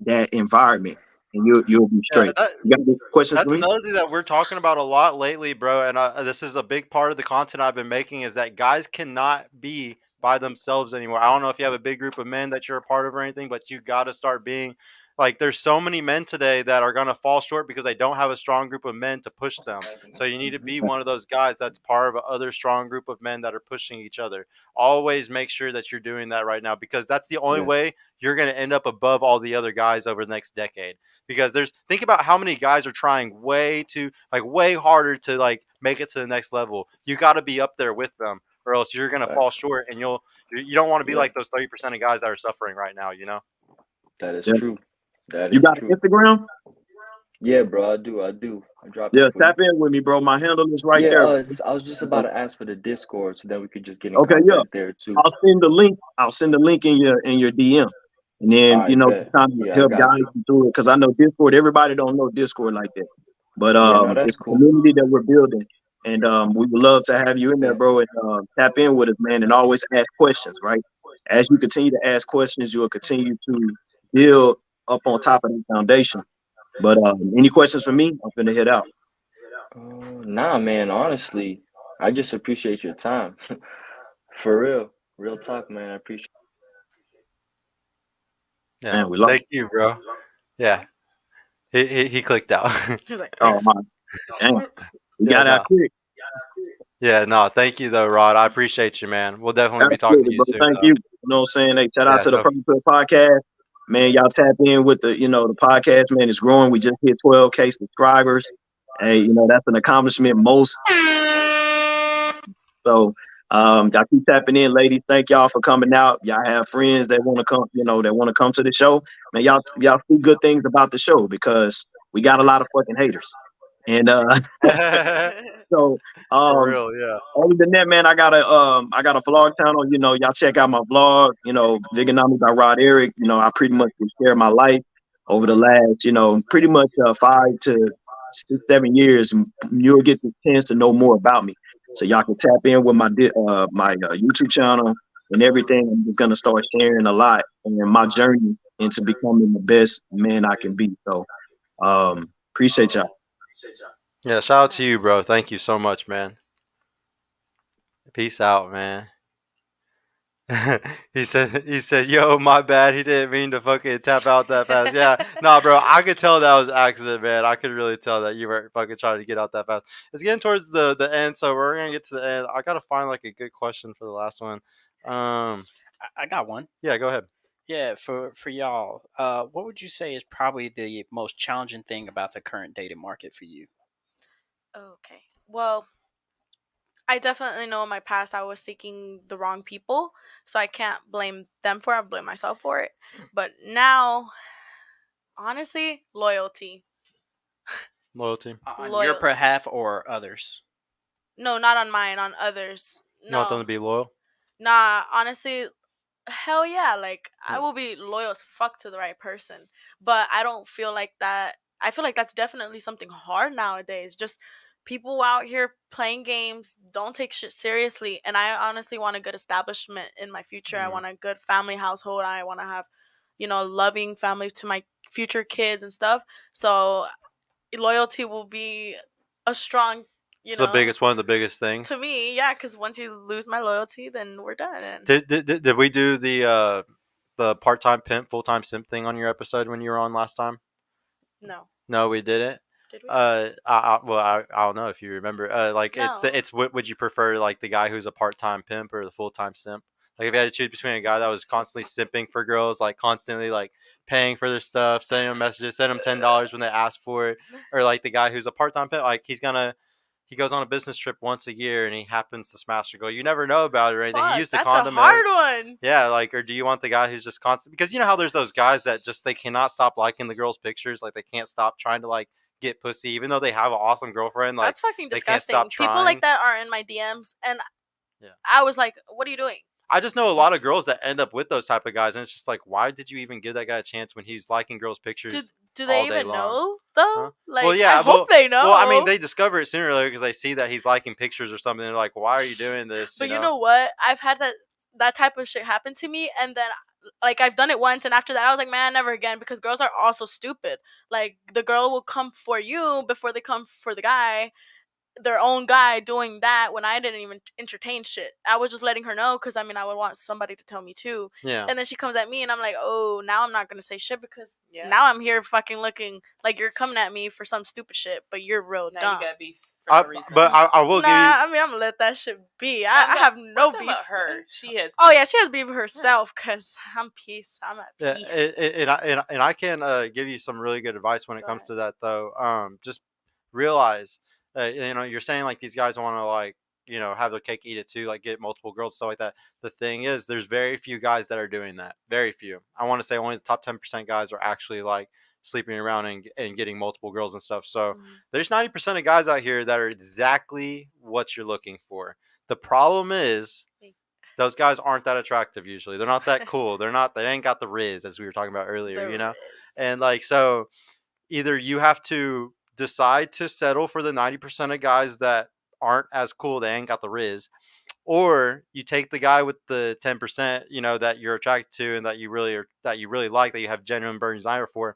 [SPEAKER 8] that environment, and you'll be
[SPEAKER 1] Yeah,
[SPEAKER 8] straight. You got any questions for
[SPEAKER 1] that's
[SPEAKER 8] me?
[SPEAKER 1] another thing that we're talking about a lot lately, bro. And this is a big part of the content I've been making is that guys cannot be by themselves anymore. I don't know if you have a big group of men that you're a part of or anything, but you got to start being like, there's so many men today that are going to fall short because they don't have a strong group of men to push them. So you need to
[SPEAKER 9] Mm-hmm.
[SPEAKER 1] be one of those guys that's part of another strong group of men that are pushing each other. Always make sure that you're doing that right now because that's the only
[SPEAKER 9] Yeah.
[SPEAKER 1] way you're going to end up above all the other guys over the next decade because think about how many guys are trying way harder to like make it to the next level. You got to be up there with them or else you're going to fall
[SPEAKER 9] Facts.
[SPEAKER 1] short and you don't want to be
[SPEAKER 9] Yeah.
[SPEAKER 1] like those 30% of guys that are suffering right now, you know?
[SPEAKER 9] That is
[SPEAKER 8] Yeah.
[SPEAKER 9] true. That
[SPEAKER 8] You
[SPEAKER 9] is
[SPEAKER 8] got an
[SPEAKER 9] true.
[SPEAKER 8] Instagram?
[SPEAKER 9] Yeah, bro. I do. I dropped it
[SPEAKER 8] Yeah,
[SPEAKER 9] for you.
[SPEAKER 8] tap in with me, bro. My handle is right
[SPEAKER 9] Yeah.
[SPEAKER 8] there.
[SPEAKER 9] I was just about to ask for the Discord so that we could just get in
[SPEAKER 8] Okay, yeah.
[SPEAKER 9] contact there too.
[SPEAKER 8] I'll send the link. I'll send the link in your DM, and
[SPEAKER 9] All
[SPEAKER 8] then
[SPEAKER 9] right, bet.
[SPEAKER 8] kind of
[SPEAKER 9] Yeah, I
[SPEAKER 8] help
[SPEAKER 9] got
[SPEAKER 8] guide
[SPEAKER 9] you.
[SPEAKER 8] you through it because I know Discord. Everybody don't know Discord like that, but
[SPEAKER 9] Yeah, no, that's
[SPEAKER 8] it's a
[SPEAKER 9] cool.
[SPEAKER 8] community that we're building, And we would love to have you in there, bro, and tap in with us, man, and always ask questions, right? As you continue to ask questions, you will continue to build up on top of the foundation. But any questions for me? I'm finna head out.
[SPEAKER 9] Nah, man. Honestly, I just appreciate your time. For real, real talk, man. I appreciate.
[SPEAKER 1] Yeah.
[SPEAKER 8] Man, we lost.
[SPEAKER 1] Thank you, bro. Yeah. He clicked out.
[SPEAKER 2] He was like,
[SPEAKER 8] Oh
[SPEAKER 2] thanks.
[SPEAKER 8] my, dang, we
[SPEAKER 1] Yeah,
[SPEAKER 8] got out
[SPEAKER 1] no.
[SPEAKER 8] quick.
[SPEAKER 1] Yeah, no. Thank you though, Rod. I appreciate you, man. We'll definitely be talking to
[SPEAKER 8] Absolutely,
[SPEAKER 1] you
[SPEAKER 8] bro.
[SPEAKER 1] soon
[SPEAKER 8] Thank
[SPEAKER 1] though.
[SPEAKER 8] you. You know what I'm saying? Hey, shout out
[SPEAKER 1] Yeah,
[SPEAKER 8] to the
[SPEAKER 1] no.
[SPEAKER 8] Purple Podcast. Man, y'all tap in with the podcast, man. It's growing. We just hit 12K subscribers. Hey, that's an accomplishment most. So y'all keep tapping in, ladies. Thank y'all for coming out. Y'all have friends that want to come, that want to come to the show. Man, y'all see good things about the show because we got a lot of fucking haters. And so
[SPEAKER 1] For real, yeah.
[SPEAKER 8] other than that, man, I got a vlog channel. Y'all check out my vlog. Veganomics by Rod Eric. I pretty much share my life over the last, pretty much 5 to 6, 7 years. And you'll get the chance to know more about me. So y'all can tap in with my YouTube channel and everything. I'm just gonna start sharing a lot and my journey into becoming the best man I can be. So appreciate y'all.
[SPEAKER 1] Yeah, shout out to you, bro. Thank you so much, man. Peace out, man. he said, yo, my bad. He didn't mean to fucking tap out that fast. Yeah. Nah, bro, I could tell that was an accident, man. I could really tell that you weren't fucking trying to get out that fast. It's getting towards the end, so we're gonna get to the end. I gotta find like a good question for the last one.
[SPEAKER 4] I got one.
[SPEAKER 1] Yeah, go ahead.
[SPEAKER 4] Yeah, for y'all, what would you say is probably the most challenging thing about the current dating market for you?
[SPEAKER 2] Okay. Well, I definitely know in my past I was seeking the wrong people, so I can't blame them for it. I blame myself for it. But now, honestly, loyalty.
[SPEAKER 1] Loyalty.
[SPEAKER 4] On your
[SPEAKER 2] Loyalty.
[SPEAKER 4] behalf or others?
[SPEAKER 2] No, not on mine, on others.
[SPEAKER 1] You want them
[SPEAKER 2] No.
[SPEAKER 1] to be loyal?
[SPEAKER 2] Nah, honestly, hell yeah. Like, I
[SPEAKER 1] Yeah.
[SPEAKER 2] will be loyal as fuck to the right person. But I don't feel like that. I feel like that's definitely something hard nowadays. Just people out here playing games, don't take shit seriously. And I honestly want a good establishment in my future. I want a good family household. I want to have, loving family to my future kids and stuff. So loyalty will be a strong,
[SPEAKER 1] It's the biggest one of the biggest things.
[SPEAKER 2] to me, yeah, because once you lose my loyalty, then we're done.
[SPEAKER 1] Did we do the part-time pimp, full-time simp thing on your episode when you were on last time?
[SPEAKER 2] No.
[SPEAKER 1] No, we didn't.
[SPEAKER 2] Did we?
[SPEAKER 1] I don't know if you remember. Like
[SPEAKER 2] No.
[SPEAKER 1] it's would you prefer like the guy who's a part-time pimp or the full-time simp? Like if you had to choose between a guy that was constantly simping for girls, like constantly like paying for their stuff, sending them messages, send them $10 when they ask for it, or like the guy who's a part-time pimp, like he goes on a business trip once a year and he happens to smash a girl. You never know about it or anything.
[SPEAKER 2] Fuck,
[SPEAKER 1] He used the
[SPEAKER 2] that's
[SPEAKER 1] condom.
[SPEAKER 2] a hard one.
[SPEAKER 1] Yeah, like, or do you want the guy who's just constant? Because you know how there's those guys that just they cannot stop liking the girls' pictures, like they can't stop trying to like get pussy, even though they have an awesome girlfriend. Like
[SPEAKER 2] That's fucking
[SPEAKER 1] they can't
[SPEAKER 2] disgusting.
[SPEAKER 1] stop
[SPEAKER 2] People
[SPEAKER 1] trying.
[SPEAKER 2] like that are in my DMs, and
[SPEAKER 1] Yeah.
[SPEAKER 2] I was like, "What are you doing?"
[SPEAKER 1] I just know a lot of girls that end up with those type of guys, and it's just like, why did you even give that guy a chance when he's liking girls' pictures?
[SPEAKER 2] Do they
[SPEAKER 1] all day
[SPEAKER 2] even
[SPEAKER 1] long?
[SPEAKER 2] know though?
[SPEAKER 1] Huh?
[SPEAKER 2] Like,
[SPEAKER 1] Well, yeah,
[SPEAKER 2] I hope they know.
[SPEAKER 1] Well, I mean, they discover it sooner or later because they see that he's liking pictures or something. They're like, why are you doing this?
[SPEAKER 2] But you know what? I've had that type of shit happen to me, and then like I've done it once, and after that I was like, man, never again, because girls are also stupid. Like the girl will come for you before they come for the guy. Their own guy doing that when I didn't even entertain shit. I was just letting her know because I mean I would want somebody to tell me too.
[SPEAKER 1] Yeah.
[SPEAKER 2] And then she comes at me and I'm like, oh, now I'm not gonna say shit because now I'm here fucking looking like you're coming at me for some stupid shit, but you're real
[SPEAKER 3] Now
[SPEAKER 2] dumb.
[SPEAKER 3] you got beef for no reason.
[SPEAKER 1] But I will give you.
[SPEAKER 2] I mean I'm gonna let that shit be. I have no beef.
[SPEAKER 3] About her. She has.
[SPEAKER 2] Oh yeah, she has beef with herself because I'm peace. I'm at peace.
[SPEAKER 1] And I can give you some really good advice when it comes to that though. Just realize, you're saying like these guys want to like have their cake eat it too, like get multiple girls stuff like that. The thing is, there's very few guys that are doing that. Very few. I want to say only the top 10% guys are actually like sleeping around and getting multiple girls and stuff. So there's 90% of guys out here that are exactly what you're looking for. The problem is those guys aren't that attractive usually. They're not that cool. They ain't got the riz as we were talking about earlier,
[SPEAKER 2] Riz.
[SPEAKER 1] And like so either you have to decide to settle for the 90% of guys that aren't as cool, they ain't got the riz, or you take the guy with the 10%, that you're attracted to and that you really like, that you have genuine burning desire for,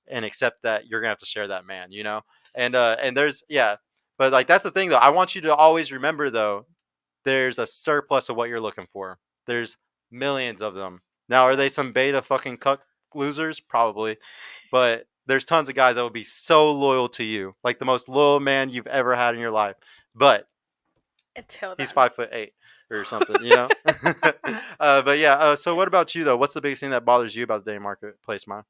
[SPEAKER 1] and accept that you're gonna have to share that man, and there's but like that's the thing though. I want you to always remember though, there's a surplus of what you're looking for. There's millions of them. Now, are they some beta fucking cuck losers? Probably, but there's tons of guys that will be so loyal to you, like the most loyal man you've ever had in your life. But
[SPEAKER 2] Until
[SPEAKER 1] he's
[SPEAKER 2] then.
[SPEAKER 1] 5'8" or something, but yeah. So what about you though? What's the biggest thing that bothers you about the dating marketplace, man?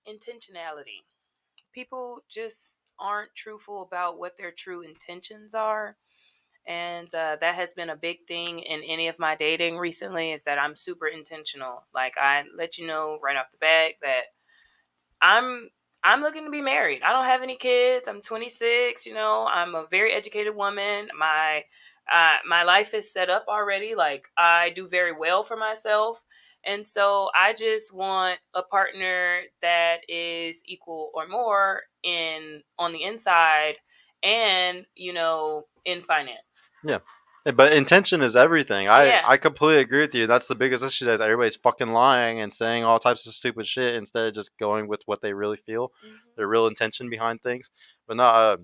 [SPEAKER 3] Intentionality. People just aren't truthful about what their true intentions are. And that has been a big thing in any of my dating recently, is that I'm super intentional. Like, I let you know right off the bat that I'm looking to be married. I don't have any kids. I'm 26. I'm a very educated woman. My life is set up already. Like, I do very well for myself. And so I just want a partner that is equal or more on the inside and, in finance.
[SPEAKER 1] Yeah. But intention is everything.
[SPEAKER 3] Yeah.
[SPEAKER 1] I completely agree with you. That's the biggest issue, is everybody's fucking lying and saying all types of stupid shit instead of just going with what they really feel, their real intention behind things. But no, I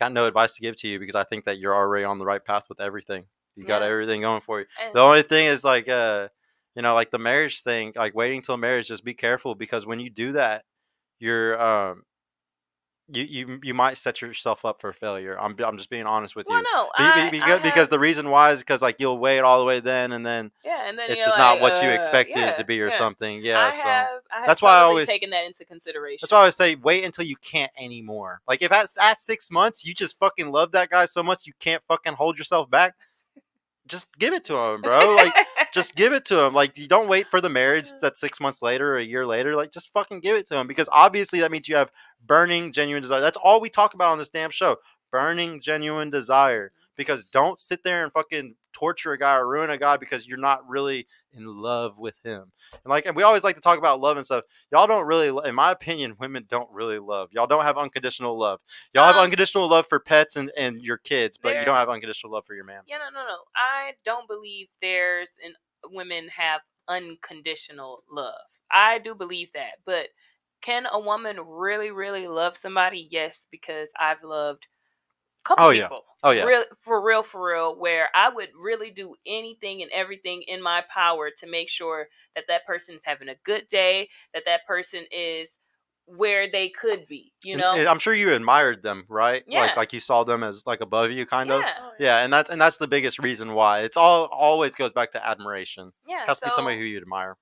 [SPEAKER 1] got no advice to give to you, because I think that you're already on the right path with everything. You got everything going for you. The only thing is like, like the marriage thing, like waiting till marriage, just be careful, because when you do that, you're you might set yourself up for failure. I'm just being honest with you.
[SPEAKER 3] Well, no,
[SPEAKER 1] because the reason why is because like you'll wait all the way then, and then it's just not what you expected it to be or something. Yeah,
[SPEAKER 3] I
[SPEAKER 1] so
[SPEAKER 3] have
[SPEAKER 1] that's
[SPEAKER 3] totally
[SPEAKER 1] why I always
[SPEAKER 3] taken that into consideration.
[SPEAKER 1] That's why I always say wait until you can't anymore. Like if at 6 months you just fucking love that guy so much you can't fucking hold yourself back, just give it to him, bro. Like, just give it to him. Like, you don't wait for the marriage that's 6 months later or a year later. Like, just fucking give it to him, because obviously that means you have burning, genuine desire. That's all we talk about on this damn show. Burning, genuine desire. Because don't sit there and fucking torture a guy or ruin a guy because you're not really in love with him. And we always like to talk about love and stuff. Y'all don't really, in my opinion, women don't really love. Y'all don't have unconditional love. Y'all have unconditional love for pets and your kids, but you don't have unconditional love for your man.
[SPEAKER 3] Yeah, no. I don't believe women have unconditional love. I do believe that, but can a woman really, really love somebody? Yes, because I've loved couple people.
[SPEAKER 1] Oh yeah.
[SPEAKER 3] Real, for real, where I would really do anything and everything in my power to make sure that person is having a good day, that person is where they could be,
[SPEAKER 1] And I'm sure you admired them, right?
[SPEAKER 3] Yeah.
[SPEAKER 1] Like you saw them as like above you, kind of.
[SPEAKER 3] Yeah.
[SPEAKER 1] Yeah, and that's the biggest reason why. It's always goes back to admiration.
[SPEAKER 3] Yeah.
[SPEAKER 1] It has to be somebody who you admire.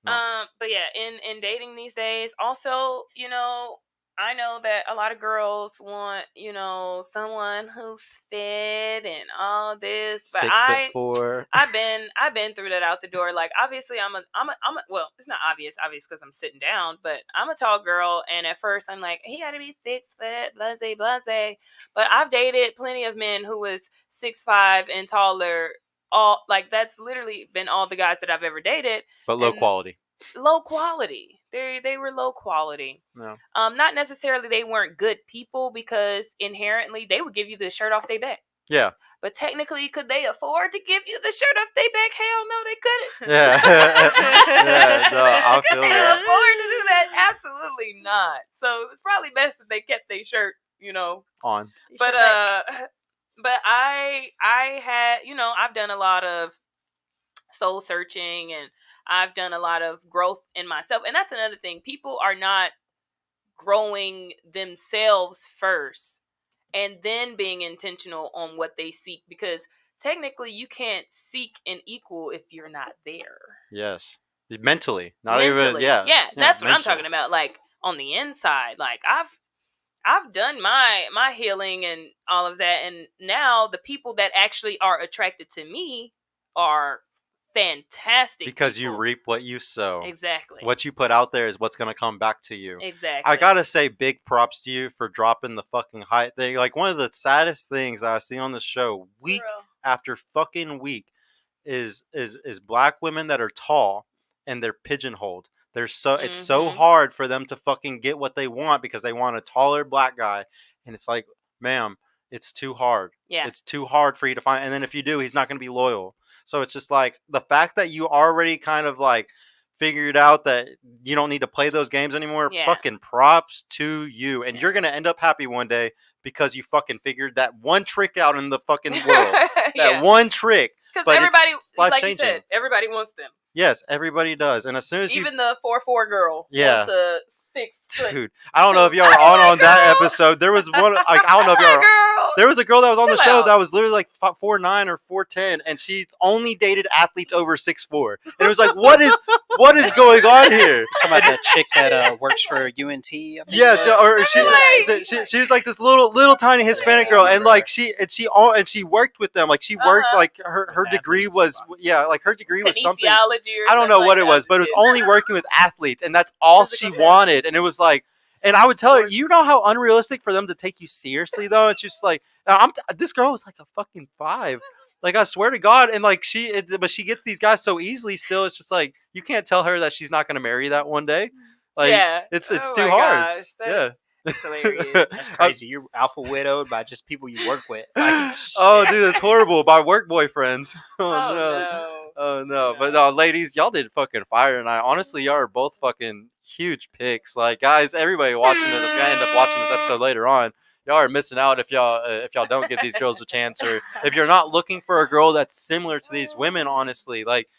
[SPEAKER 3] No. But yeah, in dating these days, also, I know that a lot of girls want, someone who's fit and all this, but
[SPEAKER 1] 6'4".
[SPEAKER 3] I've been through that out the door. Like, obviously I'm a well, it's not obvious because I'm sitting down, but I'm a tall girl, and at first I'm like, he got to be 6 foot, blase. But I've dated plenty of men who was 6'5" and taller. All, like, that's literally been all the guys that I've ever dated.
[SPEAKER 1] But low quality.
[SPEAKER 3] Low quality. They were low quality.
[SPEAKER 1] No.
[SPEAKER 3] Not necessarily they weren't good people, because inherently they would give you the shirt off their back.
[SPEAKER 1] Yeah.
[SPEAKER 3] But technically, could they afford to give you the shirt off their back? Hell no, they couldn't.
[SPEAKER 1] Yeah. Yeah, no, I feel
[SPEAKER 3] Could they
[SPEAKER 1] that.
[SPEAKER 3] afford to do that? Absolutely not. So it's probably best that they kept their shirt,
[SPEAKER 1] on.
[SPEAKER 3] But I had, I've done a lot of soul searching, and I've done a lot of growth in myself. And that's another thing. People are not growing themselves first and then being intentional on what they seek, because technically you can't seek an equal if you're not there.
[SPEAKER 1] Yes. Mentally. Not even, yeah.
[SPEAKER 3] Yeah, that's what I'm talking about. Like, on the inside, like, I've done my healing and all of that, and now the people that actually are attracted to me are fantastic,
[SPEAKER 1] because
[SPEAKER 3] people.
[SPEAKER 1] You reap what you sow.
[SPEAKER 3] Exactly.
[SPEAKER 1] What you put out there is what's going to come back to you.
[SPEAKER 3] Exactly.
[SPEAKER 1] I gotta say big props to you for dropping the fucking height thing. Like, one of the saddest things I see on the show week after fucking week is black women that are tall and they're pigeonholed. It's so hard for them to fucking get what they want because they want a taller black guy, and it's like, ma'am, it's too hard.
[SPEAKER 3] Yeah.
[SPEAKER 1] It's too hard for you to find. And then if you do, he's not going to be loyal. So it's just like the fact that you already kind of like figured out that you don't need to play those games anymore.
[SPEAKER 3] Yeah.
[SPEAKER 1] Fucking props to you. And
[SPEAKER 3] Yeah.
[SPEAKER 1] you're going to end up happy one day because you fucking figured that one trick out in the fucking world. That one trick.
[SPEAKER 3] Because everybody, like you
[SPEAKER 1] life-changing.
[SPEAKER 3] said, everybody wants them.
[SPEAKER 1] Yes, everybody does. And as soon as
[SPEAKER 3] Even the 4'4" girl wants a 6 foot.
[SPEAKER 1] Dude, I don't know if y'all were on that episode. There was one, like, I don't know if y'all were, there was a girl that was on the show that was literally like 4'9" or 4'10", and she only dated athletes over 6'4". And it was like, what is going on here?
[SPEAKER 4] Talking about that chick that works for UNT.
[SPEAKER 1] Yes, or she was like this little tiny Hispanic girl, and like she worked with them. Like she worked like her degree was like her degree was something. I don't know what it was, but it was only working with athletes, and that's all she wanted. And it was like, and I would tell her, you know how unrealistic for them to take you seriously though. It's just like, this girl was like a fucking 5. Like, I swear to God. And like but she gets these guys so easily still. It's just like, you can't tell her that she's not going to marry that one day. Like, it's too hard.
[SPEAKER 3] That's hilarious.
[SPEAKER 4] That's crazy. You're alpha widowed by just people you work with. Like,
[SPEAKER 1] oh, dude, that's horrible. By work boyfriends.
[SPEAKER 3] Oh,
[SPEAKER 1] no. But no, ladies, y'all did fucking fire tonight. Honestly, y'all are both fucking huge picks. Like, guys, everybody watching this, that's gonna end up watching this episode later on. Y'all are missing out if y'all don't give these girls a chance, or if you're not looking for a girl that's similar to these women. Honestly, like,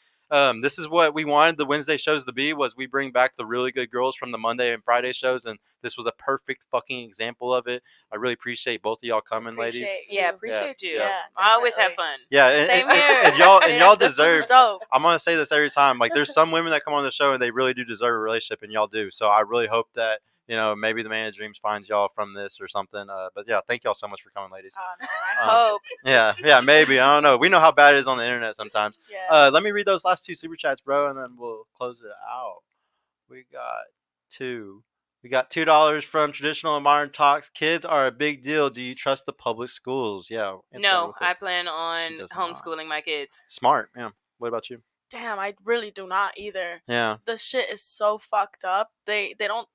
[SPEAKER 1] this is what we wanted the Wednesday shows to be, was we bring back the really good girls from the Monday and Friday shows, and this was a perfect fucking example of it. I really appreciate both of y'all coming, ladies.
[SPEAKER 3] Appreciate you.
[SPEAKER 2] Yeah,
[SPEAKER 3] I always have fun.
[SPEAKER 1] Yeah,
[SPEAKER 2] Same here.
[SPEAKER 1] and y'all deserve.
[SPEAKER 2] Dope.
[SPEAKER 1] I'm gonna say this every time. Like, there's some women that come on the show and they really do deserve a relationship, and y'all do. So I really hope that, you know, maybe the Man of Dreams finds y'all from this or something. But yeah, thank y'all so much for coming, ladies.
[SPEAKER 2] Oh, man, I hope.
[SPEAKER 1] Yeah, maybe. I don't know. We know how bad it is on the internet sometimes.
[SPEAKER 2] Yeah.
[SPEAKER 1] Let me read those last 2 super chats, bro, and then we'll close it out. We got $2 from Traditional and Modern Talks. Kids are a big deal. Do you trust the public schools? Yeah.
[SPEAKER 3] No, I plan on homeschooling my kids.
[SPEAKER 1] Smart. Yeah. What about you?
[SPEAKER 2] Damn, I really do not either.
[SPEAKER 1] Yeah.
[SPEAKER 2] The shit is so fucked up. They don't.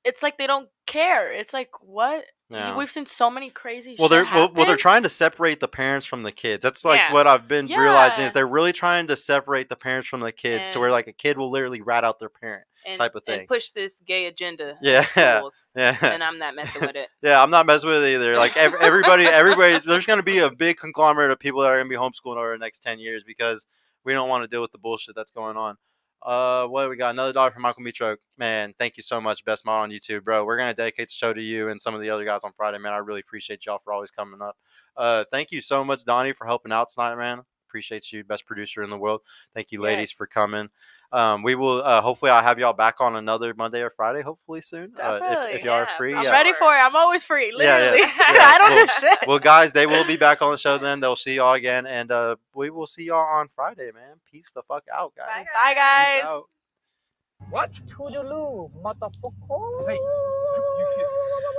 [SPEAKER 2] It's like they don't care. It's like, what?
[SPEAKER 1] Yeah.
[SPEAKER 2] We've seen so many crazy
[SPEAKER 1] well,
[SPEAKER 2] shit happen.
[SPEAKER 1] they're trying to separate the parents from the kids. That's like what I've been realizing, is they're really trying to separate the parents from the kids, to where like a kid will literally rat out their parent, type of thing.
[SPEAKER 3] And push this gay agenda.
[SPEAKER 1] Yeah.
[SPEAKER 3] And I'm not messing with it.
[SPEAKER 1] Yeah, I'm not messing with it either. Like, everybody's there's going to be a big conglomerate of people that are going to be homeschooling over the next 10 years because we don't want to deal with the bullshit that's going on. What do we got? Another $1 from Michael Mitro. Man, thank you so much. Best mod on YouTube, bro. We're gonna dedicate the show to you and some of the other guys on Friday, man. I really appreciate y'all for always coming up. Thank you so much, Donnie, for helping out tonight, man. Appreciate you, best producer in the world. Thank you, ladies, for coming. We will hopefully I'll have y'all back on another Monday or Friday, hopefully soon. If y'all are free.
[SPEAKER 2] I'm ready for it. I'm always free. Literally.
[SPEAKER 1] Yeah.
[SPEAKER 2] I don't do shit.
[SPEAKER 1] Well, guys, they will be back on the show then. They'll see y'all again, and we will see y'all on Friday, man. Peace the fuck out, guys.
[SPEAKER 2] Bye, guys.
[SPEAKER 1] Peace out.
[SPEAKER 10] What? Toodaloo, motherfucker.